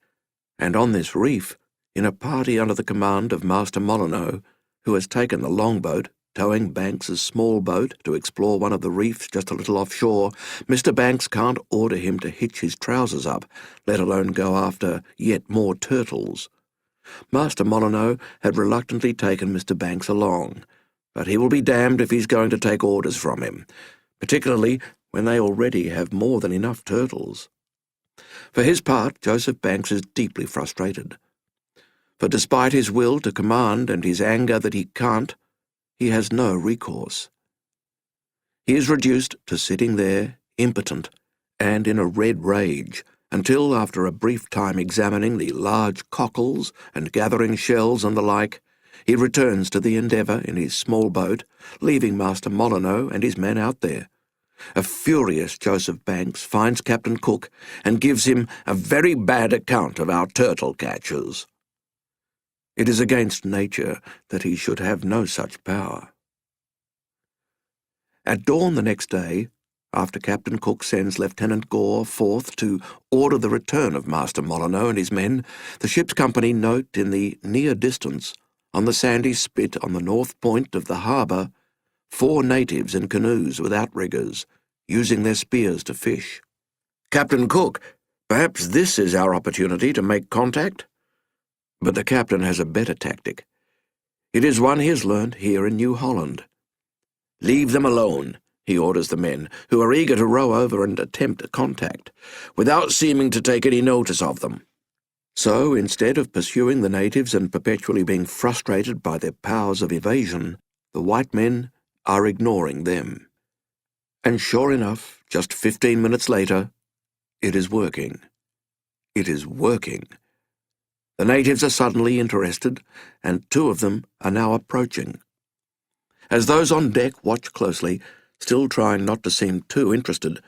[SPEAKER 2] And on this reef, in a party under the command of Master Molyneux, who has taken the longboat, towing Banks's small boat to explore one of the reefs just a little offshore, Mr. Banks can't order him to hitch his trousers up, let alone go after yet more turtles. Master Molyneux had reluctantly taken Mr. Banks along, but he will be damned if he's going to take orders from him, particularly when they already have more than enough turtles. For his part, Joseph Banks is deeply frustrated. For despite his will to command and his anger that he can't, he has no recourse. He is reduced to sitting there, impotent, and in a red rage, until, after a brief time examining the large cockles and gathering shells and the like, he returns to the Endeavour in his small boat, leaving Master Molyneux and his men out there. A furious Joseph Banks finds Captain Cook and gives him a very bad account of our turtle catchers. It is against nature that he should have no such power. At dawn the next day, after Captain Cook sends Lieutenant Gore forth to order the return of Master Molyneux and his men, the ship's company note in the near distance, on the sandy spit on the north point of the harbour, 4 natives in canoes with outriggers, using their spears to fish. "Captain Cook, perhaps this is our opportunity to make contact?" But the captain has a better tactic. It is one he has learnt here in New Holland. "Leave them alone," he orders the men, who are eager to row over and attempt a contact, without seeming to take any notice of them. So, instead of pursuing the natives and perpetually being frustrated by their powers of evasion, the white men are ignoring them. And sure enough, just 15 minutes later, it is working. It is working. The natives are suddenly interested, and 2 of them are now approaching. As those on deck watch closely, still trying not to seem too interested,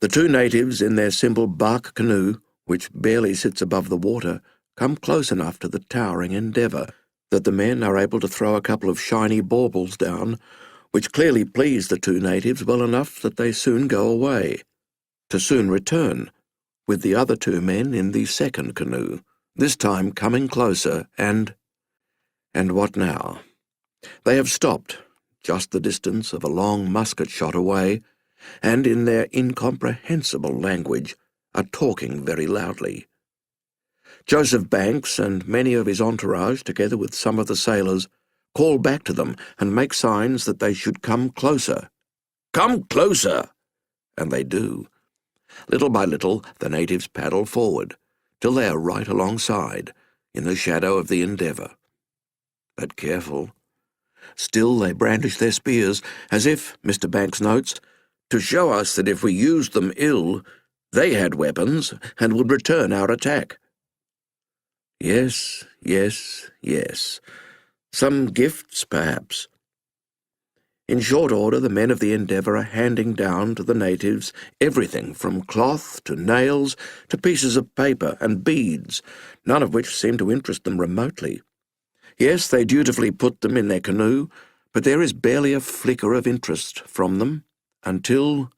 [SPEAKER 2] the 2 natives in their simple bark canoe, which barely sits above the water, come close enough to the towering Endeavour that the men are able to throw a couple of shiny baubles down, which clearly please the 2 natives well enough that they soon go away, to soon return, with the other 2 men in the second canoe, this time coming closer, and what now? They have stopped, just the distance of a long musket shot away, and in their incomprehensible language are talking very loudly. Joseph Banks and many of his entourage, together with some of the sailors, call back to them and make signs that they should come closer. "Come closer!" And they do. Little by little, the natives paddle forward, till they are right alongside, in the shadow of the Endeavour. But careful. Still they brandish their spears, as if, Mr. Banks notes, to show us that if we used them ill, they had weapons and would return our attack. Yes, yes, yes. Some gifts, perhaps. In short order, the men of the Endeavour are handing down to the natives everything from cloth to nails to pieces of paper and beads, none of which seem to interest them remotely. Yes, they dutifully put them in their canoe, but there is barely a flicker of interest from them until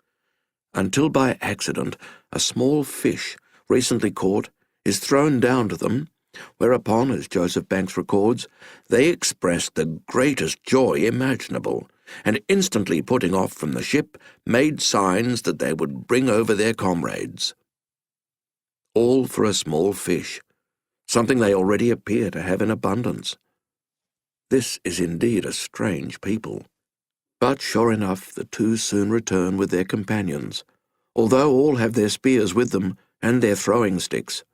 [SPEAKER 2] by accident a small fish, recently caught, is thrown down to them, whereupon, as Joseph Banks records, they expressed the greatest joy imaginable, and instantly putting off from the ship, made signs that they would bring over their comrades. All for a small fish, something they already appear to have in abundance. This is indeed a strange people. But sure enough, the two soon return with their companions, although all have their spears with them and their throwing sticks.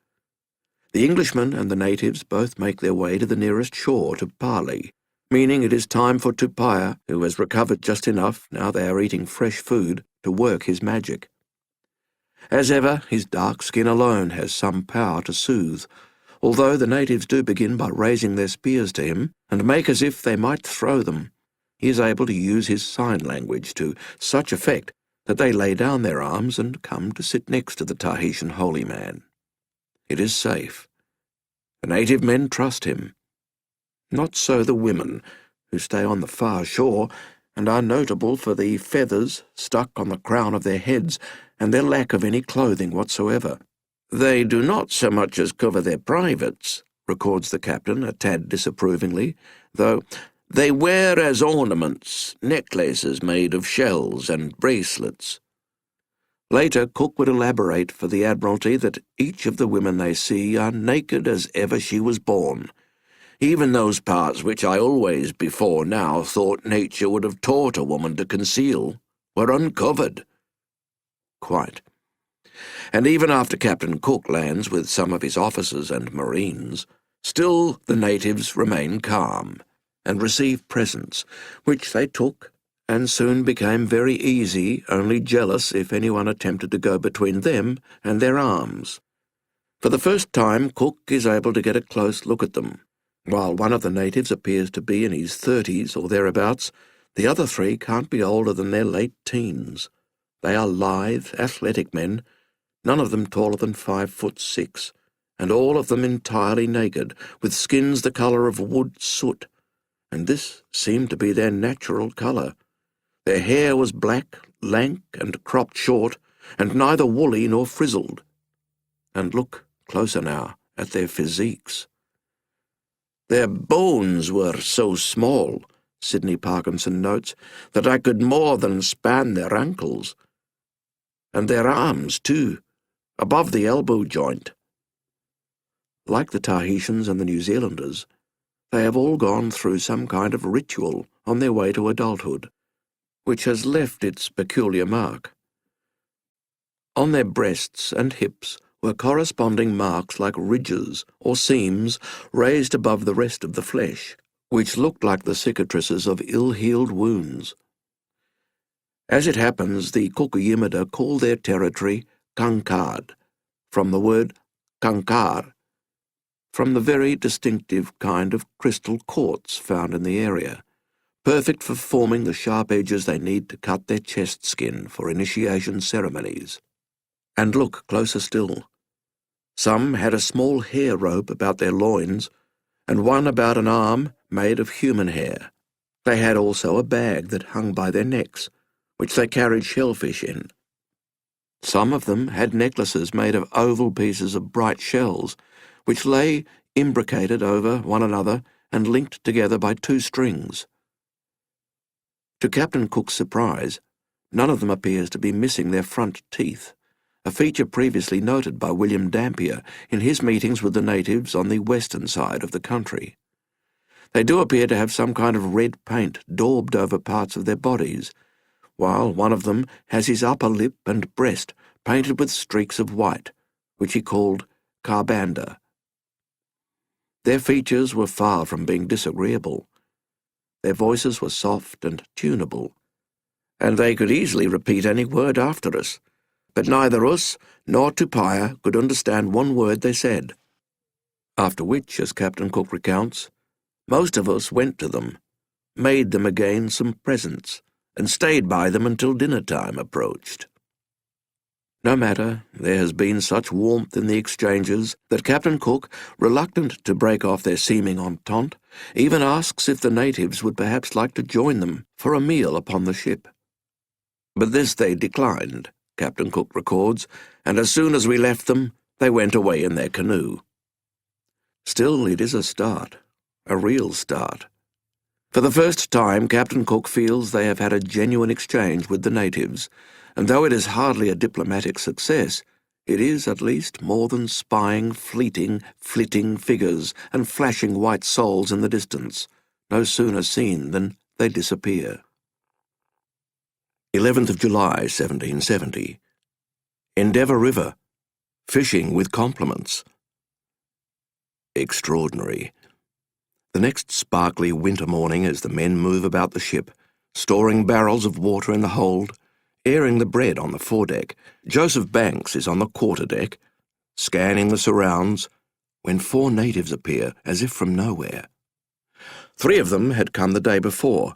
[SPEAKER 2] The Englishmen and the natives both make their way to the nearest shore to parley, meaning it is time for Tupaia, who has recovered just enough, now they are eating fresh food, to work his magic. As ever, his dark skin alone has some power to soothe, although the natives do begin by raising their spears to him and make as if they might throw them. He is able to use his sign language to such effect that they lay down their arms and come to sit next to the Tahitian holy man. It is safe. The native men trust him. Not so the women, who stay on the far shore and are notable for the feathers stuck on the crown of their heads and their lack of any clothing whatsoever. "They do not so much as cover their privates," records the captain a tad disapprovingly, though "they wear as ornaments necklaces made of shells and bracelets." Later, Cook would elaborate for the Admiralty that each of the women they see are naked as ever she was born. "Even those parts which I always before now thought nature would have taught a woman to conceal were uncovered." Quite. And even after Captain Cook lands with some of his officers and marines, still the natives remain calm and receive presents, which they took and soon became very easy, only jealous if anyone attempted to go between them and their arms. For the first time, Cook is able to get a close look at them. While one of the natives appears to be in his 30s or thereabouts, the other three can't be older than their late teens. They are lithe, athletic men, none of them taller than 5'6", and all of them entirely naked, with skins the colour of wood soot, and this seemed to be their natural colour. Their hair was black, lank, and cropped short, and neither woolly nor frizzled. And look closer now at their physiques. "Their bones were so small," Sidney Parkinson notes, "that I could more than span their ankles. And their arms, too, above the elbow joint." Like the Tahitians and the New Zealanders, they have all gone through some kind of ritual on their way to adulthood, which has left its peculiar mark. On their breasts and hips were corresponding marks like ridges or seams raised above the rest of the flesh, which looked like the cicatrices of ill-healed wounds. As it happens, the Kuku-Yimada call their territory Kankad, from the word kankar, from the very distinctive kind of crystal quartz found in the area, perfect for forming the sharp edges they need to cut their chest skin for initiation ceremonies. And look closer still. Some had a small hair rope about their loins, and one about an arm made of human hair. They had also a bag that hung by their necks, which they carried shellfish in. Some of them had necklaces made of oval pieces of bright shells, which lay imbricated over one another and linked together by 2 strings. To Captain Cook's surprise, none of them appears to be missing their front teeth, a feature previously noted by William Dampier in his meetings with the natives on the western side of the country. They do appear to have some kind of red paint daubed over parts of their bodies, while one of them has his upper lip and breast painted with streaks of white, which he called carbanda. Their features were far from being disagreeable. Their voices were soft and tunable, and they could easily repeat any word after us, but neither us nor Tupaia could understand one word they said. After which, as Captain Cook recounts, most of us went to them, made them again some presents, and stayed by them until dinner time approached. No matter, there has been such warmth in the exchanges that Captain Cook, reluctant to break off their seeming entente, even asks if the natives would perhaps like to join them for a meal upon the ship. But this they declined, Captain Cook records, and as soon as we left them, they went away in their canoe. Still, it is a start, a real start. For the first time, Captain Cook feels they have had a genuine exchange with the natives, and though it is hardly a diplomatic success, it is at least more than spying fleeting, flitting figures and flashing white souls in the distance, no sooner seen than they disappear. 11th of July, 1770. Endeavour River. Fishing with compliments. Extraordinary. The next sparkly winter morning as the men move about the ship, storing barrels of water in the hold, airing the bread on the foredeck, Joseph Banks is on the quarterdeck, scanning the surrounds, when 4 natives appear as if from nowhere. 3 of them had come the day before,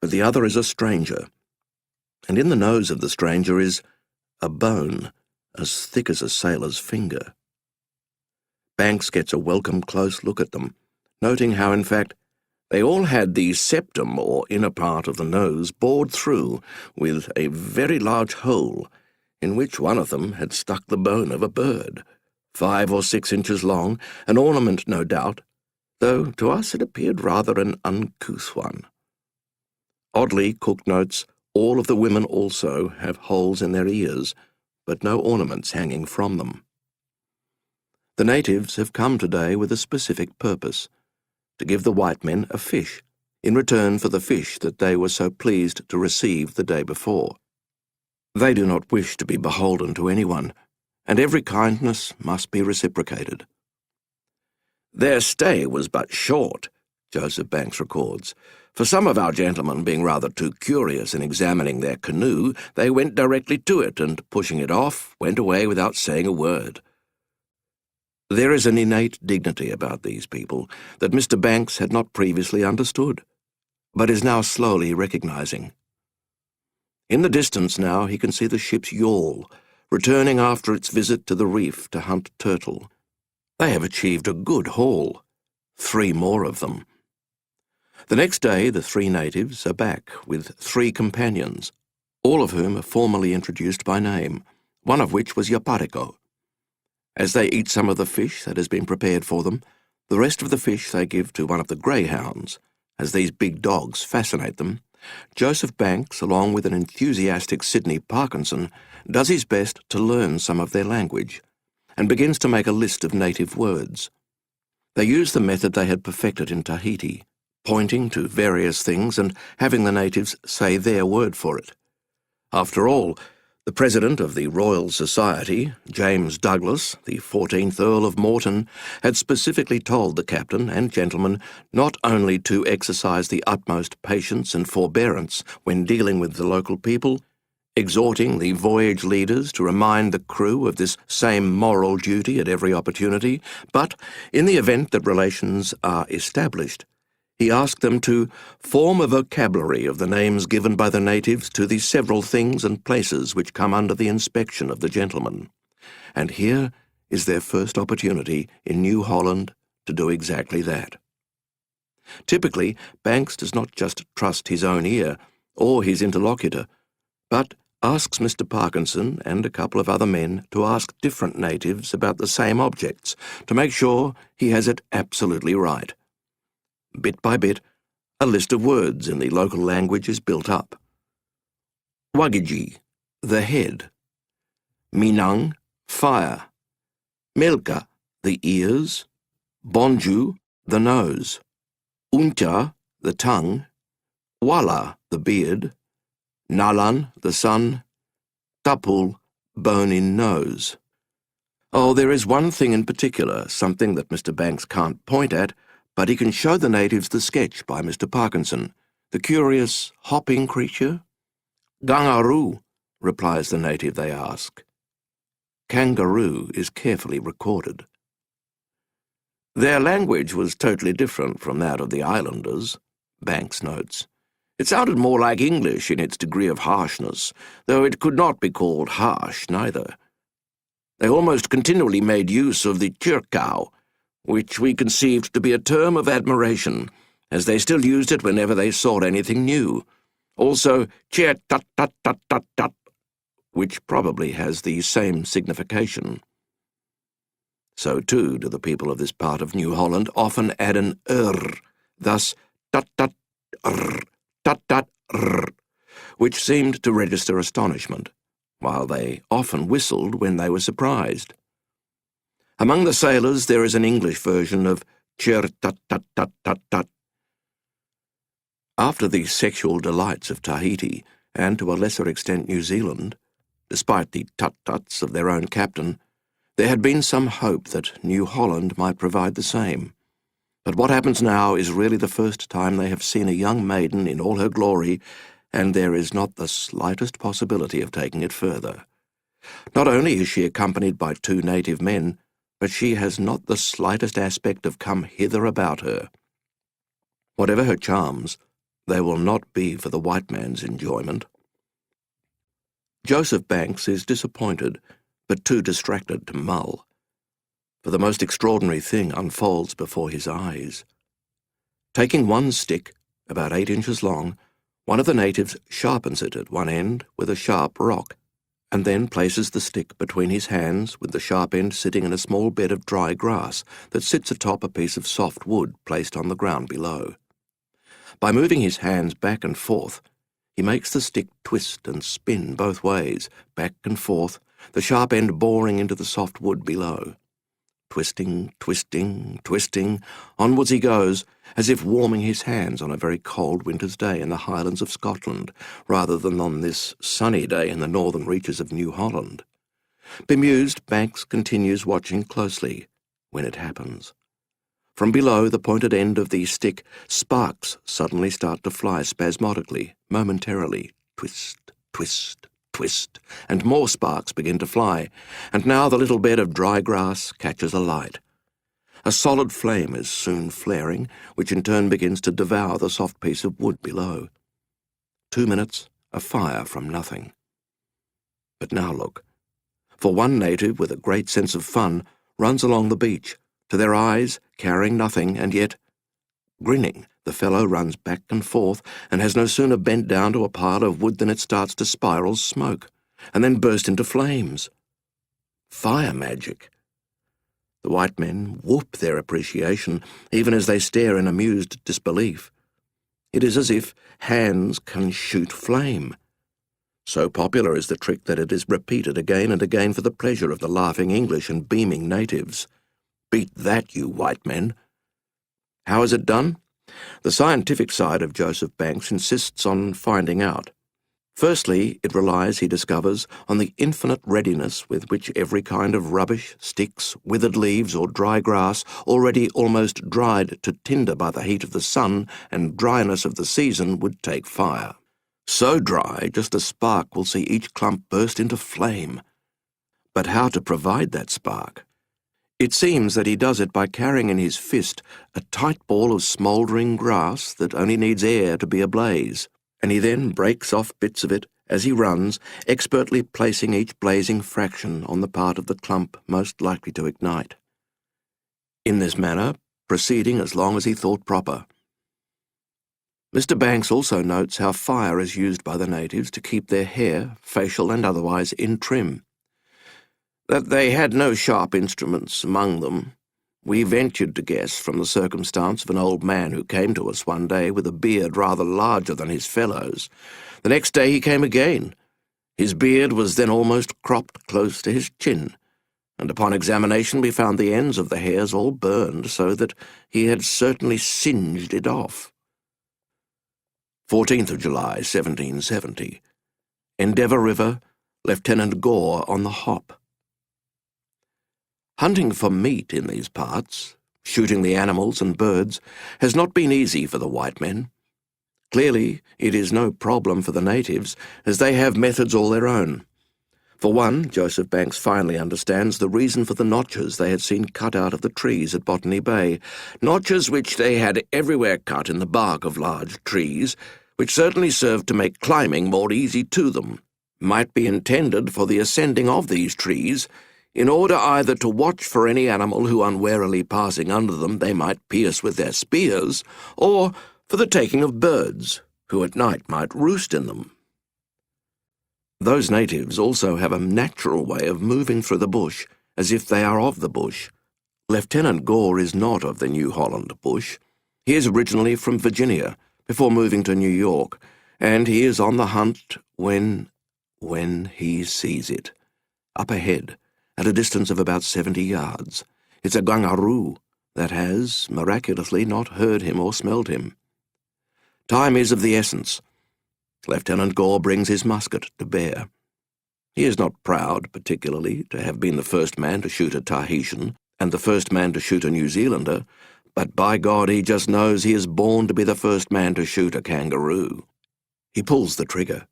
[SPEAKER 2] but the other is a stranger. And in the nose of the stranger is a bone as thick as a sailor's finger. Banks gets a welcome close look at them, noting how, in fact, they all had the septum or inner part of the nose bored through with a very large hole, in which one of them had stuck the bone of a bird, 5 or 6 inches long, an ornament no doubt, though to us it appeared rather an uncouth one. Oddly, Cook notes, all of the women also have holes in their ears, but no ornaments hanging from them. The natives have come today with a specific purpose, to give the white men a fish, in return for the fish that they were so pleased to receive the day before. They do not wish to be beholden to anyone, and every kindness must be reciprocated. Their stay was but short, Joseph Banks records. For some of our gentlemen being rather too curious in examining their canoe, they went directly to it, and, pushing it off, went away without saying a word. There is an innate dignity about these people that Mr. Banks had not previously understood, but is now slowly recognizing. In the distance now he can see the ship's yawl, returning after its visit to the reef to hunt turtle. They have achieved a good haul, 3 more of them. The next day the 3 natives are back with 3 companions, all of whom are formally introduced by name, one of which was Yapariko. As they eat some of the fish that has been prepared for them, the rest of the fish they give to one of the greyhounds, as these big dogs fascinate them. Joseph Banks, along with an enthusiastic Sidney Parkinson, does his best to learn some of their language, and begins to make a list of native words. They use the method they had perfected in Tahiti, pointing to various things and having the natives say their word for it. After all, the President of the Royal Society, James Douglas, the 14th Earl of Morton, had specifically told the captain and gentlemen not only to exercise the utmost patience and forbearance when dealing with the local people, exhorting the voyage leaders to remind the crew of this same moral duty at every opportunity, but, in the event that relations are established, he asked them to form a vocabulary of the names given by the natives to the several things and places which come under the inspection of the gentleman. And here is their first opportunity in New Holland to do exactly that. Typically, Banks does not just trust his own ear or his interlocutor, but asks Mr. Parkinson and a couple of other men to ask different natives about the same objects to make sure he has it absolutely right. Bit by bit, a list of words in the local language is built up. Wagiji, the head. Minang, fire. Milka, the ears. Bonju, the nose. Unta, the tongue. Wala, the beard. Nalan, the sun. Tapul, bone in nose. Oh, there is one thing in particular, something that Mr. Banks can't point at, but he can show the natives the sketch by Mr. Parkinson, the curious hopping creature. Gangaru, replies the native they ask. Kangaroo is carefully recorded. Their language was totally different from that of the islanders, Banks notes. It sounded more like English in its degree of harshness, though it could not be called harsh neither. They almost continually made use of the chirkau, which we conceived to be a term of admiration, as they still used it whenever they saw anything new. Also, chir-tut-tut-tut-tut-tut, which probably has the same signification. So too do the people of this part of New Holland often add an thus tut-tut-r, tut-tut-r, which seemed to register astonishment, while they often whistled when they were surprised. Among the sailors there is an English version of chir-tut-tut-tut-tut-tut. After the sexual delights of Tahiti, and to a lesser extent New Zealand, despite the tut-tuts of their own captain, there had been some hope that New Holland might provide the same. But what happens now is really the first time they have seen a young maiden in all her glory, and there is not the slightest possibility of taking it further. Not only is she accompanied by 2 native men, but she has not the slightest aspect of come hither about her. Whatever her charms, they will not be for the white man's enjoyment. Joseph Banks is disappointed, but too distracted to mull, for the most extraordinary thing unfolds before his eyes. Taking one stick, about 8 inches long, one of the natives sharpens it at one end with a sharp rock, and then places the stick between his hands with the sharp end sitting in a small bed of dry grass that sits atop a piece of soft wood placed on the ground below. By moving his hands back and forth, he makes the stick twist and spin both ways, back and forth, the sharp end boring into the soft wood below. Twisting, twisting, twisting, onwards he goes, as if warming his hands on a very cold winter's day in the Highlands of Scotland, rather than on this sunny day in the northern reaches of New Holland. Bemused, Banks continues watching closely when it happens. From below the pointed end of the stick, sparks suddenly start to fly spasmodically, momentarily, twist, twist, twist, and more sparks begin to fly, and now the little bed of dry grass catches alight. A solid flame is soon flaring, which in turn begins to devour the soft piece of wood below. 2 minutes, a fire from nothing. But now look, for one native with a great sense of fun runs along the beach, to their eyes carrying nothing, and yet, grinning, the fellow runs back and forth, and has no sooner bent down to a pile of wood than it starts to spiral smoke, and then burst into flames. Fire magic. The white men whoop their appreciation, even as they stare in amused disbelief. It is as if hands can shoot flame. So popular is the trick that it is repeated again and again for the pleasure of the laughing English and beaming natives. Beat that, you white men. How is it done? The scientific side of Joseph Banks insists on finding out. Firstly, it relies, he discovers, on the infinite readiness with which every kind of rubbish, sticks, withered leaves, or dry grass, already almost dried to tinder by the heat of the sun and dryness of the season, would take fire. So dry, just a spark will see each clump burst into flame. But how to provide that spark? It seems that he does it by carrying in his fist a tight ball of smouldering grass that only needs air to be ablaze, and he then breaks off bits of it as he runs, expertly placing each blazing fraction on the part of the clump most likely to ignite. In this manner, proceeding as long as he thought proper. Mr. Banks also notes how fire is used by the natives to keep their hair, facial and otherwise, in trim. That they had no sharp instruments among them, we ventured to guess from the circumstance of an old man who came to us one day with a beard rather larger than his fellows. The next day he came again, His beard was then almost cropped close to his chin, and upon examination we found the ends of the hairs all burned, so that he had certainly singed it off. 14th of July, 1770. Endeavour River, Lieutenant Gore on the hop. Hunting for meat in these parts, shooting the animals and birds, has not been easy for the white men. Clearly, it is no problem for the natives, as they have methods all their own. For one, Joseph Banks finally understands the reason for the notches they had seen cut out of the trees at Botany Bay, notches which they had everywhere cut in the bark of large trees, which certainly served to make climbing more easy to them, might be intended for the ascending of these trees, in order either to watch for any animal who unwarily passing under them they might pierce with their spears, or for the taking of birds, who at night might roost in them. Those natives also have a natural way of moving through the bush, as if they are of the bush. Lieutenant Gore is not of the New Holland bush. He is originally from Virginia, before moving to New York, and he is on the hunt when he sees it. Up ahead, at a distance of about 70 yards, it's a kangaroo that has, miraculously, not heard him or smelled him. Time is of the essence. Lieutenant Gore brings his musket to bear. He is not proud, particularly, to have been the first man to shoot a Tahitian and the first man to shoot a New Zealander, but by God he just knows he is born to be the first man to shoot a kangaroo. He pulls the trigger.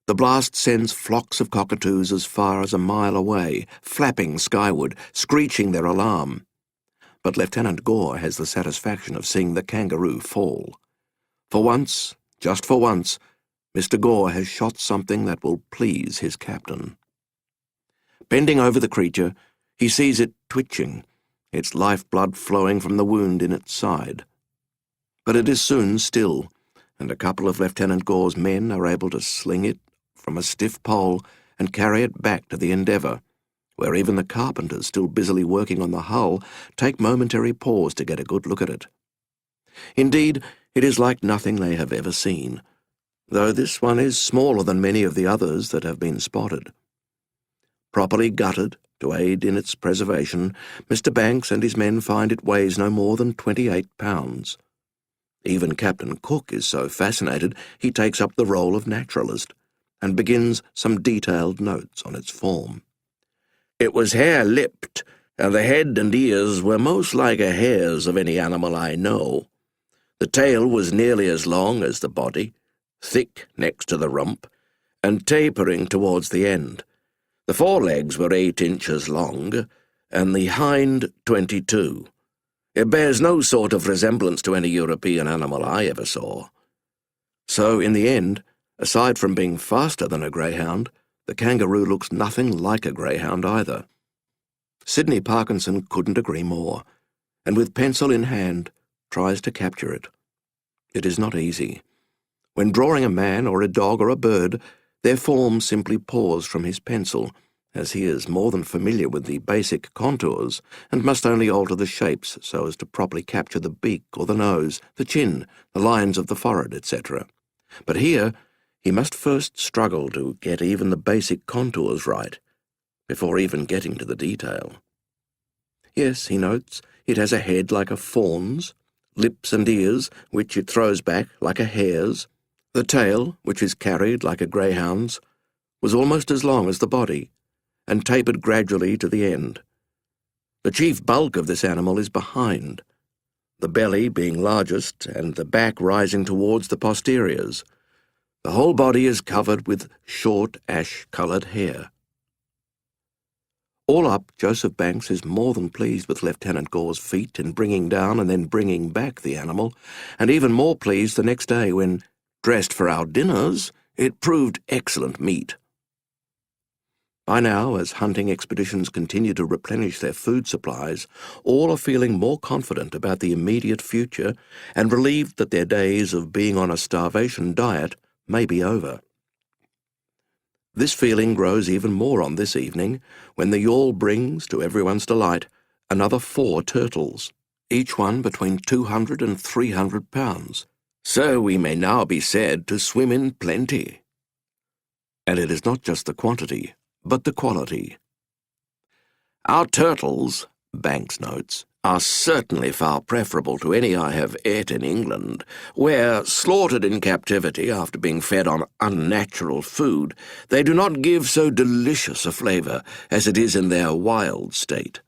[SPEAKER 2] The blast sends flocks of cockatoos as far as a mile away, flapping skyward, screeching their alarm. But Lieutenant Gore has the satisfaction of seeing the kangaroo fall. For once, just for once, Mr. Gore has shot something that will please his captain. Bending over the creature, he sees it twitching, its lifeblood flowing from the wound in its side. But it is soon still, and a couple of Lieutenant Gore's men are able to sling it from a stiff pole and carry it back to the Endeavour, where even the carpenters, still busily working on the hull, take momentary pause to get a good look at it. Indeed, it is like nothing they have ever seen, though this one is smaller than many of the others that have been spotted. Properly gutted, to aid in its preservation, Mr. Banks and his men find it weighs no more than 28 pounds. Even Captain Cook is so fascinated he takes up the role of naturalist, and begins some detailed notes on its form. It was hare-lipped, and the head and ears were most like a hare's of any animal I know. The tail was nearly as long as the body, thick next to the rump, and tapering towards the end. The forelegs were 8 inches long, and the hind 22. It bears no sort of resemblance to any European animal I ever saw. So, in the end, aside from being faster than a greyhound, the kangaroo looks nothing like a greyhound either. Sidney Parkinson couldn't agree more, and with pencil in hand tries to capture it. It is not easy. When drawing a man or a dog or a bird, their form simply pours from his pencil, as he is more than familiar with the basic contours, and must only alter the shapes so as to properly capture the beak or the nose, the chin, the lines of the forehead, etc. But here, he must first struggle to get even the basic contours right, before even getting to the detail. Yes, he notes, it has a head like a fawn's, lips and ears, which it throws back like a hare's. The tail, which is carried like a greyhound's, was almost as long as the body, and tapered gradually to the end. The chief bulk of this animal is behind, the belly being largest and the back rising towards the posteriors. The whole body is covered with short ash-coloured hair. All up, Joseph Banks is more than pleased with Lieutenant Gore's feat in bringing down and then bringing back the animal, and even more pleased the next day when, dressed for our dinners, it proved excellent meat. By now, as hunting expeditions continue to replenish their food supplies, all are feeling more confident about the immediate future and relieved that their days of being on a starvation diet may be over. This feeling grows even more on this evening when the yawl brings, to everyone's delight, another 4 turtles, each one between 200 and 300 pounds. So we may now be said to swim in plenty. And it is not just the quantity, but the quality. Our turtles, Banks notes, are certainly far preferable to any I have ate in England, where, slaughtered in captivity after being fed on unnatural food, they do not give so delicious a flavour as it is in their wild state.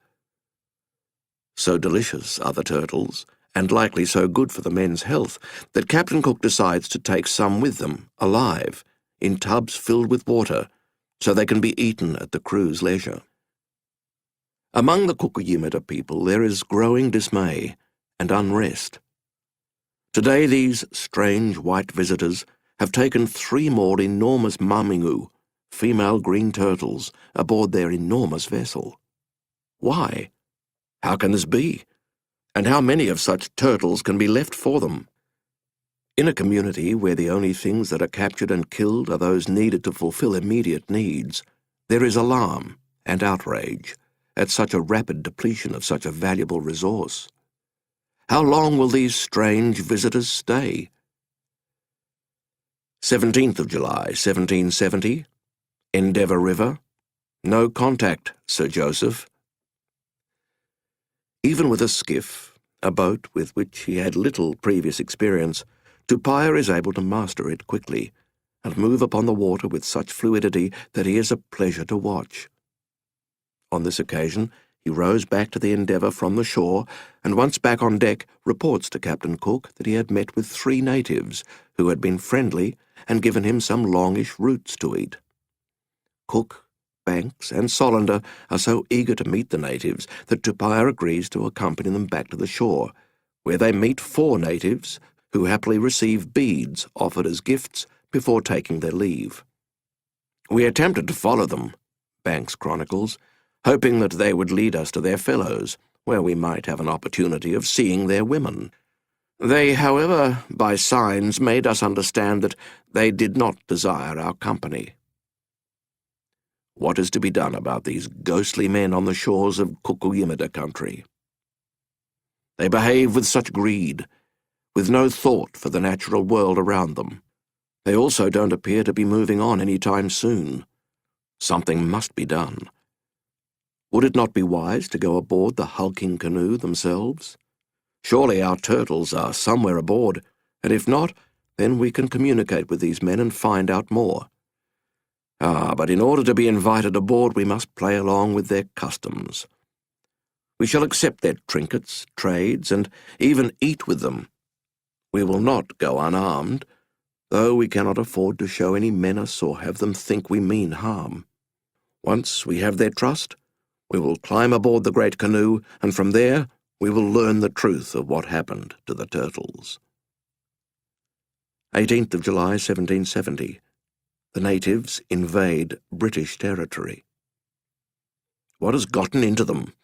[SPEAKER 2] So delicious are the turtles, and likely so good for the men's health, that Captain Cook decides to take some with them, alive, in tubs filled with water, so they can be eaten at the crew's leisure. Among the Kukuyimada people there is growing dismay and unrest. Today these strange white visitors have taken 3 more enormous mamingu, female green turtles, aboard their enormous vessel. Why? How can this be? And how many of such turtles can be left for them? In a community where the only things that are captured and killed are those needed to fulfill immediate needs, there is alarm and outrage at such a rapid depletion of such a valuable resource. How long will these strange visitors stay? 17th of July, 1770. Endeavour River. No contact, Sir Joseph. Even with a skiff, a boat with which he had little previous experience, Tupaia is able to master it quickly and move upon the water with such fluidity that he is a pleasure to watch. On this occasion, he rows back to the Endeavour from the shore, and once back on deck reports to Captain Cook that he had met with 3 natives who had been friendly and given him some longish roots to eat. Cook, Banks, and Solander are so eager to meet the natives that Tupaia agrees to accompany them back to the shore, where they meet 4 natives who happily receive beads offered as gifts before taking their leave. "We attempted to follow them," Banks chronicles, "hoping that they would lead us to their fellows, where we might have an opportunity of seeing their women. They, however, by signs made us understand that they did not desire our company." What is to be done about these ghostly men on the shores of Kukuyimada country? They behave with such greed, with no thought for the natural world around them. They also don't appear to be moving on any time soon. Something must be done. Would it not be wise to go aboard the hulking canoe themselves? Surely our turtles are somewhere aboard, and if not, then we can communicate with these men and find out more. But in order to be invited aboard, we must play along with their customs. We shall accept their trinkets, trades, and even eat with them. We will not go unarmed, though we cannot afford to show any menace or have them think we mean harm. Once we have their trust, we will climb aboard the great canoe, and from there we will learn the truth of what happened to the turtles. 18th of July, 1770. The natives invade British territory. What has gotten into them?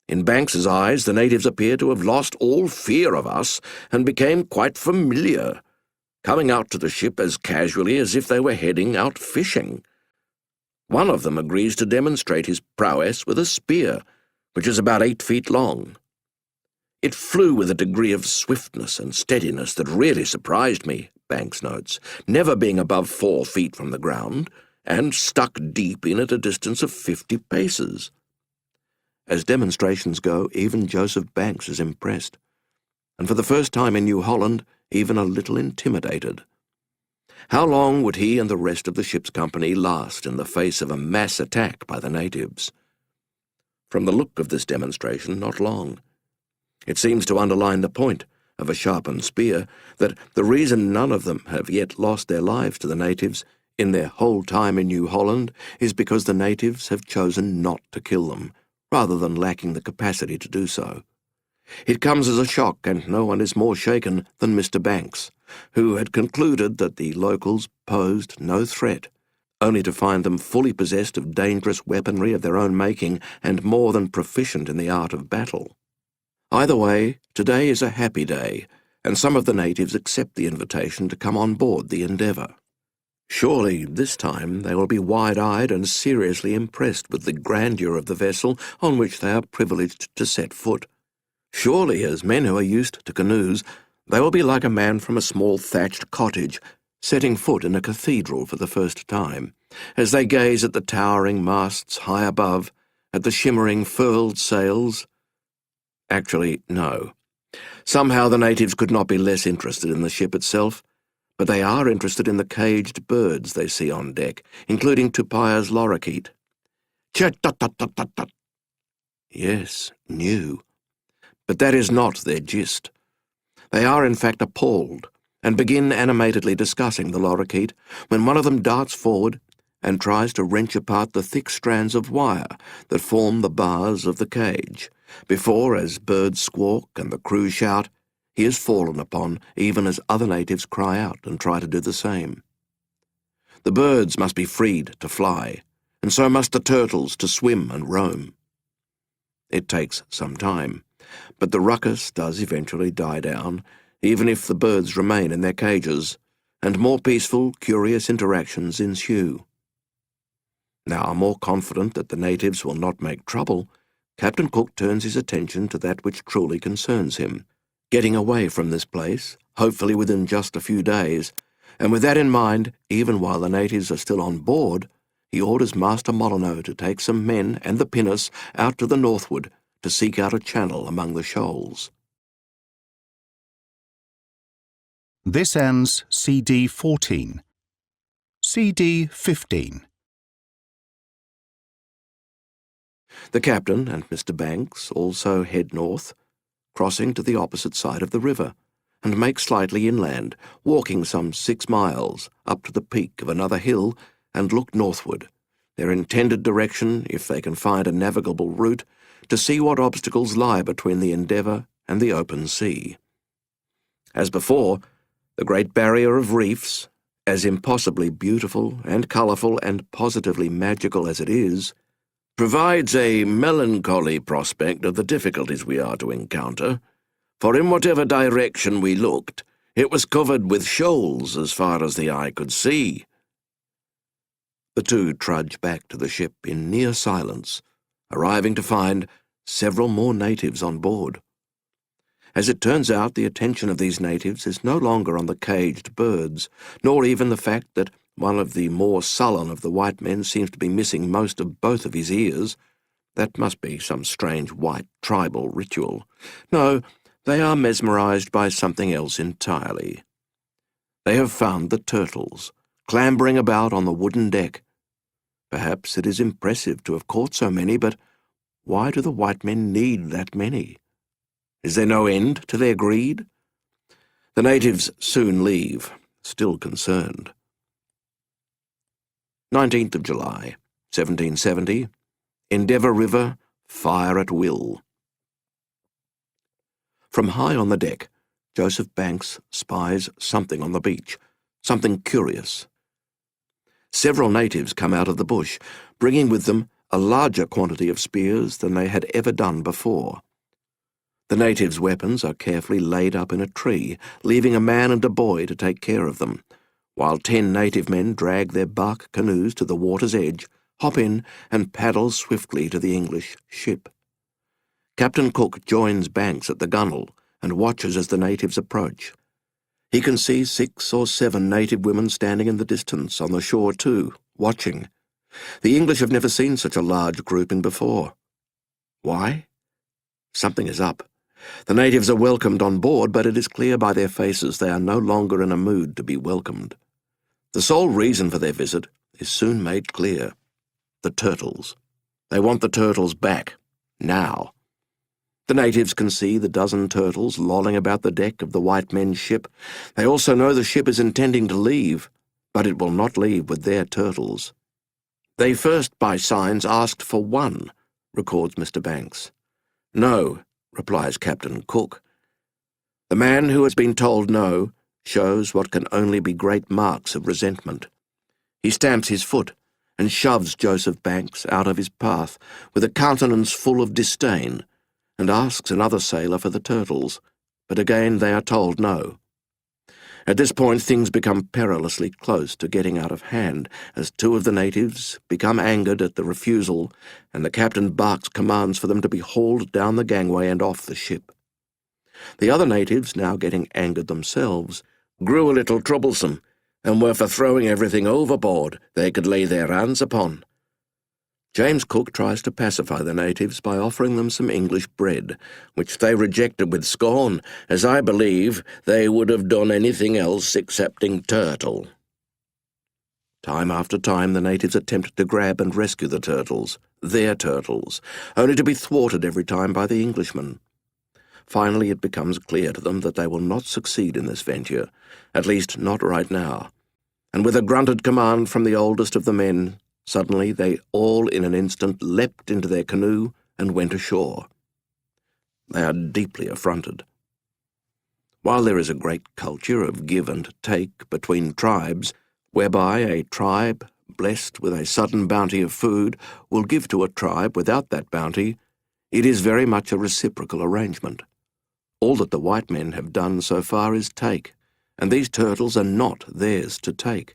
[SPEAKER 2] In Banks's eyes, the natives appear to have lost all fear of us and became quite familiar, coming out to the ship as casually as if they were heading out fishing. One of them agrees to demonstrate his prowess with a spear, which is about 8 feet long. It flew with a degree of swiftness and steadiness that really surprised me, Banks notes, never being above 4 feet from the ground, and stuck deep in at a distance of 50 paces. As demonstrations go, even Joseph Banks is impressed, and for the first time in New Holland, even a little intimidated. How long would he and the rest of the ship's company last in the face of a mass attack by the natives? From the look of this demonstration, not long. It seems to underline the point of a sharpened spear that the reason none of them have yet lost their lives to the natives in their whole time in New Holland is because the natives have chosen not to kill them, rather than lacking the capacity to do so. It comes as a shock, and no one is more shaken than Mr. Banks, who had concluded that the locals posed no threat, only to find them fully possessed of dangerous weaponry of their own making and more than proficient in the art of battle. Either way, today is a happy day, and some of the natives accept the invitation to come on board the Endeavour. Surely, this time, they will be wide-eyed and seriously impressed with the grandeur of the vessel on which they are privileged to set foot. Surely, as men who are used to canoes, they will be like a man from a small thatched cottage, setting foot in a cathedral for the first time, as they gaze at the towering masts high above, at the shimmering furled sails. Actually, no. Somehow the natives could not be less interested in the ship itself, but they are interested in the caged birds they see on deck, including Tupaya's lorikeet. Chat-tut-tut-tut-tut-tut. Yes, new. But that is not their gist. They are in fact appalled, and begin animatedly discussing the lorikeet, when one of them darts forward and tries to wrench apart the thick strands of wire that form the bars of the cage, before, as birds squawk and the crew shout, he is fallen upon even as other natives cry out and try to do the same. The birds must be freed to fly, and so must the turtles to swim and roam. It takes some time, but the ruckus does eventually die down, even if the birds remain in their cages, and more peaceful, curious interactions ensue. Now, more confident that the natives will not make trouble, Captain Cook turns his attention to that which truly concerns him, getting away from this place, hopefully within just a few days, and with that in mind, even while the natives are still on board, he orders Master Molyneux to take some men and the pinnace out to the northward to seek out a channel among the shoals.
[SPEAKER 1] This ends CD 14. CD 15.
[SPEAKER 2] The captain and Mr. Banks also head north, crossing to the opposite side of the river, and make slightly inland, walking some 6 miles up to the peak of another hill, and look northward, their intended direction, if they can find a navigable route, to see what obstacles lie between the Endeavour and the open sea. As before, the Great Barrier of Reefs, as impossibly beautiful and colourful and positively magical as it is, provides a melancholy prospect of the difficulties we are to encounter, for in whatever direction we looked, it was covered with shoals as far as the eye could see. The two trudge back to the ship in near silence, arriving to find several more natives on board. As it turns out, the attention of these natives is no longer on the caged birds, nor even the fact that one of the more sullen of the white men seems to be missing most of both of his ears. That must be some strange white tribal ritual. No, they are mesmerized by something else entirely. They have found the turtles, clambering about on the wooden deck. Perhaps it is impressive to have caught so many, but why do the white men need that many? Is there no end to their greed? The natives soon leave, still concerned. 19th of July, 1770, Endeavour River, fire at will. From high on the deck, Joseph Banks spies something on the beach, something curious. Several natives come out of the bush, bringing with them a larger quantity of spears than they had ever done before. The natives' weapons are carefully laid up in a tree, leaving a man and a boy to take care of them, while 10 native men drag their bark canoes to the water's edge, hop in, and paddle swiftly to the English ship. Captain Cook joins Banks at the gunwale and watches as the natives approach. He can see 6 or 7 native women standing in the distance on the shore too, watching. The English have never seen such a large grouping before. Why? Something is up. The natives are welcomed on board, but it is clear by their faces they are no longer in a mood to be welcomed. The sole reason for their visit is soon made clear. The turtles. They want the turtles back, now. The natives can see the dozen turtles lolling about the deck of the white men's ship. They also know the ship is intending to leave, but it will not leave with their turtles. They first, by signs, asked for 1, records Mr. Banks. No, replies Captain Cook. The man who has been told no shows what can only be great marks of resentment. He stamps his foot and shoves Joseph Banks out of his path with a countenance full of disdain, and asks another sailor for the turtles, but again they are told no. At this point things become perilously close to getting out of hand, as 2 of the natives become angered at the refusal, and the captain barks commands for them to be hauled down the gangway and off the ship. The other natives, now getting angered themselves, grew a little troublesome, and were for throwing everything overboard they could lay their hands upon. James Cook tries to pacify the natives by offering them some English bread, which they rejected with scorn, as I believe they would have done anything else excepting turtle. Time after time the natives attempted to grab and rescue the turtles, their turtles, only to be thwarted every time by the Englishmen. Finally it becomes clear to them that they will not succeed in this venture, at least not right now, and with a grunted command from the oldest of the men, suddenly they all in an instant leapt into their canoe and went ashore. They are deeply affronted. While there is a great culture of give and take between tribes, whereby a tribe, blessed with a sudden bounty of food, will give to a tribe without that bounty, it is very much a reciprocal arrangement. All that the white men have done so far is take, and these turtles are not theirs to take.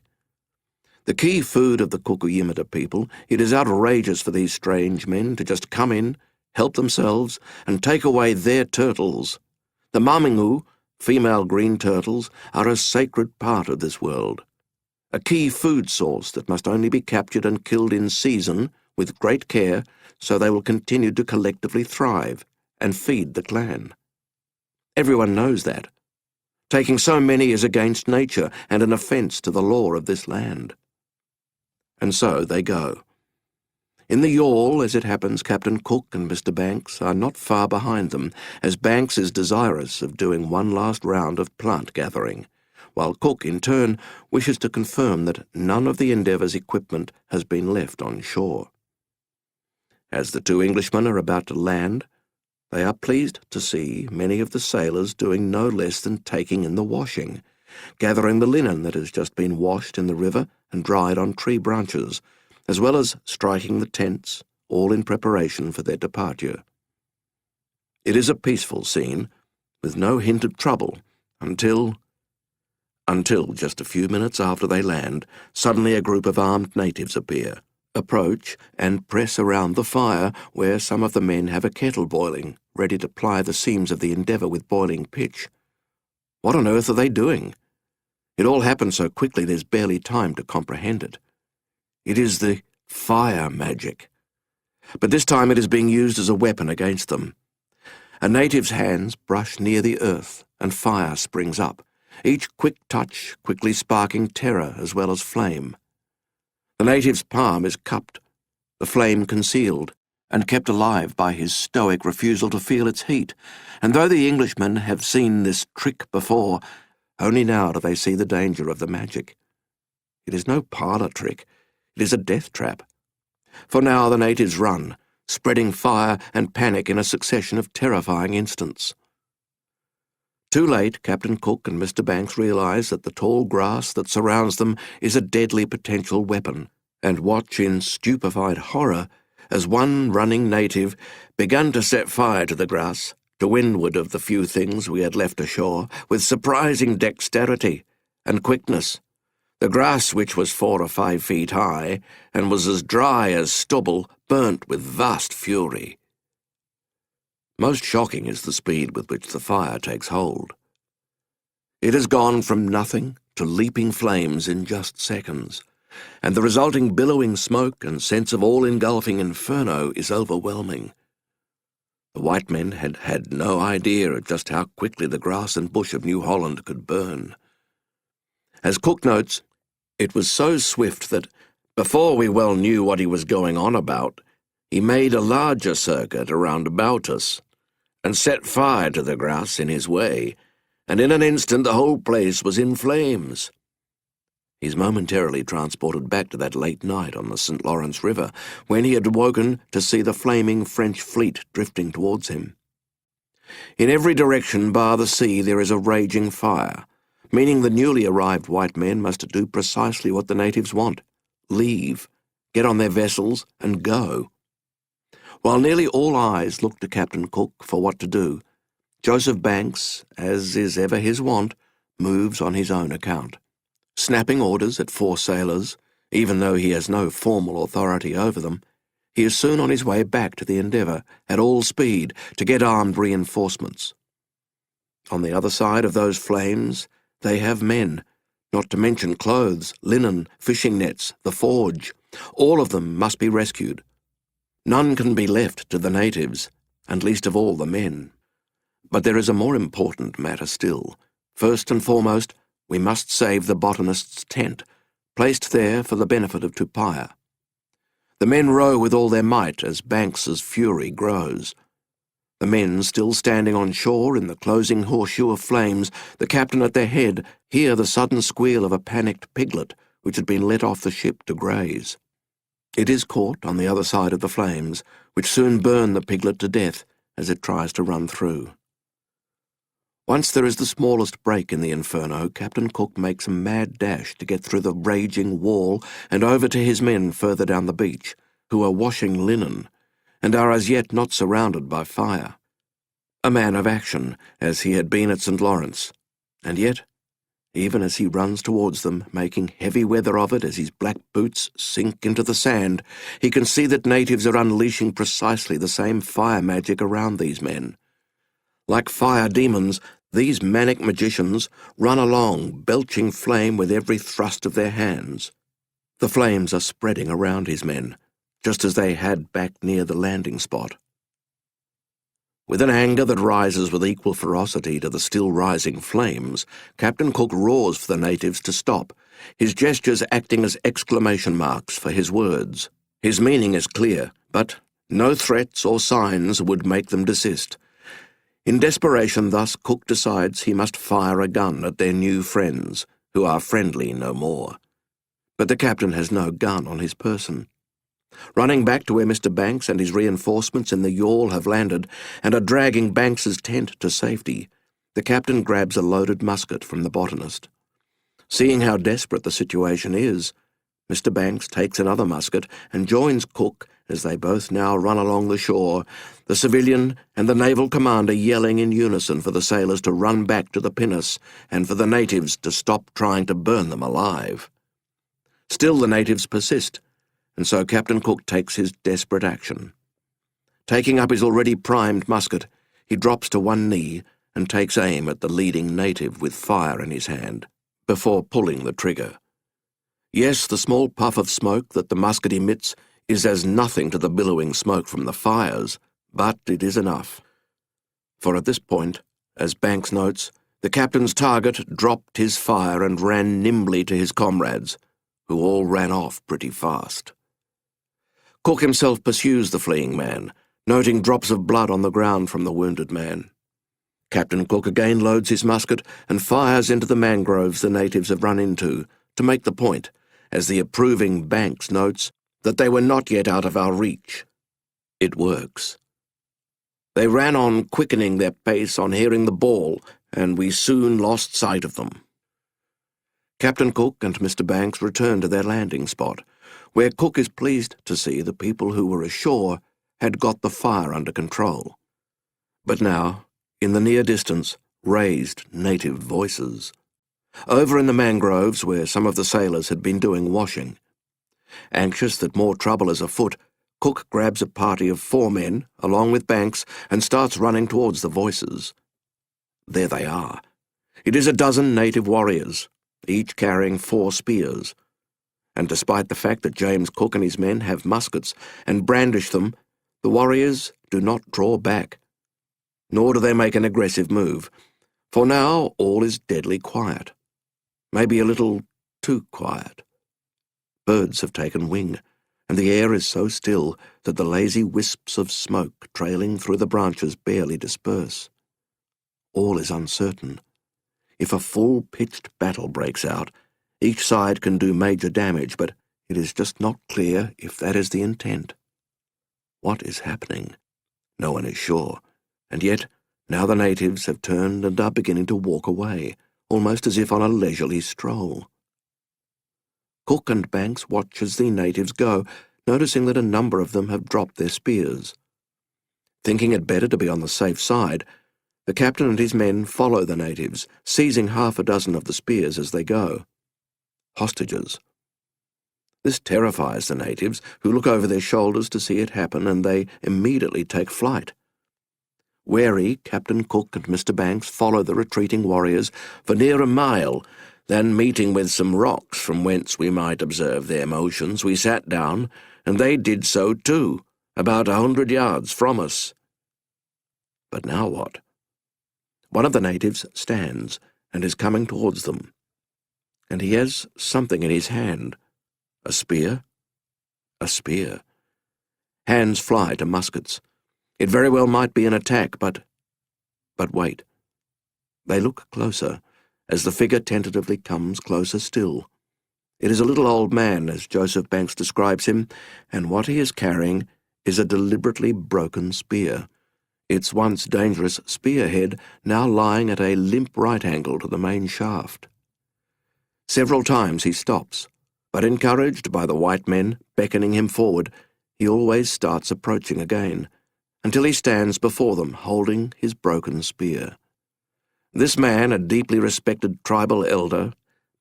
[SPEAKER 2] The key food of the Kuku-Yimata people, it is outrageous for these strange men to just come in, help themselves, and take away their turtles. The mamingu, female green turtles, are a sacred part of this world, a key food source that must only be captured and killed in season with great care, so they will continue to collectively thrive and feed the clan. Everyone knows that. Taking so many is against nature and an offence to the law of this land. And so they go. In the yawl, as it happens, Captain Cook and Mr. Banks are not far behind them, as Banks is desirous of doing one last round of plant gathering, while Cook, in turn, wishes to confirm that none of the Endeavour's equipment has been left on shore. As the two Englishmen are about to land, they are pleased to see many of the sailors doing no less than taking in the washing, gathering the linen that has just been washed in the river and dried on tree branches, as well as striking the tents, all in preparation for their departure. It is a peaceful scene, with no hint of trouble, until just a few minutes after they land, suddenly a group of armed natives approach and press around the fire where some of the men have a kettle boiling, ready to ply the seams of the Endeavour with boiling pitch. What on earth are they doing? It all happens so quickly there's barely time to comprehend it. It is the fire magic. But this time it is being used as a weapon against them. A native's hands brush near the earth, and fire springs up, each quick touch quickly sparking terror as well as flame. The native's palm is cupped, the flame concealed, and kept alive by his stoic refusal to feel its heat, and though the Englishmen have seen this trick before, only now do they see the danger of the magic. It is no parlour trick, it is a death trap. For now the natives run, spreading fire and panic in a succession of terrifying instants. Too late, Captain Cook and Mr. Banks realise that the tall grass that surrounds them is a deadly potential weapon, and watch in stupefied horror as one running native began to set fire to the grass, to windward of the few things we had left ashore, with surprising dexterity and quickness. The grass, which was 4 or 5 feet high, and was as dry as stubble, burnt with vast fury. Most shocking is the speed with which the fire takes hold. It has gone from nothing to leaping flames in just seconds, and the resulting billowing smoke and sense of all-engulfing inferno is overwhelming. The white men had had no idea of just how quickly the grass and bush of New Holland could burn. As Cook notes, it was so swift that, before we well knew what he was going on about, he made a larger circuit around about us, and set fire to the grass in his way, and in an instant the whole place was in flames. He's momentarily transported back to that late night on the St. Lawrence River, when he had awoken to see the flaming French fleet drifting towards him. In every direction bar the sea there is a raging fire, meaning the newly arrived white men must do precisely what the natives want: leave, get on their vessels, and go. While nearly all eyes look to Captain Cook for what to do, Joseph Banks, as is ever his wont, moves on his own account, snapping orders at 4 sailors. Even though he has no formal authority over them, he is soon on his way back to the Endeavour at all speed to get armed reinforcements. On the other side of those flames they have men, not to mention clothes, linen, fishing nets, the forge. All of them must be rescued. None can be left to the natives, and least of all the men. But there is a more important matter still. First and foremost, we must save the botanist's tent, placed there for the benefit of Tupaia. The men row with all their might as Banks's fury grows. The men, still standing on shore in the closing horseshoe of flames, the captain at their head, hear the sudden squeal of a panicked piglet which had been let off the ship to graze. It is caught on the other side of the flames, which soon burn the piglet to death as it tries to run through. Once there is the smallest break in the inferno, Captain Cook makes a mad dash to get through the raging wall and over to his men further down the beach, who are washing linen, and are as yet not surrounded by fire. A man of action, as he had been at St. Lawrence, and yet, even as he runs towards them, making heavy weather of it as his black boots sink into the sand, he can see that natives are unleashing precisely the same fire magic around these men. Like fire demons, these manic magicians run along, belching flame with every thrust of their hands. The flames are spreading around his men, just as they had back near the landing spot. With an anger that rises with equal ferocity to the still rising flames, Captain Cook roars for the natives to stop, his gestures acting as exclamation marks for his words. His meaning is clear, but no threats or signs would make them desist. In desperation, thus, Cook decides he must fire a gun at their new friends, who are friendly no more. But the captain has no gun on his person. Running back to where Mr. Banks and his reinforcements in the yawl have landed and are dragging Banks's tent to safety, the captain grabs a loaded musket from the botanist. Seeing how desperate the situation is, Mr. Banks takes another musket and joins Cook as they both now run along the shore, the civilian and the naval commander yelling in unison for the sailors to run back to the pinnace and for the natives to stop trying to burn them alive. Still the natives persist, and so Captain Cook takes his desperate action. Taking up his already primed musket, he drops to one knee and takes aim at the leading native with fire in his hand, before pulling the trigger. Yes, the small puff of smoke that the musket emits is as nothing to the billowing smoke from the fires, but it is enough. For at this point, as Banks notes, the captain's target dropped his fire and ran nimbly to his comrades, who all ran off pretty fast. Cook himself pursues the fleeing man, noting drops of blood on the ground from the wounded man. Captain Cook again loads his musket and fires into the mangroves the natives have run into, to make the point, as the approving Banks notes, that they were not yet out of our reach. It works. They ran on, quickening their pace on hearing the ball, and we soon lost sight of them. Captain Cook and Mr. Banks return to their landing spot, where Cook is pleased to see the people who were ashore had got the fire under control. But now, in the near distance, raised native voices. Over in the mangroves, where some of the sailors had been doing washing. Anxious that more trouble is afoot, Cook grabs a party of 4 men, along with Banks, and starts running towards the voices. There they are. It is a dozen native warriors, each carrying 4 spears. And despite the fact that James Cook and his men have muskets and brandish them, the warriors do not draw back. Nor do they make an aggressive move, for now all is deadly quiet. Maybe a little too quiet. Birds have taken wing, and the air is so still that the lazy wisps of smoke trailing through the branches barely disperse. All is uncertain. If a full-pitched battle breaks out, each side can do major damage, but it is just not clear if that is the intent. What is happening? No one is sure, and yet now the natives have turned and are beginning to walk away, almost as if on a leisurely stroll. Cook and Banks watch as the natives go, noticing that a number of them have dropped their spears. Thinking it better to be on the safe side, the captain and his men follow the natives, seizing 6 of the spears as they go. Hostages. This terrifies the natives, who look over their shoulders to see it happen, and they immediately take flight. Wary, Captain Cook and Mr. Banks follow the retreating warriors for near a mile, Then, meeting with some rocks from whence we might observe their motions, we sat down, and they did so too, about 100 yards from us. But now what? One of the natives stands and is coming towards them, and he has something in his hand. A spear? A spear. Hands fly to muskets. It very well might be an attack, but wait. They look closer, as the figure tentatively comes closer still. It is a little old man, as Joseph Banks describes him, and what he is carrying is a deliberately broken spear, its once dangerous spearhead now lying at a limp right angle to the main shaft. Several times he stops, but encouraged by the white men beckoning him forward, he always starts approaching again, until he stands before them holding his broken spear. This man, a deeply respected tribal elder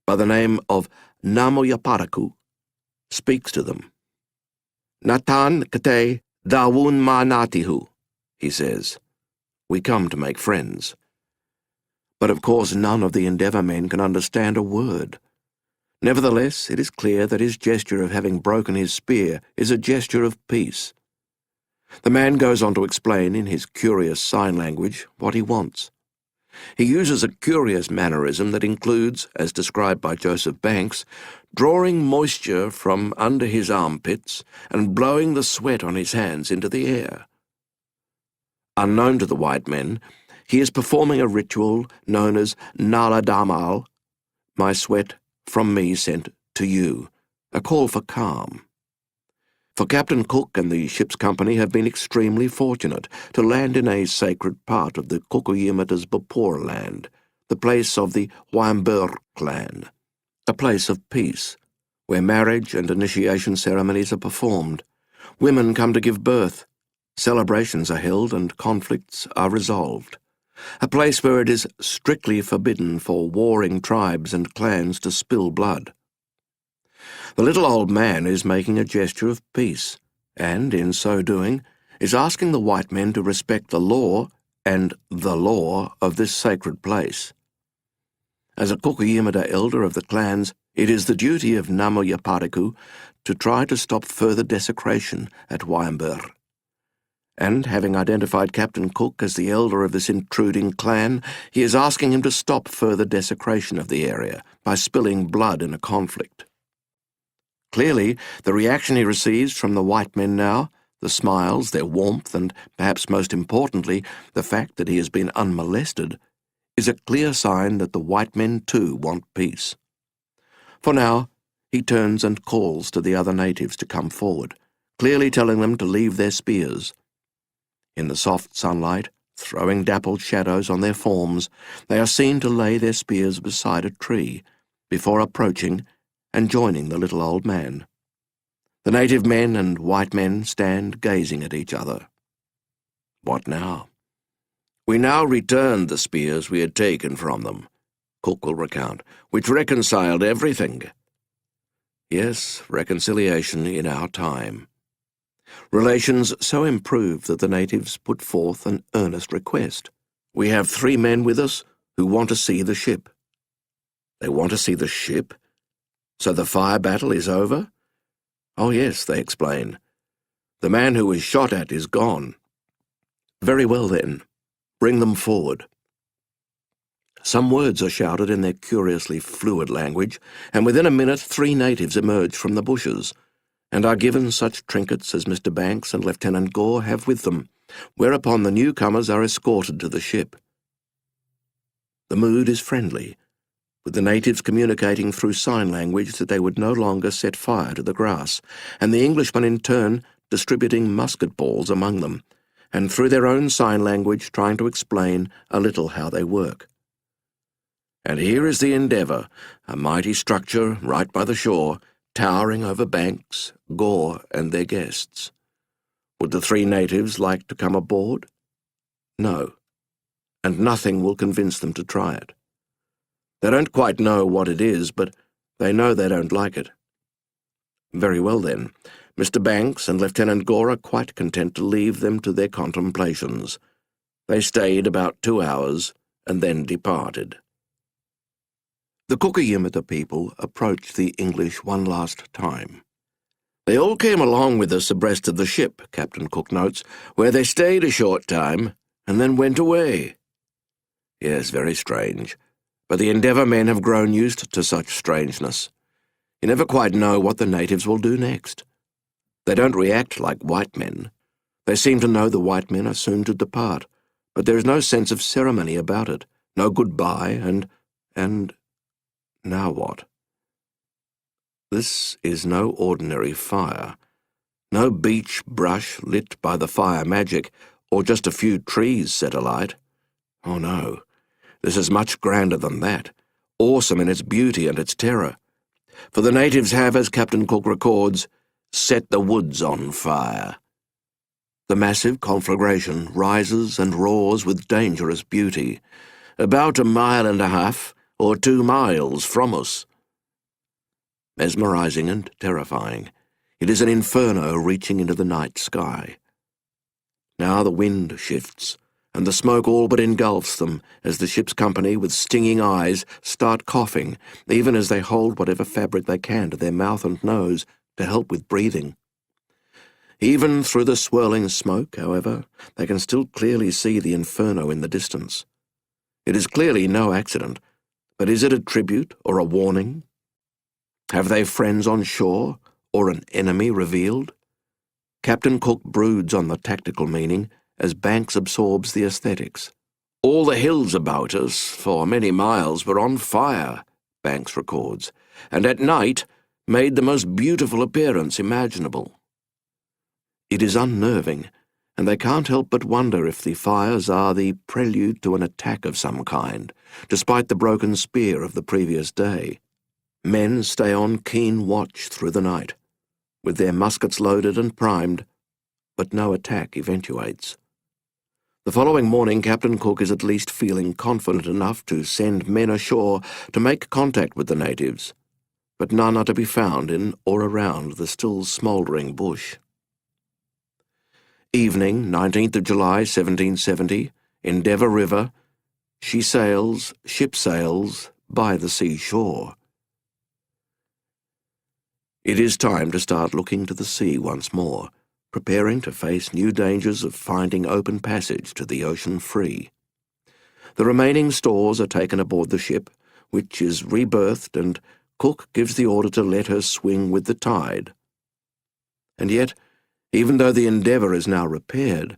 [SPEAKER 2] by the name of Namoyaparaku, speaks to them. "Natan kate dawun ma natihu," he says. "We come to make friends." But of course none of the Endeavour men can understand a word. Nevertheless, it is clear that his gesture of having broken his spear is a gesture of peace. The man goes on to explain in his curious sign language what he wants. He uses a curious mannerism that includes, as described by Joseph Banks, drawing moisture from under his armpits and blowing the sweat on his hands into the air. Unknown to the white men, he is performing a ritual known as Nala Damal, my sweat from me sent to you, a call for calm. For Captain Cook and the ship's company have been extremely fortunate to land in a sacred part of the Kukuyimata's Bapor land, the place of the Waimbur clan, a place of peace, where marriage and initiation ceremonies are performed. Women come to give birth, celebrations are held, and conflicts are resolved. A place where it is strictly forbidden for warring tribes and clans to spill blood. The little old man is making a gesture of peace, and, in so doing, is asking the white men to respect the law and the law of this sacred place. As a Kukuyimata elder of the clans, it is the duty of Namoyaparaku to try to stop further desecration at Waimbur. And, having identified Captain Cook as the elder of this intruding clan, he is asking him to stop further desecration of the area by spilling blood in a conflict. Clearly, the reaction he receives from the white men now, the smiles, their warmth, and, perhaps most importantly, the fact that he has been unmolested, is a clear sign that the white men too want peace. For now, he turns and calls to the other natives to come forward, clearly telling them to leave their spears. In the soft sunlight, throwing dappled shadows on their forms, they are seen to lay their spears beside a tree, before approaching and joining the little old man. The native men and white men stand gazing at each other. What now? "We now returned the spears we had taken from them," Cook will recount, "which reconciled everything." Yes, reconciliation in our time. Relations so improved that the natives put forth an earnest request. "We have 3 men with us who want to see the ship." They want to see the ship? So the fire battle is over? Oh yes, they explain. The man who was shot at is gone. Very well then, bring them forward. Some words are shouted in their curiously fluid language, and within a minute 3 natives emerge from the bushes, and are given such trinkets as Mr. Banks and Lieutenant Gore have with them, whereupon the newcomers are escorted to the ship. The mood is friendly, with the natives communicating through sign language that they would no longer set fire to the grass, and the Englishmen in turn distributing musket balls among them, and through their own sign language trying to explain a little how they work. And here is the Endeavour, a mighty structure right by the shore, towering over Banks, Gore, and their guests. Would the 3 natives like to come aboard? No, and nothing will convince them to try it. They don't quite know what it is, but they know they don't like it. Very well then, Mr. Banks and Lieutenant Gore are quite content to leave them to their contemplations. They stayed about 2 hours and then departed. The Cookayamata people approached the English one last time. "They all came along with us abreast of the ship," Captain Cook notes, "where they stayed a short time, and then went away." Yes, very strange. But the Endeavour men have grown used to such strangeness. You never quite know what the natives will do next. They don't react like white men. They seem to know the white men are soon to depart, but there is no sense of ceremony about it, no goodbye, and now what? This is no ordinary fire. No beach brush lit by the fire magic, or just a few trees set alight. Oh no, this is much grander than that, awesome in its beauty and its terror. For the natives have, as Captain Cook records, set the woods on fire. The massive conflagration rises and roars with dangerous beauty, about 1.5 miles or 2 miles from us. Mesmerizing and terrifying, it is an inferno reaching into the night sky. Now the wind shifts, and the smoke all but engulfs them as the ship's company, with stinging eyes, start coughing, even as they hold whatever fabric they can to their mouth and nose to help with breathing. Even through the swirling smoke, however, they can still clearly see the inferno in the distance. It is clearly no accident, but is it a tribute or a warning? Have they friends on shore, or an enemy revealed? Captain Cook broods on the tactical meaning as Banks absorbs the aesthetics. "All the hills about us, for many miles, were on fire," Banks records, "and at night made the most beautiful appearance imaginable." It is unnerving, and they can't help but wonder if the fires are the prelude to an attack of some kind, despite the broken spear of the previous day. Men stay on keen watch through the night, with their muskets loaded and primed, but no attack eventuates. The following morning, Captain Cook is at least feeling confident enough to send men ashore to make contact with the natives, but none are to be found in or around the still smouldering bush. Evening, 19th of July, 1770, Endeavour River. Ship sails, by the seashore. It is time to start looking to the sea once more, preparing to face new dangers of finding open passage to the ocean free. The remaining stores are taken aboard the ship, which is rebirthed, and Cook gives the order to let her swing with the tide. And yet, even though the Endeavour is now repaired,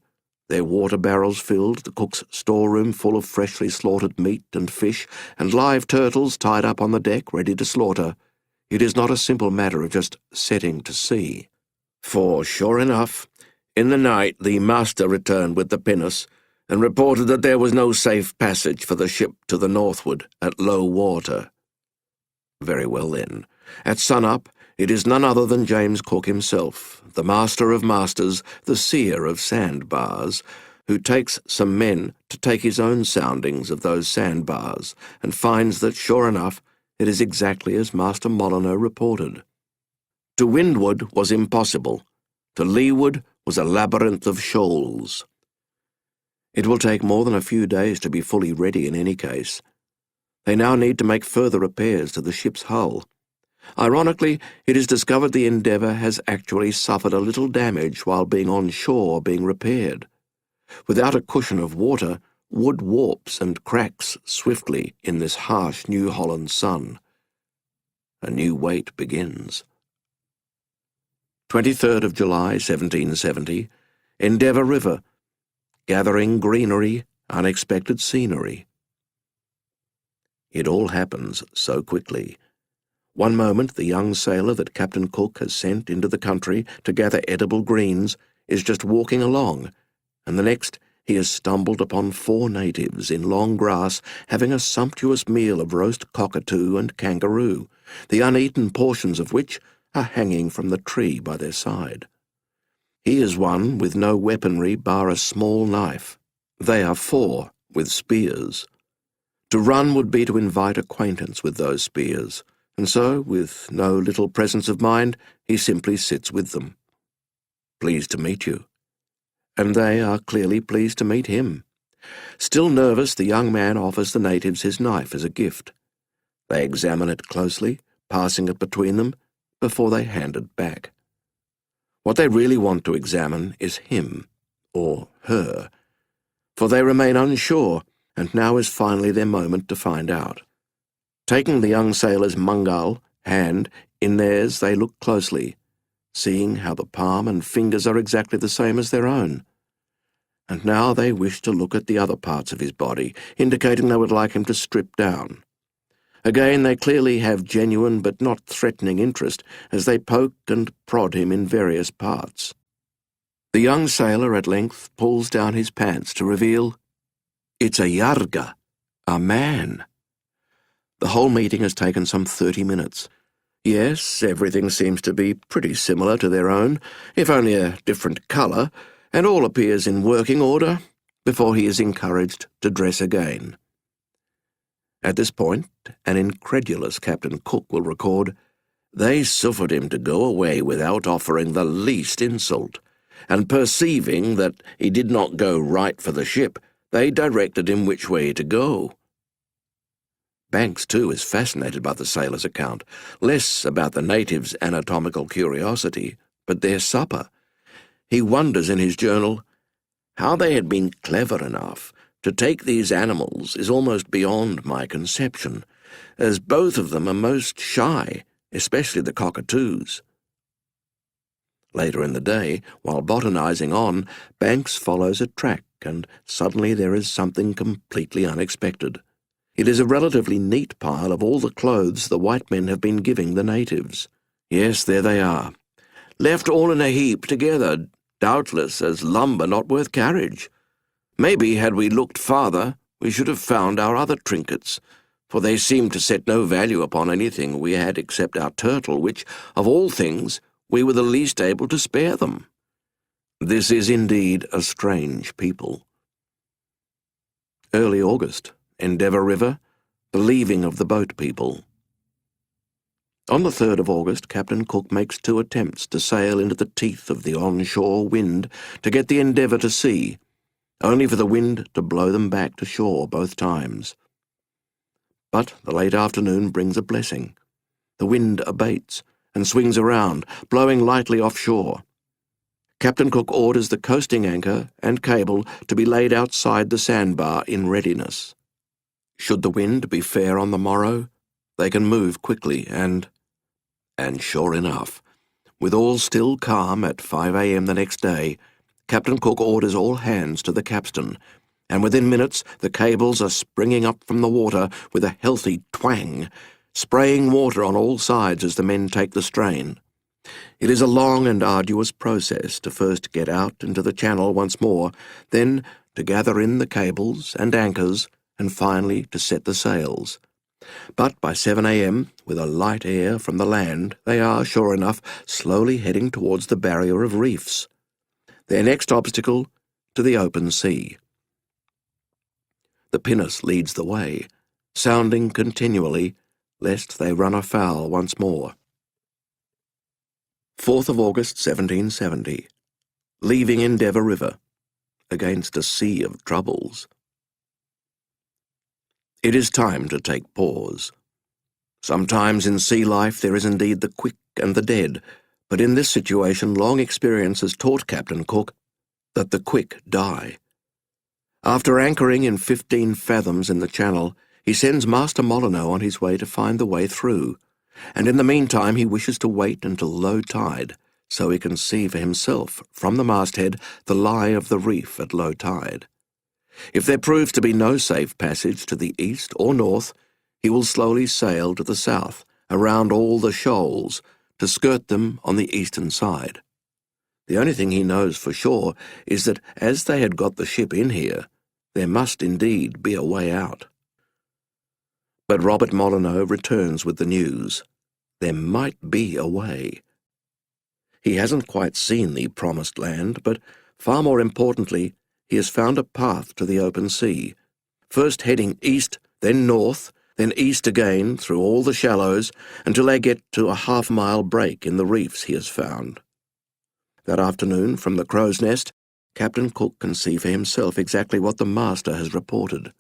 [SPEAKER 2] their water barrels filled, the cook's storeroom full of freshly slaughtered meat and fish, and live turtles tied up on the deck ready to slaughter, it is not a simple matter of just setting to sea. For, sure enough, in the night the master returned with the pinnace and reported that there was no safe passage for the ship to the northward at low water. Very well then. At sunup, it is none other than James Cook himself, the master of masters, the seer of sandbars, who takes some men to take his own soundings of those sandbars, and finds that, sure enough, it is exactly as Master Molyneux reported. To windward was impossible. To leeward was a labyrinth of shoals. It will take more than a few days to be fully ready in any case. They now need to make further repairs to the ship's hull. Ironically, it is discovered the Endeavour has actually suffered a little damage while being on shore being repaired. Without a cushion of water, wood warps and cracks swiftly in this harsh New Holland sun. A new wait begins. 23rd of July, 1770, Endeavour River. Gathering greenery, unexpected scenery. It all happens so quickly. One moment the young sailor that Captain Cook has sent into the country to gather edible greens is just walking along, and the next he has stumbled upon 4 natives in long grass having a sumptuous meal of roast cockatoo and kangaroo, the uneaten portions of which are hanging from the tree by their side. He is one with no weaponry bar a small knife. They are 4 with spears. To run would be to invite acquaintance with those spears, and so, with no little presence of mind, he simply sits with them. Pleased to meet you. And they are clearly pleased to meet him. Still nervous, the young man offers the natives his knife as a gift. They examine it closely, passing it between them, before they hand it back. What they really want to examine is him, or her, for they remain unsure, and now is finally their moment to find out. Taking the young sailor's mungal hand in theirs, they look closely, seeing how the palm and fingers are exactly the same as their own. And now they wish to look at the other parts of his body, indicating they would like him to strip down. Again, they clearly have genuine but not threatening interest as they poke and prod him in various parts. The young sailor at length pulls down his pants to reveal it's a yarga, a man. The whole meeting has taken some 30 minutes. Yes, everything seems to be pretty similar to their own, if only a different colour, and all appears in working order before he is encouraged to dress again. At this point, an incredulous Captain Cook will record, "They suffered him to go away without offering the least insult, and perceiving that he did not go right for the ship, they directed him which way to go." Banks, too, is fascinated by the sailor's account, less about the natives' anatomical curiosity, but their supper. He wonders in his journal, "How they had been clever enough to take these animals is almost beyond my conception, as both of them are most shy, especially the cockatoos." Later in the day, while botanizing on, Banks follows a track, and suddenly there is something completely unexpected. It is a relatively neat pile of all the clothes the white men have been giving the natives. Yes, there they are, left all in a heap together, doubtless as lumber not worth carriage. Maybe, had we looked farther, we should have found our other trinkets, for they seemed to set no value upon anything we had except our turtle, which, of all things, we were the least able to spare them. This is indeed a strange people. Early August, Endeavour River, the leaving of the boat people. On the 3rd of August, Captain Cook makes 2 attempts to sail into the teeth of the onshore wind to get the Endeavour to sea, only for the wind to blow them back to shore both times. But the late afternoon brings a blessing. The wind abates and swings around, blowing lightly offshore. Captain Cook orders the coasting anchor and cable to be laid outside the sandbar in readiness. Should the wind be fair on the morrow, they can move quickly and sure enough, with all still calm at 5 a.m. the next day, Captain Cook orders all hands to the capstan, and within minutes the cables are springing up from the water with a healthy twang, spraying water on all sides as the men take the strain. It is a long and arduous process to first get out into the channel once more, then to gather in the cables and anchors, and finally to set the sails. But by 7 a.m., with a light air from the land, they are, sure enough, slowly heading towards the barrier of reefs. Their next obstacle, to the open sea. The pinnace leads the way, sounding continually, lest they run afoul once more. 4th of August, 1770. Leaving Endeavour River, against a sea of troubles. It is time to take pause. Sometimes in sea life there is indeed the quick and the dead, but in this situation long experience has taught Captain Cook that the quick die. After anchoring in 15 fathoms in the channel, he sends Master Molyneux on his way to find the way through, and in the meantime he wishes to wait until low tide, so he can see for himself from the masthead the lie of the reef at low tide. If there proves to be no safe passage to the east or north, he will slowly sail to the south, around all the shoals, to skirt them on the eastern side. The only thing he knows for sure is that as they had got the ship in here, there must indeed be a way out. But Robert Molyneux returns with the news. There might be a way. He hasn't quite seen the promised land, but far more importantly, he has found a path to the open sea, first heading east, then north, then east again through all the shallows until they get to a half-mile break in the reefs he has found. That afternoon, from the Crow's Nest, Captain Cook can see for himself exactly what the master has reported.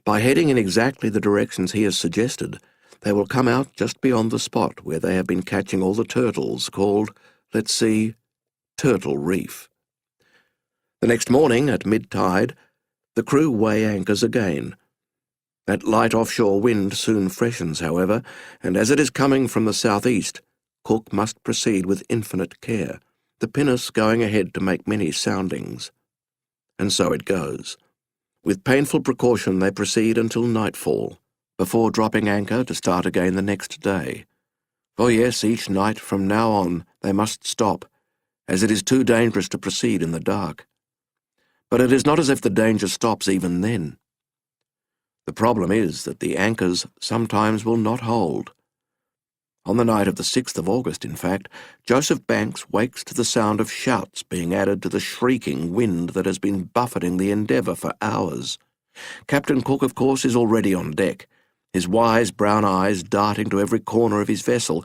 [SPEAKER 2] By heading in exactly the directions he has suggested, they will come out just beyond the spot where they have been catching all the turtles, called, let's see, Turtle Reef. The next morning, at mid-tide, the crew weigh anchors again. That light offshore wind soon freshens, however, and as it is coming from the southeast, Cook must proceed with infinite care, the pinnace going ahead to make many soundings. And so it goes. With painful precaution they proceed until nightfall, before dropping anchor to start again the next day. For yes, each night from now on they must stop, as it is too dangerous to proceed in the dark. But it is not as if the danger stops even then. The problem is that the anchors sometimes will not hold. On the night of the 6th of August, in fact, Joseph Banks wakes to the sound of shouts being added to the shrieking wind that has been buffeting the Endeavour for hours. Captain Cook, of course, is already on deck, his wise brown eyes darting to every corner of his vessel,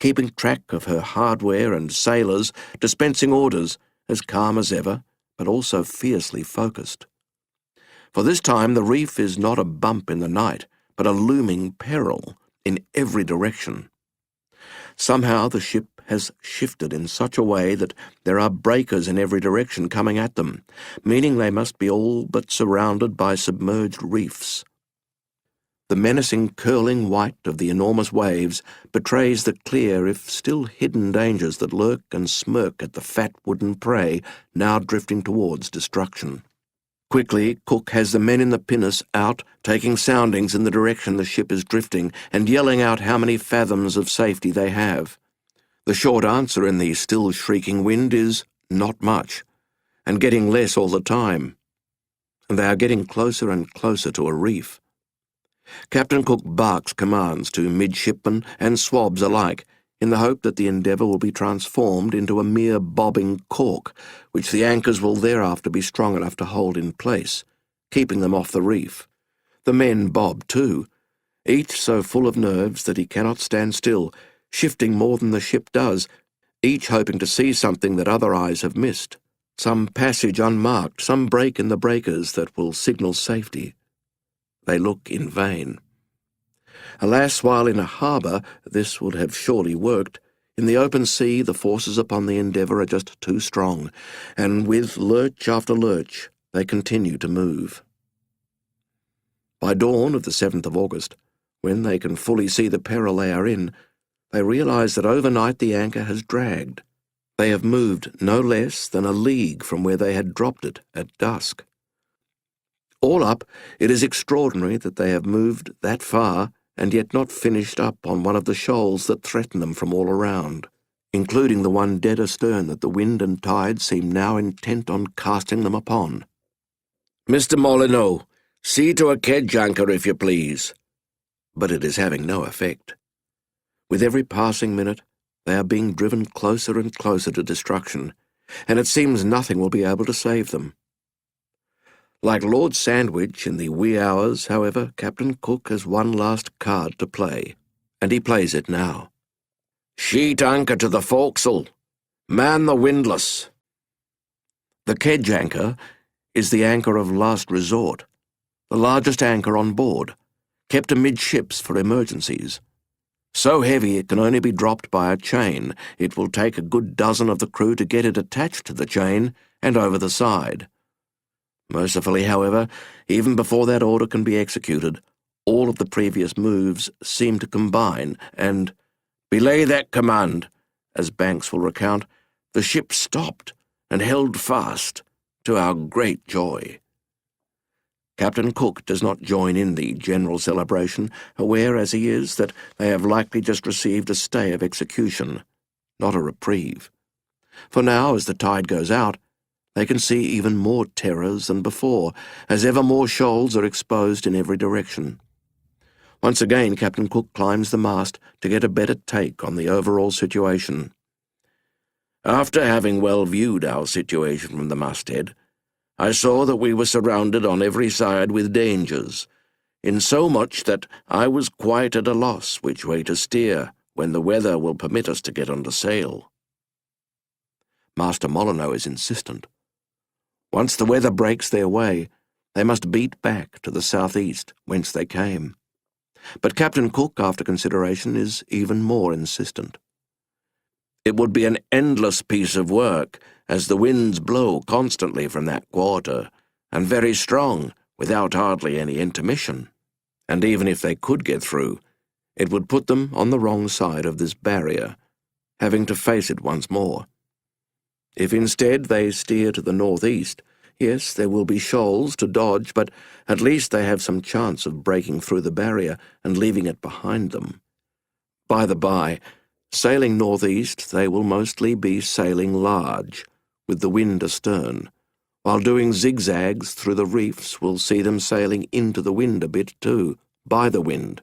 [SPEAKER 2] keeping track of her hardware and sailors, dispensing orders, as calm as ever, but also fiercely focused. For this time the reef is not a bump in the night, but a looming peril in every direction. Somehow the ship has shifted in such a way that there are breakers in every direction coming at them, meaning they must be all but surrounded by submerged reefs. The menacing curling white of the enormous waves betrays the clear, if still hidden, dangers that lurk and smirk at the fat wooden prey now drifting towards destruction. Quickly, Cook has the men in the pinnace out, taking soundings in the direction the ship is drifting, and yelling out how many fathoms of safety they have. The short answer in the still shrieking wind is not much, and getting less all the time. And they are getting closer and closer to a reef. Captain Cook barks commands to midshipmen and swabs alike, in the hope that the Endeavour will be transformed into a mere bobbing cork, which the anchors will thereafter be strong enough to hold in place, keeping them off the reef. The men bob too, each so full of nerves that he cannot stand still, shifting more than the ship does, each hoping to see something that other eyes have missed, some passage unmarked, some break in the breakers that will signal safety. They look in vain. Alas, while in a harbour this would have surely worked, in the open sea the forces upon the Endeavour are just too strong, and with lurch after lurch they continue to move. By dawn of the 7th of August, when they can fully see the peril they are in, they realise that overnight the anchor has dragged. They have moved no less than a league from where they had dropped it at dusk. All up, it is extraordinary that they have moved that far and yet not finished up on one of the shoals that threaten them from all around, including the one dead astern that the wind and tide seem now intent on casting them upon. "Mr. Molyneux, see to a kedge anchor, if you please." But it is having no effect. With every passing minute, they are being driven closer and closer to destruction, and it seems nothing will be able to save them. Like Lord Sandwich in the wee hours, however, Captain Cook has one last card to play, and he plays it now. "Sheet anchor to the forecastle. Man the windlass." The kedge anchor is the anchor of last resort, the largest anchor on board, kept amidships for emergencies. So heavy it can only be dropped by a chain. It will take a good dozen of the crew to get it attached to the chain and over the side. Mercifully, however, even before that order can be executed, all of the previous moves seem to combine, and, "Belay that command," as Banks will recount, the ship stopped and held fast, to our great joy. Captain Cook does not join in the general celebration, aware as he is that they have likely just received a stay of execution, not a reprieve. For now, as the tide goes out, they can see even more terrors than before, as ever more shoals are exposed in every direction. Once again Captain Cook climbs the mast to get a better take on the overall situation. "After having well viewed our situation from the masthead, I saw that we were surrounded on every side with dangers, insomuch that I was quite at a loss which way to steer when the weather will permit us to get under sail." Master Molyneux is insistent. Once the weather breaks their way, they must beat back to the southeast, whence they came. But Captain Cook, after consideration, is even more insistent. "It would be an endless piece of work, as the winds blow constantly from that quarter, and very strong, without hardly any intermission. And even if they could get through, it would put them on the wrong side of this barrier, having to face it once more. If instead they steer to the northeast, yes, there will be shoals to dodge, but at least they have some chance of breaking through the barrier and leaving it behind them. By the by, sailing northeast, they will mostly be sailing large, with the wind astern, while doing zigzags through the reefs will see them sailing into the wind a bit too, by the wind.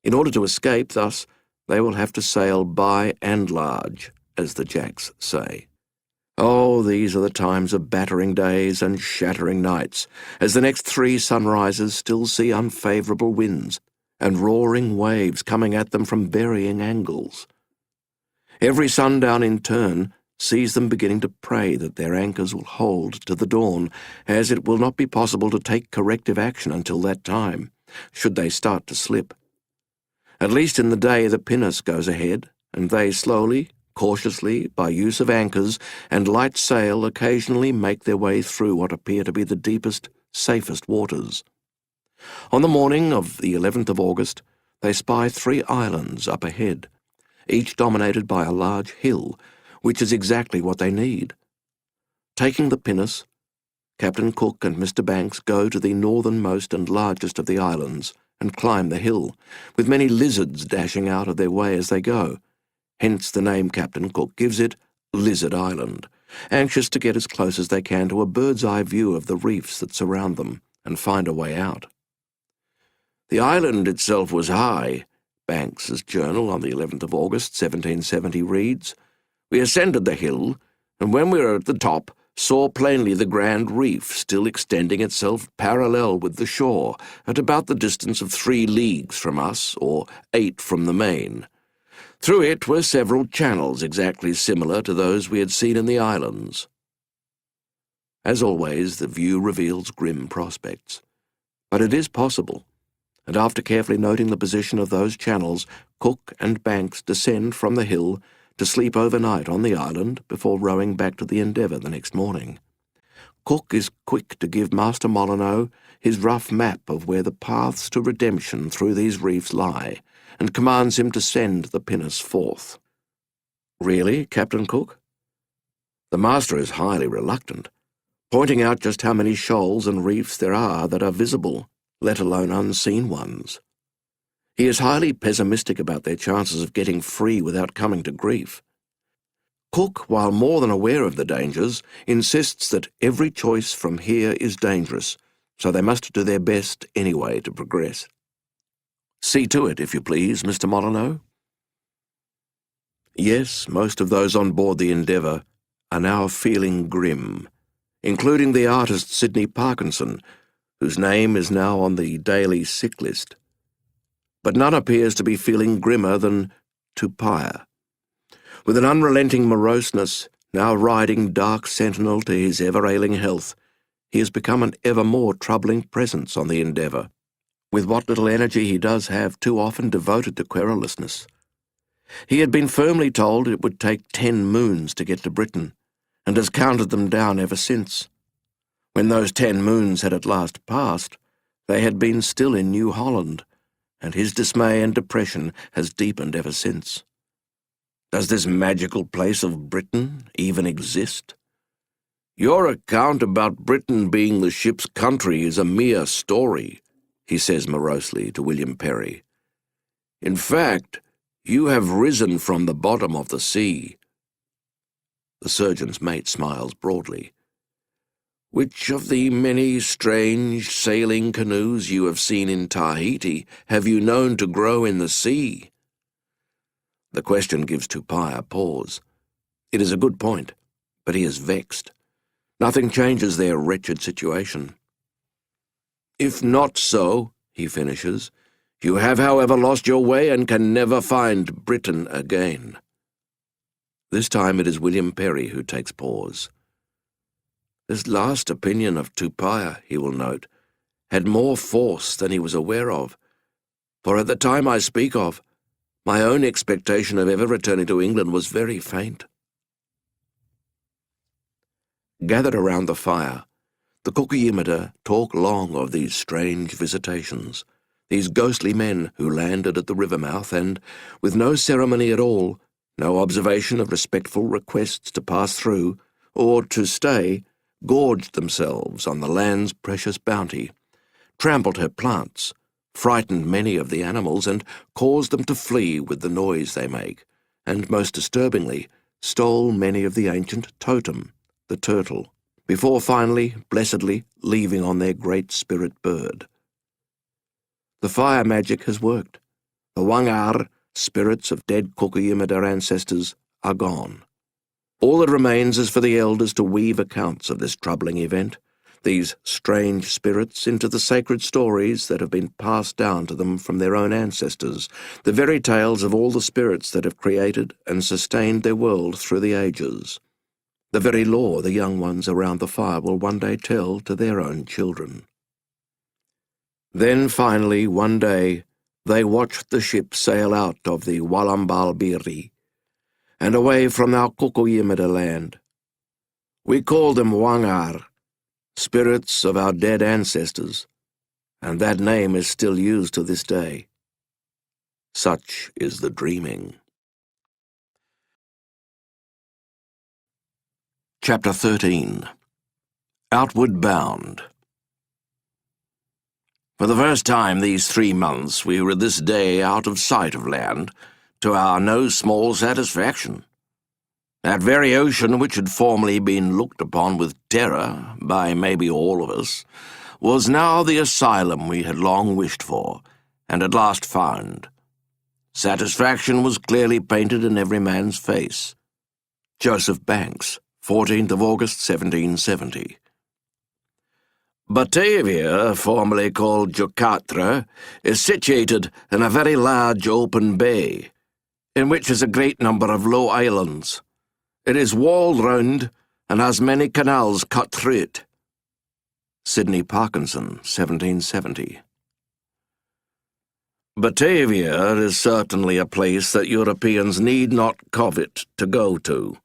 [SPEAKER 2] In order to escape, thus, they will have to sail by and large, as the Jacks say. Oh, these are the times of battering days and shattering nights, as the next 3 sunrises still see unfavourable winds and roaring waves coming at them from varying angles. Every sundown in turn sees them beginning to pray that their anchors will hold to the dawn, as it will not be possible to take corrective action until that time, should they start to slip. At least in the day the pinnace goes ahead, and they slowly, cautiously, by use of anchors and light sail, occasionally make their way through what appear to be the deepest, safest waters. On the morning of the 11th of August, they spy 3 islands up ahead, each dominated by a large hill, which is exactly what they need. Taking the pinnace, Captain Cook and Mr. Banks go to the northernmost and largest of the islands and climb the hill, with many lizards dashing out of their way as they go. Hence the name Captain Cook gives it, Lizard Island, anxious to get as close as they can to a bird's-eye view of the reefs that surround them and find a way out. "The island itself was high," Banks's journal on the 11th of August, 1770 reads. "We ascended the hill, and when we were at the top, saw plainly the grand reef still extending itself parallel with the shore, at about the distance of 3 leagues from us, or 8 from the main. Through it were several channels exactly similar to those we had seen in the islands." As always, the view reveals grim prospects. But it is possible, and after carefully noting the position of those channels, Cook and Banks descend from the hill to sleep overnight on the island before rowing back to the Endeavour the next morning. Cook is quick to give Master Molyneux his rough map of where the paths to redemption through these reefs lie, and commands him to send the pinnace forth. "Really, Captain Cook?" The master is highly reluctant, pointing out just how many shoals and reefs there are that are visible, let alone unseen ones. He is highly pessimistic about their chances of getting free without coming to grief. Cook, while more than aware of the dangers, insists that every choice from here is dangerous, so they must do their best anyway to progress. "See to it, if you please, Mr. Molyneux." Yes, most of those on board the Endeavour are now feeling grim, including the artist Sidney Parkinson, whose name is now on the daily sick list. But none appears to be feeling grimmer than Tupaia. With an unrelenting moroseness, now riding dark sentinel to his ever-ailing health, he has become an ever more troubling presence on the Endeavour, with what little energy he does have too often devoted to querulousness. He had been firmly told it would take 10 moons to get to Britain, and has counted them down ever since. When those 10 moons had at last passed, they had been still in New Holland, and his dismay and depression has deepened ever since. Does this magical place of Britain even exist? "Your account about Britain being the ship's country is a mere story," he says morosely to William Perry. "In fact, you have risen from the bottom of the sea." The surgeon's mate smiles broadly. "Which of the many strange sailing canoes you have seen in Tahiti have you known to grow in the sea?" The question gives Tupaia pause. It is a good point, but he is vexed. Nothing changes their wretched situation. "If not so," he finishes, "you have however lost your way and can never find Britain again." This time it is William Perry who takes pause. This last opinion of Tupaia, he will note, had more force than he was aware of, for at the time I speak of, my own expectation of ever returning to England was very faint. Gathered around the fire, the Kuku-Yimida talk long of these strange visitations, these ghostly men who landed at the river mouth and, with no ceremony at all, no observation of respectful requests to pass through, or to stay, gorged themselves on the land's precious bounty, trampled her plants, frightened many of the animals, and caused them to flee with the noise they make, and, most disturbingly, stole many of the ancient totem, the turtle, before finally, blessedly, leaving on their great spirit bird. The fire magic has worked. The Wangar, spirits of dead Kuku-Yimida ancestors, are gone. All that remains is for the elders to weave accounts of this troubling event, these strange spirits, into the sacred stories that have been passed down to them from their own ancestors, the very tales of all the spirits that have created and sustained their world through the ages, the very lore the young ones around the fire will one day tell to their own children. Then, finally, one day, they watched the ship sail out of the Wallambalbiri and away from our Kuku-Yimida land. We called them Wangar, spirits of our dead ancestors, and that name is still used to this day. Such is the dreaming. Chapter 13. Outward Bound. For the first time these 3 months we were this day out of sight of land, to our no small satisfaction. That very ocean which had formerly been looked upon with terror by maybe all of us, was now the asylum we had long wished for, and at last found. Satisfaction was clearly painted in every man's face. Joseph Banks, 14th of August, 1770. Batavia, formerly called Jocatra, is situated in a very large open bay, in which is a great number of low islands. It is walled round, and has many canals cut through it. Sidney Parkinson, 1770. Batavia is certainly a place that Europeans need not covet to go to,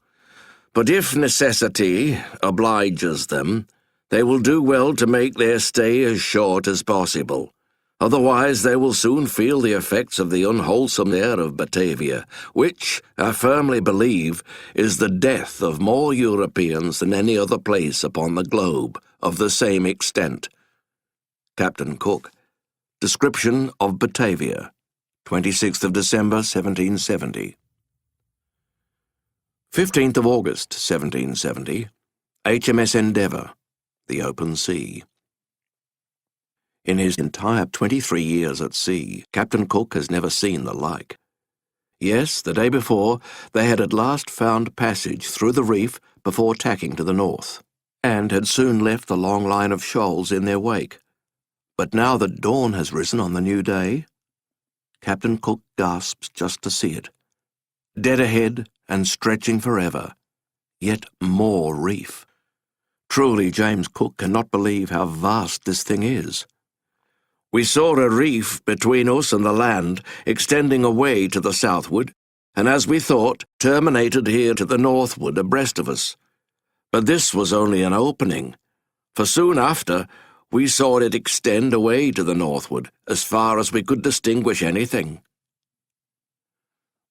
[SPEAKER 2] but if necessity obliges them, they will do well to make their stay as short as possible. Otherwise they will soon feel the effects of the unwholesome air of Batavia, which, I firmly believe, is the death of more Europeans than any other place upon the globe of the same extent. Captain Cook. Description of Batavia, 26th of December, 1770. 15th of August, 1770. HMS Endeavour, the open sea. In his entire 23 years at sea, Captain Cook has never seen the like. Yes, the day before, they had at last found passage through the reef before tacking to the north, and had soon left the long line of shoals in their wake. But now that dawn has risen on the new day, Captain Cook gasps just to see it. Dead ahead and stretching forever, yet more reef. Truly, James Cook cannot believe how vast this thing is. We saw a reef between us and the land, extending away to the southward, and as we thought, terminated here to the northward abreast of us. But this was only an opening, for soon after we saw it extend away to the northward, as far as we could distinguish anything.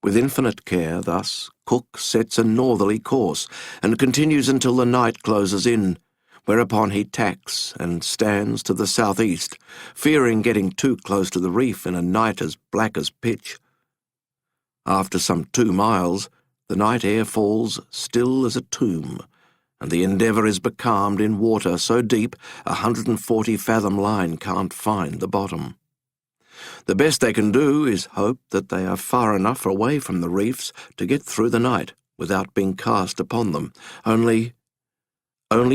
[SPEAKER 2] With infinite care, thus, Cook sets a northerly course, and continues until the night closes in, whereupon he tacks and stands to the southeast, fearing getting too close to the reef in a night as black as pitch. After some 2 miles, the night air falls still as a tomb, and the Endeavour is becalmed in water so deep 140-fathom line can't find the bottom. The best they can do is hope that they are far enough away from the reefs to get through the night without being cast upon them, only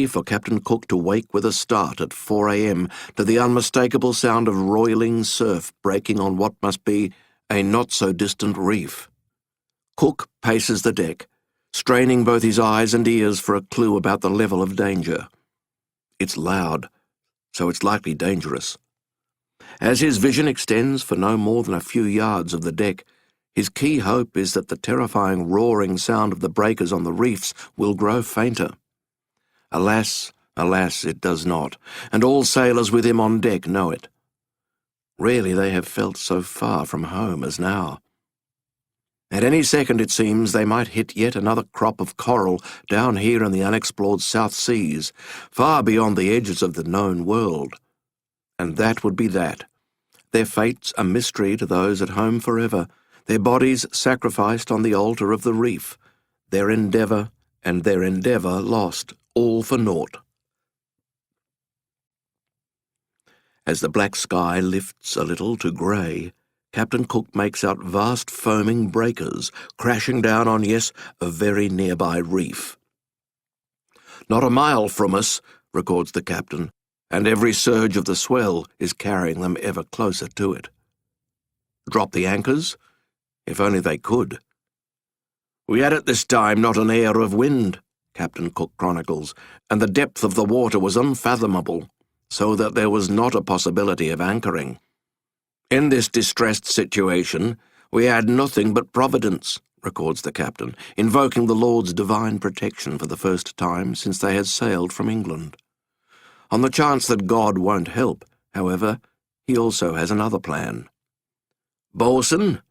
[SPEAKER 2] for Captain Cook to wake with a start at 4 a.m. to the unmistakable sound of roiling surf breaking on what must be a not-so-distant reef. Cook paces the deck, straining both his eyes and ears for a clue about the level of danger. It's loud, so it's likely dangerous. As his vision extends for no more than a few yards of the deck, his key hope is that the terrifying roaring sound of the breakers on the reefs will grow fainter. Alas, alas, it does not, and all sailors with him on deck know it. Rarely they have felt so far from home as now. At any second, it seems, they might hit yet another crop of coral down here in the unexplored South Seas, far beyond the edges of the known world. And that would be that. Their fates a mystery to those at home forever, their bodies sacrificed on the altar of the reef, their endeavour and their endeavour lost, all for naught. As the black sky lifts a little to grey, Captain Cook makes out vast foaming breakers crashing down on, yes, a very nearby reef. "Not a mile from us," records the captain, and every surge of the swell is carrying them ever closer to it. Drop the anchors? If only they could. "We had at this time not an air of wind," Captain Cook chronicles, "and the depth of the water was unfathomable, so that there was not a possibility of anchoring. In this distressed situation, we had nothing but Providence," records the captain, invoking the Lord's divine protection for the first time since they had sailed from England. On the chance that God won't help, however, he also has another plan. "Bo'sun,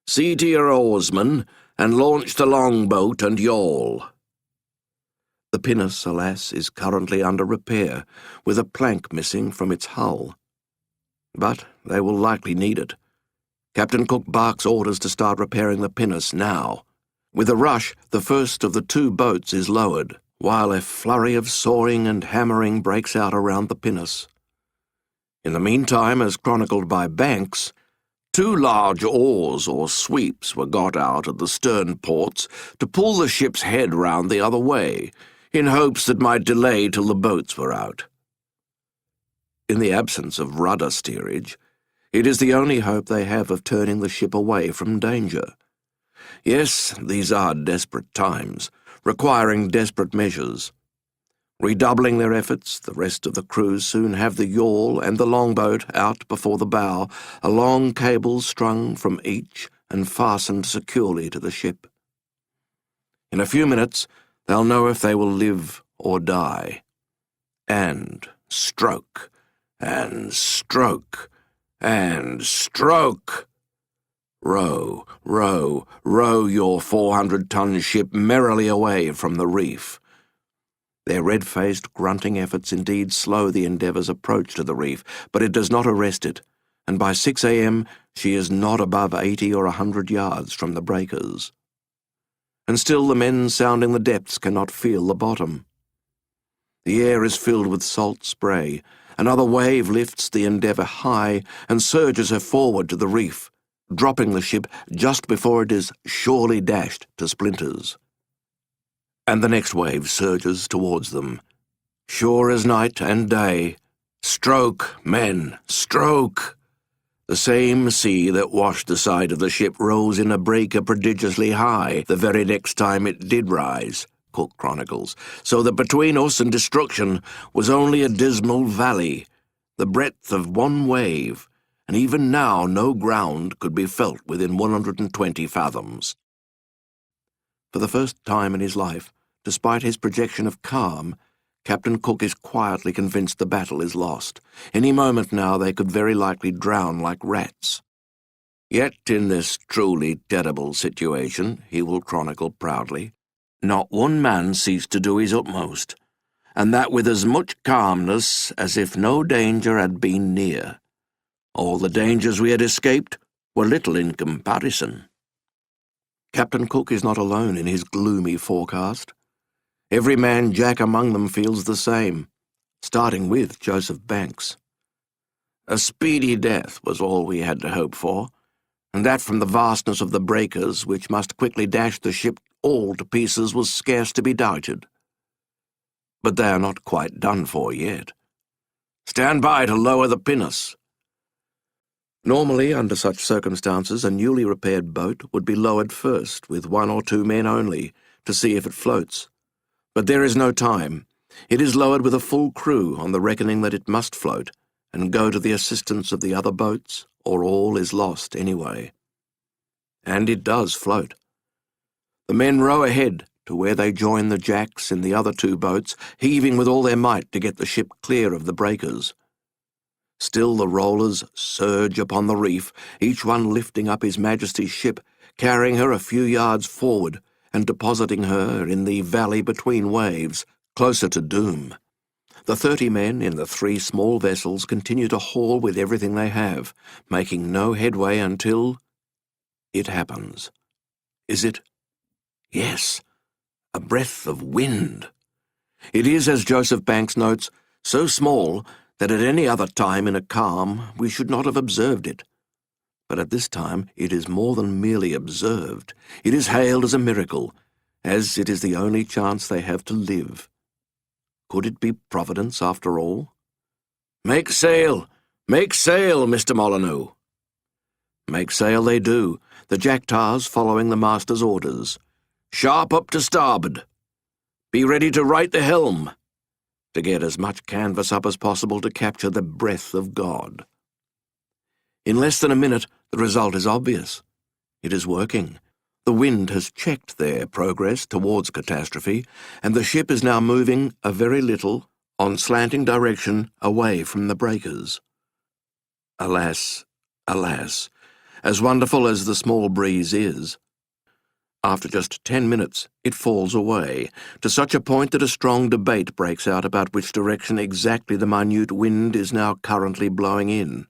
[SPEAKER 2] see to your oarsmen, and launch the longboat and yawl." The pinnace, alas, is currently under repair, with a plank missing from its hull. But they will likely need it. Captain Cook barks orders to start repairing the pinnace now. With a rush, the first of the two boats is lowered, while a flurry of sawing and hammering breaks out around the pinnace. In the meantime, as chronicled by Banks, 2 large oars or sweeps were got out at the stern ports to pull the ship's head round the other way, in hopes that might delay till the boats were out. In the absence of rudder steerage, it is the only hope they have of turning the ship away from danger. Yes, these are desperate times, requiring desperate measures. Redoubling their efforts, the rest of the crews soon have the yawl and the longboat out before the bow, a long cable strung from each and fastened securely to the ship. In a few minutes, they'll know if they will live or die. And stroke, and stroke, and stroke. Row, row, row your 400-ton ship merrily away from the reef. Their red-faced, grunting efforts indeed slow the Endeavour's approach to the reef, but it does not arrest it, and by 6 a.m. she is not above 80 or 100 yards from the breakers. And still the men sounding the depths cannot feel the bottom. The air is filled with salt spray. Another wave lifts the Endeavour high and surges her forward to the reef, dropping the ship just before it is surely dashed to splinters. And the next wave surges towards them. Sure as night and day. Stroke, men, stroke! The same sea that washed the side of the ship rose in a breaker prodigiously high the very next time it did rise, Cook chronicles, so that between us and destruction was only a dismal valley, the breadth of one wave, and even now no ground could be felt within 120 fathoms. For the first time in his life, despite his projection of calm, Captain Cook is quietly convinced the battle is lost. Any moment now they could very likely drown like rats. Yet in this truly terrible situation, he will chronicle proudly, not one man ceased to do his utmost, and that with as much calmness as if no danger had been near. All the dangers we had escaped were little in comparison. Captain Cook is not alone in his gloomy forecast. Every man Jack among them feels the same, starting with Joseph Banks. A speedy death was all we had to hope for, and that from the vastness of the breakers which must quickly dash the ship all to pieces was scarce to be doubted. But they are not quite done for yet. Stand by to lower the pinnace. Normally, under such circumstances, a newly repaired boat would be lowered first, with 1 or 2 men only, to see if it floats. But there is no time. It is lowered with a full crew on the reckoning that it must float, and go to the assistance of the other boats, or all is lost anyway. And it does float. The men row ahead to where they join the jacks in the other two boats, heaving with all their might to get the ship clear of the breakers. Still the rollers surge upon the reef, each one lifting up His Majesty's ship, carrying her a few yards forward and depositing her in the valley between waves, closer to doom. The 30 men in the 3 small vessels continue to haul with everything they have, making no headway until it happens. Is it? Yes, a breath of wind. It is, as Joseph Banks notes, so small that at any other time in a calm we should not have observed it. But at this time it is more than merely observed. It is hailed as a miracle, as it is the only chance they have to live. Could it be Providence after all? Make sail, Mr. Molyneux. Make sail they do, the jack-tars following the master's orders. Sharp up to starboard. Be ready to right the helm, to get as much canvas up as possible to capture the breath of God. In less than a minute, the result is obvious. It is working. The wind has checked their progress towards catastrophe, and the ship is now moving a very little on slanting direction away from the breakers. Alas, alas, as wonderful as the small breeze is, after just 10 minutes it falls away, to such a point that a strong debate breaks out about which direction exactly the minute wind is now currently blowing in.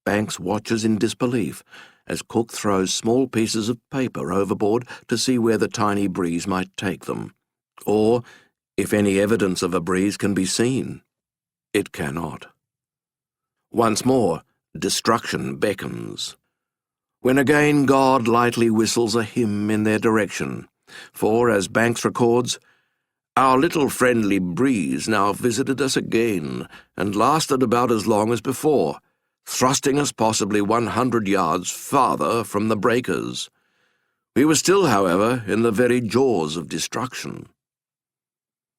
[SPEAKER 2] Banks watches in disbelief as Cook throws small pieces of paper overboard to see where the tiny breeze might take them, or if any evidence of a breeze can be seen. It cannot. Once more, destruction beckons, when again God lightly whistles a hymn in their direction, for, as Banks records, our little friendly breeze now visited us again, and lasted about as long as before, thrusting us possibly 100 yards farther from the breakers. We were still, however, in the very jaws of destruction.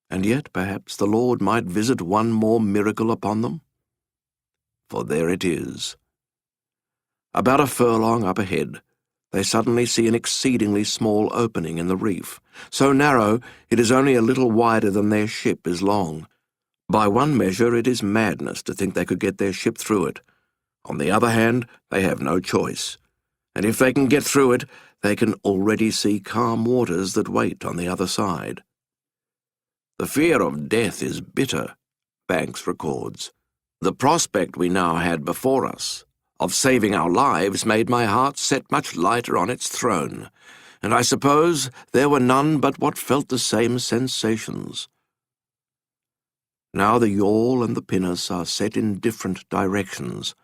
[SPEAKER 2] And yet perhaps the Lord might visit one more miracle upon them. For there it is. About a furlong up ahead, they suddenly see an exceedingly small opening in the reef, so narrow it is only a little wider than their ship is long. By one measure it is madness to think they could get their ship through it. On the other hand, they have no choice, and if they can get through it, they can already see calm waters that wait on the other side. The fear of death is bitter, Banks records. The prospect we now had before us, of saving our lives, made my heart set much lighter on its throne, and I suppose there were none but what felt the same sensations. Now the yawl and the pinnace are set in different directions,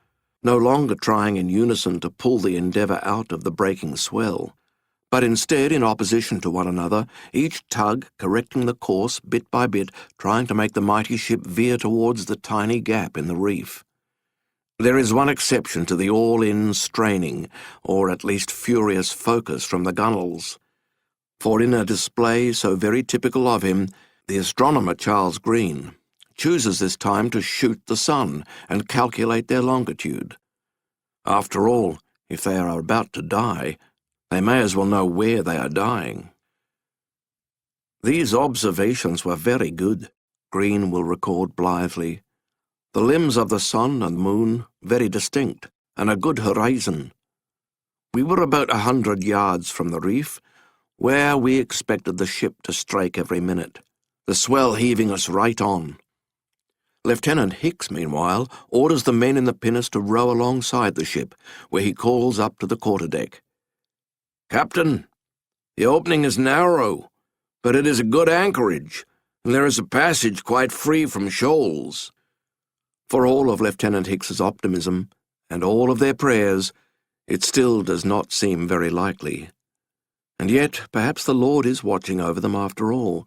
[SPEAKER 2] no longer trying in unison to pull the Endeavour out of the breaking swell, but instead in opposition to one another, each tug correcting the course bit by bit, trying to make the mighty ship veer towards the tiny gap in the reef. There is one exception to the all-in straining, or at least furious focus from the gunwales, for in a display so very typical of him, the astronomer Charles Green chooses this time to shoot the sun and calculate their longitude. After all, if they are about to die, they may as well know where they are dying. These observations were very good, Green will record blithely. The limbs of the sun and moon very distinct, and a good horizon. We were about 100 yards from the reef, where we expected the ship to strike every minute, the swell heaving us right on. Lieutenant Hicks, meanwhile, orders the men in the pinnace to row alongside the ship, where he calls up to the quarterdeck. "Captain, the opening is narrow, but it is a good anchorage, and there is a passage quite free from shoals." For all of Lieutenant Hicks's optimism, and all of their prayers, it still does not seem very likely. And yet perhaps the Lord is watching over them after all,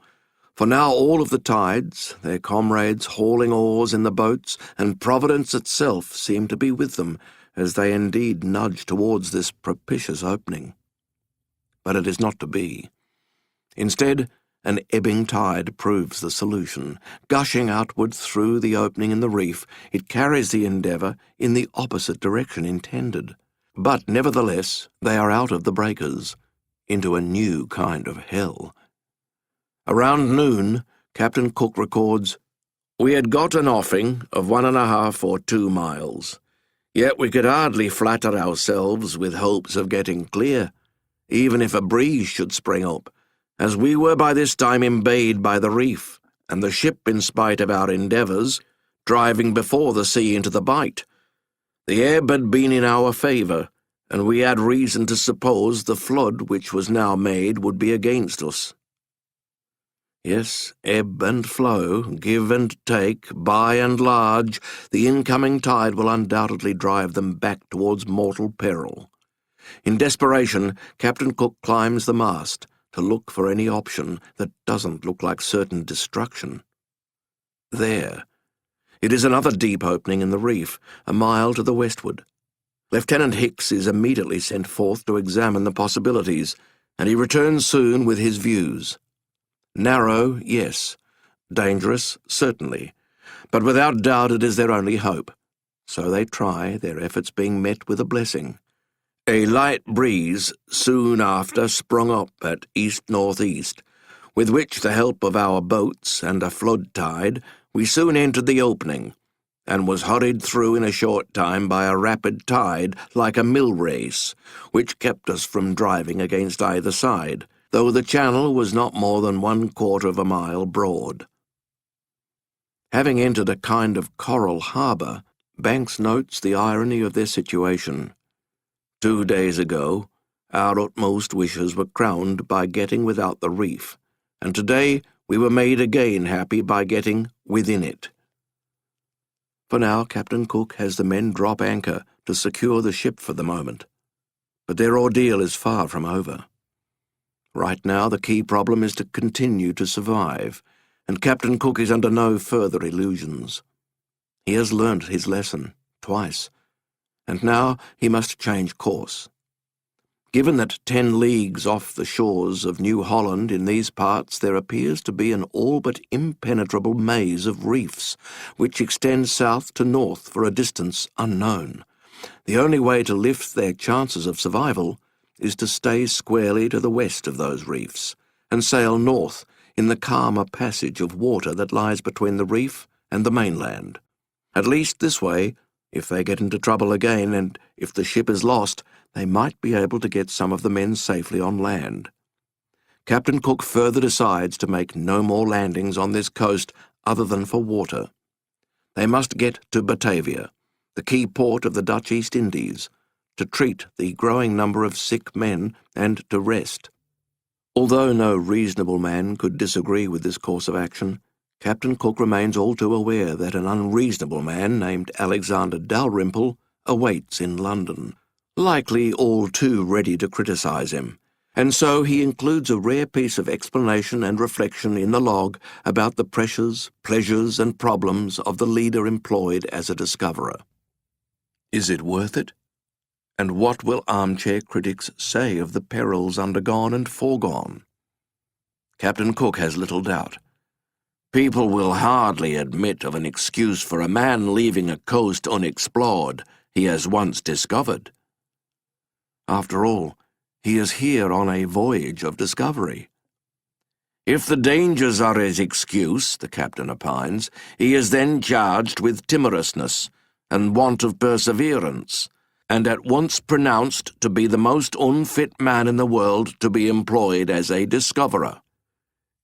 [SPEAKER 2] for now all of the tides, their comrades hauling oars in the boats, and Providence itself seem to be with them, as they indeed nudge towards this propitious opening. But it is not to be. Instead, An ebbing tide proves the solution. Gushing outward through the opening in the reef, it carries the Endeavour in the opposite direction intended. But nevertheless, they are out of the breakers, into a new kind of hell. Around noon, Captain Cook records, "We had got an offing of 1.5 or 2 miles, yet we could hardly flatter ourselves with hopes of getting clear, even if a breeze should spring up, as we were by this time embayed by the reef, and the ship, in spite of our endeavours, driving before the sea into the bight. The ebb had been in our favour, and we had reason to suppose the flood which was now made would be against us." Yes, ebb and flow, give and take, by and large, the incoming tide will undoubtedly drive them back towards mortal peril. In desperation, Captain Cook climbs the mast to look for any option that doesn't look like certain destruction. There. It is another deep opening in the reef, a mile to the westward. Lieutenant Hicks is immediately sent forth to examine the possibilities, and he returns soon with his views. Narrow, yes. Dangerous, certainly. But without doubt it is their only hope. So they try, their efforts being met with a blessing. A light breeze soon after sprung up at east-northeast, with which the help of our boats and a flood tide we soon entered the opening, and was hurried through in a short time by a rapid tide like a mill race, which kept us from driving against either side, though the channel was not more than 1/4 of a mile broad. Having entered a kind of coral harbour, Banks notes the irony of their situation. 2 days ago, our utmost wishes were crowned by getting without the reef, and today we were made again happy by getting within it. For now, Captain Cook has the men drop anchor to secure the ship for the moment, but their ordeal is far from over. Right now, the key problem is to continue to survive, and Captain Cook is under no further illusions. He has learnt his lesson, twice, and now he must change course. Given that 10 leagues off the shores of New Holland in these parts there appears to be an all but impenetrable maze of reefs, which extend south to north for a distance unknown, the only way to lift their chances of survival is to stay squarely to the west of those reefs, and sail north in the calmer passage of water that lies between the reef and the mainland. At least this way, if they get into trouble again, and if the ship is lost, they might be able to get some of the men safely on land. Captain Cook further decides to make no more landings on this coast other than for water. They must get to Batavia, the key port of the Dutch East Indies, to treat the growing number of sick men and to rest. Although no reasonable man could disagree with this course of action, Captain Cook remains all too aware that an unreasonable man named Alexander Dalrymple awaits in London, likely all too ready to criticise him, and so he includes a rare piece of explanation and reflection in the log about the pressures, pleasures, and problems of the leader employed as a discoverer. Is it worth it? And what will armchair critics say of the perils undergone and foregone? Captain Cook has little doubt. People will hardly admit of an excuse for a man leaving a coast unexplored he has once discovered. After all, he is here on a voyage of discovery. If the dangers are his excuse, the captain opines, he is then charged with timorousness and want of perseverance, and at once pronounced to be the most unfit man in the world to be employed as a discoverer.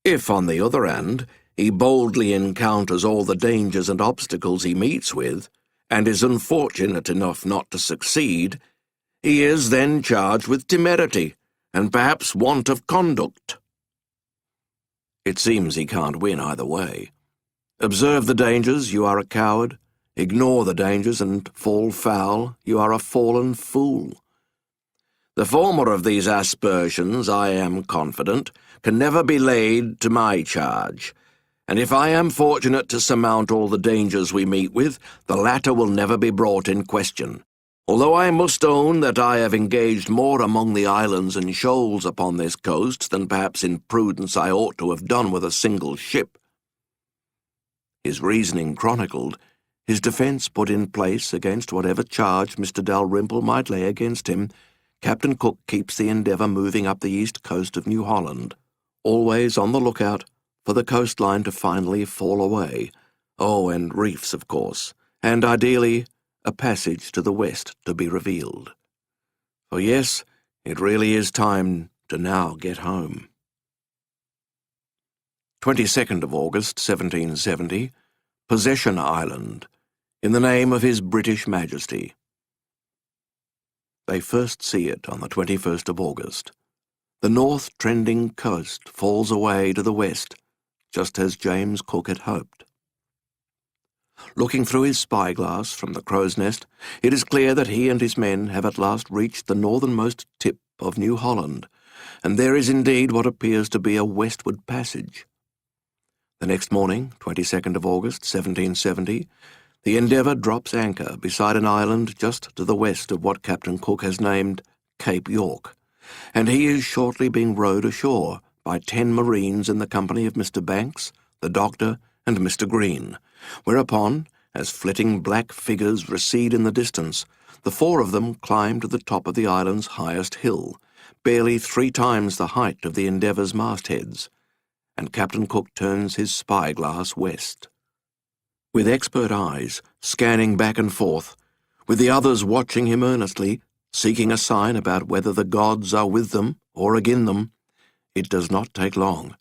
[SPEAKER 2] If, on the other hand, he boldly encounters all the dangers and obstacles he meets with, and is unfortunate enough not to succeed, he is then charged with temerity, and perhaps want of conduct. It seems he can't win either way. Observe the dangers, you are a coward. Ignore the dangers and fall foul, you are a fallen fool. The former of these aspersions, I am confident, can never be laid to my charge, and if I am fortunate to surmount all the dangers we meet with, the latter will never be brought in question. Although I must own that I have engaged more among the islands and shoals upon this coast than perhaps in prudence I ought to have done with a single ship." His reasoning chronicled, his defence put in place against whatever charge Mr. Dalrymple might lay against him, Captain Cook keeps the Endeavour moving up the east coast of New Holland, always on the lookout for the coastline to finally fall away. Oh, and reefs, of course, and ideally a passage to the west to be revealed. For yes, it really is time to now get home. 22nd of August, 1770, Possession Island, in the name of His British Majesty. They first see it on the 21st of August. The north trending coast falls away to the west, just as James Cook had hoped. Looking through his spyglass from the crow's nest, it is clear that he and his men have at last reached the northernmost tip of New Holland, and there is indeed what appears to be a westward passage. The next morning, 22nd of August, 1770, the Endeavour drops anchor beside an island just to the west of what Captain Cook has named Cape York, and he is shortly being rowed ashore by 10 marines in the company of Mr. Banks, the doctor, and Mr. Green, whereupon, as flitting black figures recede in the distance, the 4 of them climb to the top of the island's highest hill, barely 3 times the height of the Endeavour's mastheads, and Captain Cook turns his spyglass west. With expert eyes, scanning back and forth, with the others watching him earnestly, seeking a sign about whether the gods are with them or agin them, it does not take long.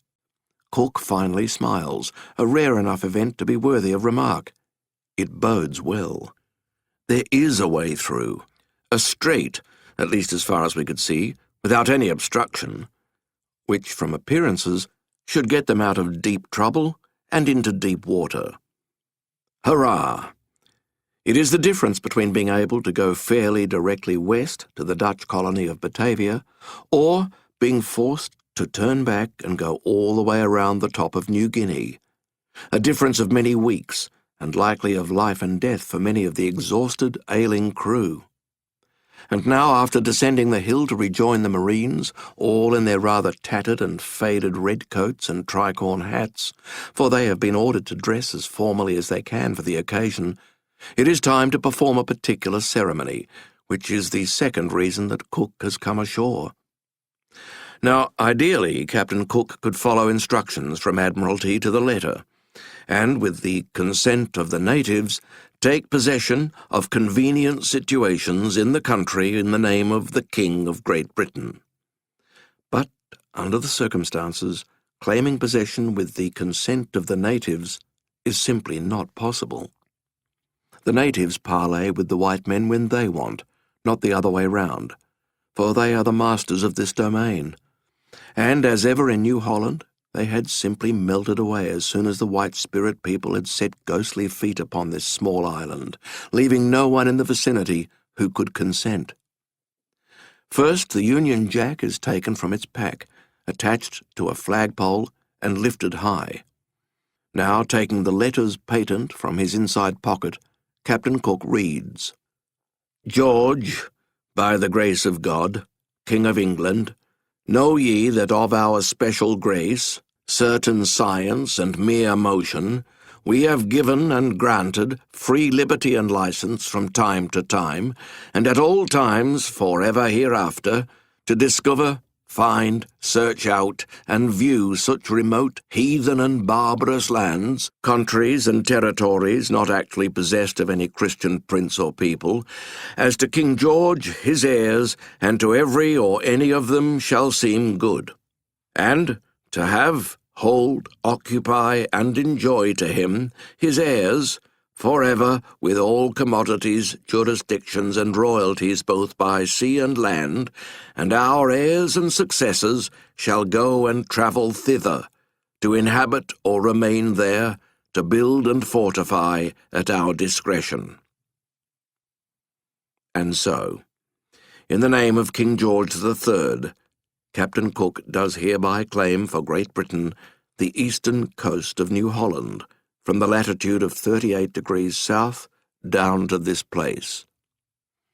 [SPEAKER 2] Cook finally smiles, a rare enough event to be worthy of remark. It bodes well. There is a way through, a strait, at least as far as we could see, without any obstruction, which, from appearances, should get them out of deep trouble and into deep water. Hurrah! It is the difference between being able to go fairly directly west to the Dutch colony of Batavia, or being forced to turn back and go all the way around the top of New Guinea, a difference of many weeks, and likely of life and death for many of the exhausted, ailing crew. And now, after descending the hill to rejoin the marines, all in their rather tattered and faded red coats and tricorn hats, for they have been ordered to dress as formally as they can for the occasion, it is time to perform a particular ceremony, which is the second reason that Cook has come ashore. Now, ideally, Captain Cook could follow instructions from Admiralty to the letter, and, with the consent of the natives, take possession of convenient situations in the country in the name of the King of Great Britain. But, under the circumstances, claiming possession with the consent of the natives is simply not possible. The natives parley with the white men when they want, not the other way round, for they are the masters of this domain. And, as ever in New Holland, they had simply melted away as soon as the white spirit people had set ghostly feet upon this small island, leaving no one in the vicinity who could consent. First, the Union Jack is taken from its pack, attached to a flagpole and lifted high. Now, taking the letters patent from his inside pocket, Captain Cook reads, "George, by the grace of God, King of England, know ye that of our special grace, certain science and mere motion, we have given and granted free liberty and license from time to time, and at all times for ever hereafter, to discover, find, search out, and view such remote, heathen and barbarous lands, countries and territories not actually possessed of any Christian prince or people, as to King George, his heirs, and to every or any of them shall seem good, and to have, hold, occupy, and enjoy to him, his heirs, for ever, with all commodities, jurisdictions, and royalties both by sea and land, and our heirs and successors shall go and travel thither, to inhabit or remain there, to build and fortify at our discretion." And so, in the name of King George III, Captain Cook does hereby claim for Great Britain the eastern coast of New Holland, from the latitude of 38 degrees south down to this place.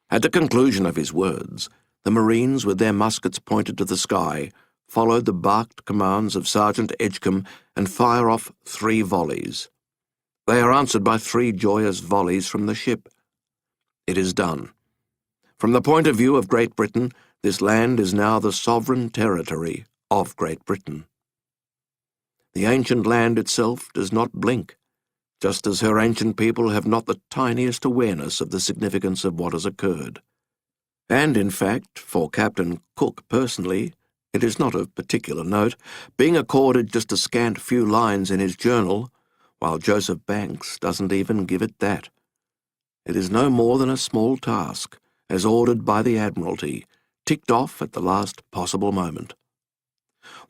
[SPEAKER 2] At the conclusion of his words, the Marines, with their muskets pointed to the sky, followed the barked commands of Sergeant Edgecombe and fire off 3 volleys. They are answered by 3 joyous volleys from the ship. It is done. From the point of view of Great Britain, this land is now the sovereign territory of Great Britain. The ancient land itself does not blink, just as her ancient people have not the tiniest awareness of the significance of what has occurred. And, in fact, for Captain Cook personally, it is not of particular note, being accorded just a scant few lines in his journal, while Joseph Banks doesn't even give it that. It is no more than a small task, as ordered by the Admiralty, ticked off at the last possible moment.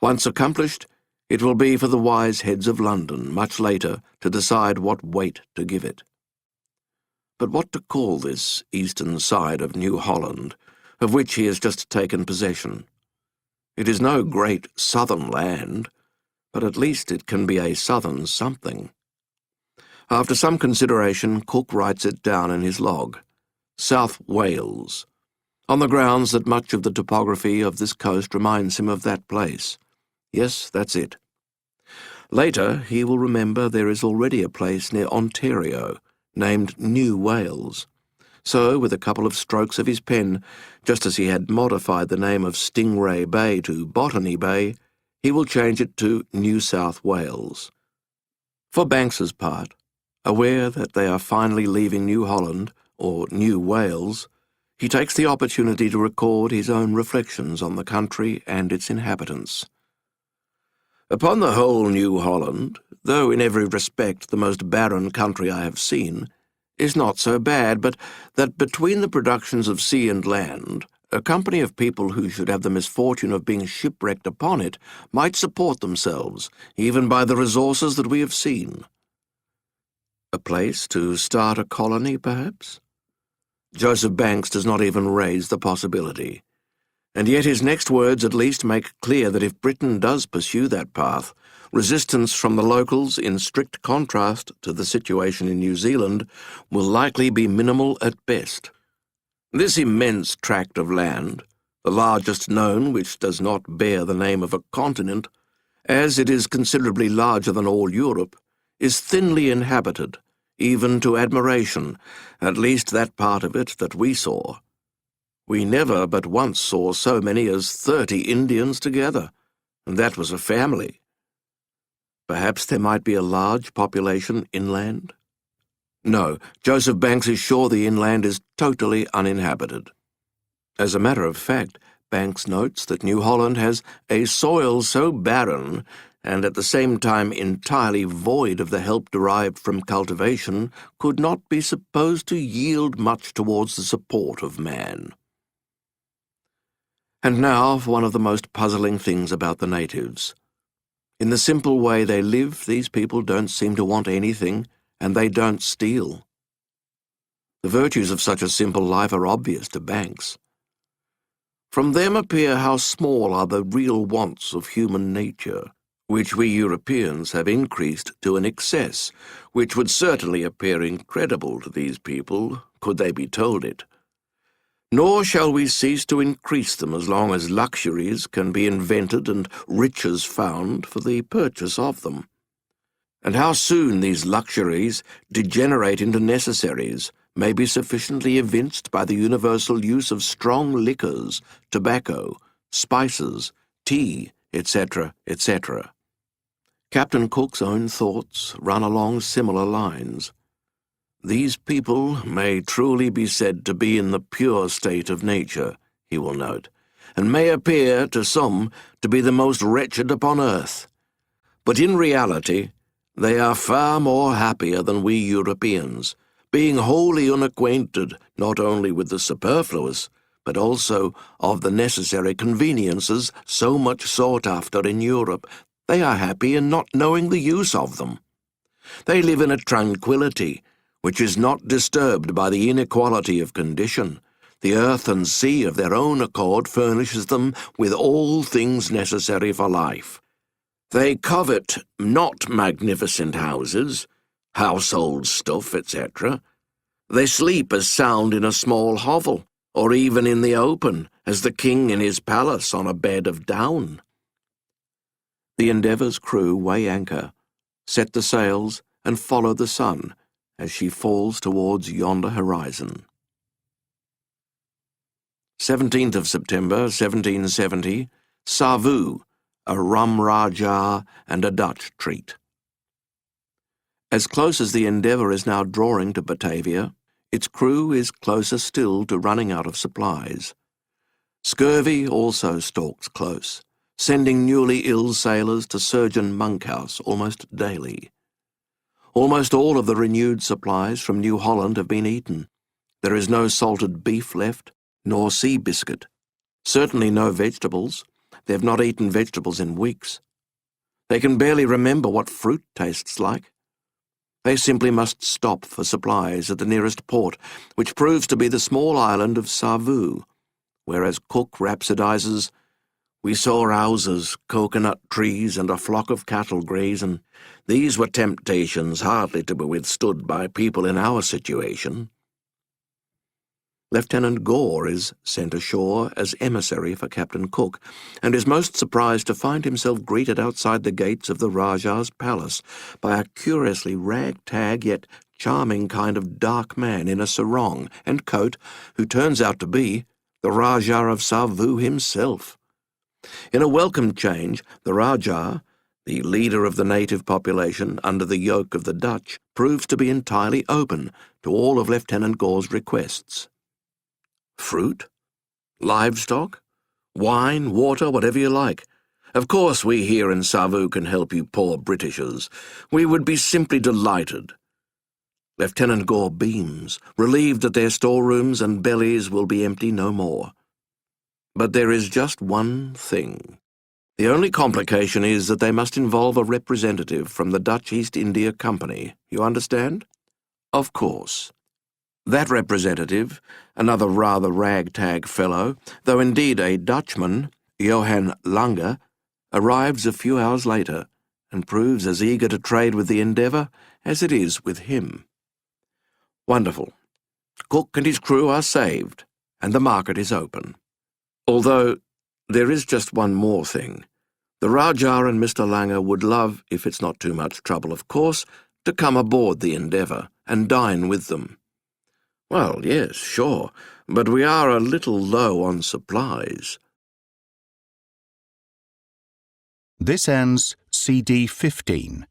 [SPEAKER 2] Once accomplished, it will be for the wise heads of London, much later, to decide what weight to give it. But what to call this eastern side of New Holland, of which he has just taken possession? It is no great southern land, but at least it can be a southern something. After some consideration, Cook writes it down in his log, South Wales, on the grounds that much of the topography of this coast reminds him of that place. Yes, that's it. Later, he will remember there is already a place near Ontario, named New Wales. So, with a couple of strokes of his pen, just as he had modified the name of Stingray Bay to Botany Bay, he will change it to New South Wales. For Banks's part, aware that they are finally leaving New Holland, or New Wales, he takes the opportunity to record his own reflections on the country and its inhabitants. Upon the whole, New Holland, though in every respect the most barren country I have seen, is not so bad, but that between the productions of sea and land, a company of people who should have the misfortune of being shipwrecked upon it might support themselves, even by the resources that we have seen. A place to start a colony, perhaps? Joseph Banks does not even raise the possibility. And yet his next words at least make clear that if Britain does pursue that path, resistance from the locals, in strict contrast to the situation in New Zealand, will likely be minimal at best. This immense tract of land, the largest known which does not bear the name of a continent, as it is considerably larger than all Europe, is thinly inhabited, even to admiration, at least that part of it that we saw. We never but once saw so many as 30 Indians together, and that was a family. Perhaps there might be a large population inland? No, Joseph Banks is sure the inland is totally uninhabited. As a matter of fact, Banks notes that New Holland has a soil so barren and at the same time entirely void of the help derived from cultivation could not be supposed to yield much towards the support of man. And now for one of the most puzzling things about the natives. In the simple way they live, these people don't seem to want anything, and they don't steal. The virtues of such a simple life are obvious to Banks. From them appear how small are the real wants of human nature, which we Europeans have increased to an excess, which would certainly appear incredible to these people, could they be told it. Nor shall we cease to increase them as long as luxuries can be invented and riches found for the purchase of them. And how soon these luxuries degenerate into necessaries may be sufficiently evinced by the universal use of strong liquors, tobacco, spices, tea, etc., etc. Captain Cook's own thoughts run along similar lines. These people may truly be said to be in the pure state of nature, he will note, and may appear to some to be the most wretched upon earth. But in reality, they are far more happier than we Europeans, being wholly unacquainted not only with the superfluous, but also of the necessary conveniences so much sought after in Europe. They are happy in not knowing the use of them. They live in a tranquillity which is not disturbed by the inequality of condition. The earth and sea of their own accord furnishes them with all things necessary for life. They covet not magnificent houses, household stuff, etc., They sleep as sound in a small hovel, or even in the open, as the king in his palace on a bed of down. The Endeavour's crew weigh anchor, set the sails, and follow the sun as she falls towards yonder horizon. 17th of September, 1770, Savu, a rum rajah and a Dutch treat. As close as the Endeavour is now drawing to Batavia, its crew is closer still to running out of supplies. Scurvy also stalks close, sending newly ill sailors to Surgeon Monkhouse almost daily. Almost all of the renewed supplies from New Holland have been eaten. There is no salted beef left, nor sea biscuit. Certainly no vegetables. They have not eaten vegetables in weeks. They can barely remember what fruit tastes like. They simply must stop for supplies at the nearest port, which proves to be the small island of Savu, where, as Cook rhapsodizes, "We saw houses, coconut trees, and a flock of cattle graze, and these were temptations hardly to be withstood by people in our situation." Lieutenant Gore is sent ashore as emissary for Captain Cook, and is most surprised to find himself greeted outside the gates of the Rajah's palace by a curiously ragtag yet charming kind of dark man in a sarong and coat, who turns out to be the Rajah of Savu himself. In a welcome change, the Rajah, the leader of the native population under the yoke of the Dutch, proves to be entirely open to all of Lieutenant Gore's requests. Fruit? Livestock? Wine, water, whatever you like. Of course we here in Savu can help you poor Britishers. We would be simply delighted. Lieutenant Gore beams, relieved that their storerooms and bellies will be empty no more. But there is just one thing. The only complication is that they must involve a representative from the Dutch East India Company. You understand? Of course. That representative, another rather ragtag fellow, though indeed a Dutchman, Johan Lange, arrives a few hours later and proves as eager to trade with the Endeavour as it is with him. Wonderful. Cook and his crew are saved, and the market is open. Although there is just one more thing. The Rajah and Mr. Lange would love, if it's not too much trouble of course, to come aboard the Endeavour and dine with them. Well, yes, sure, but we are a little low on supplies.
[SPEAKER 1] This ends CD 15.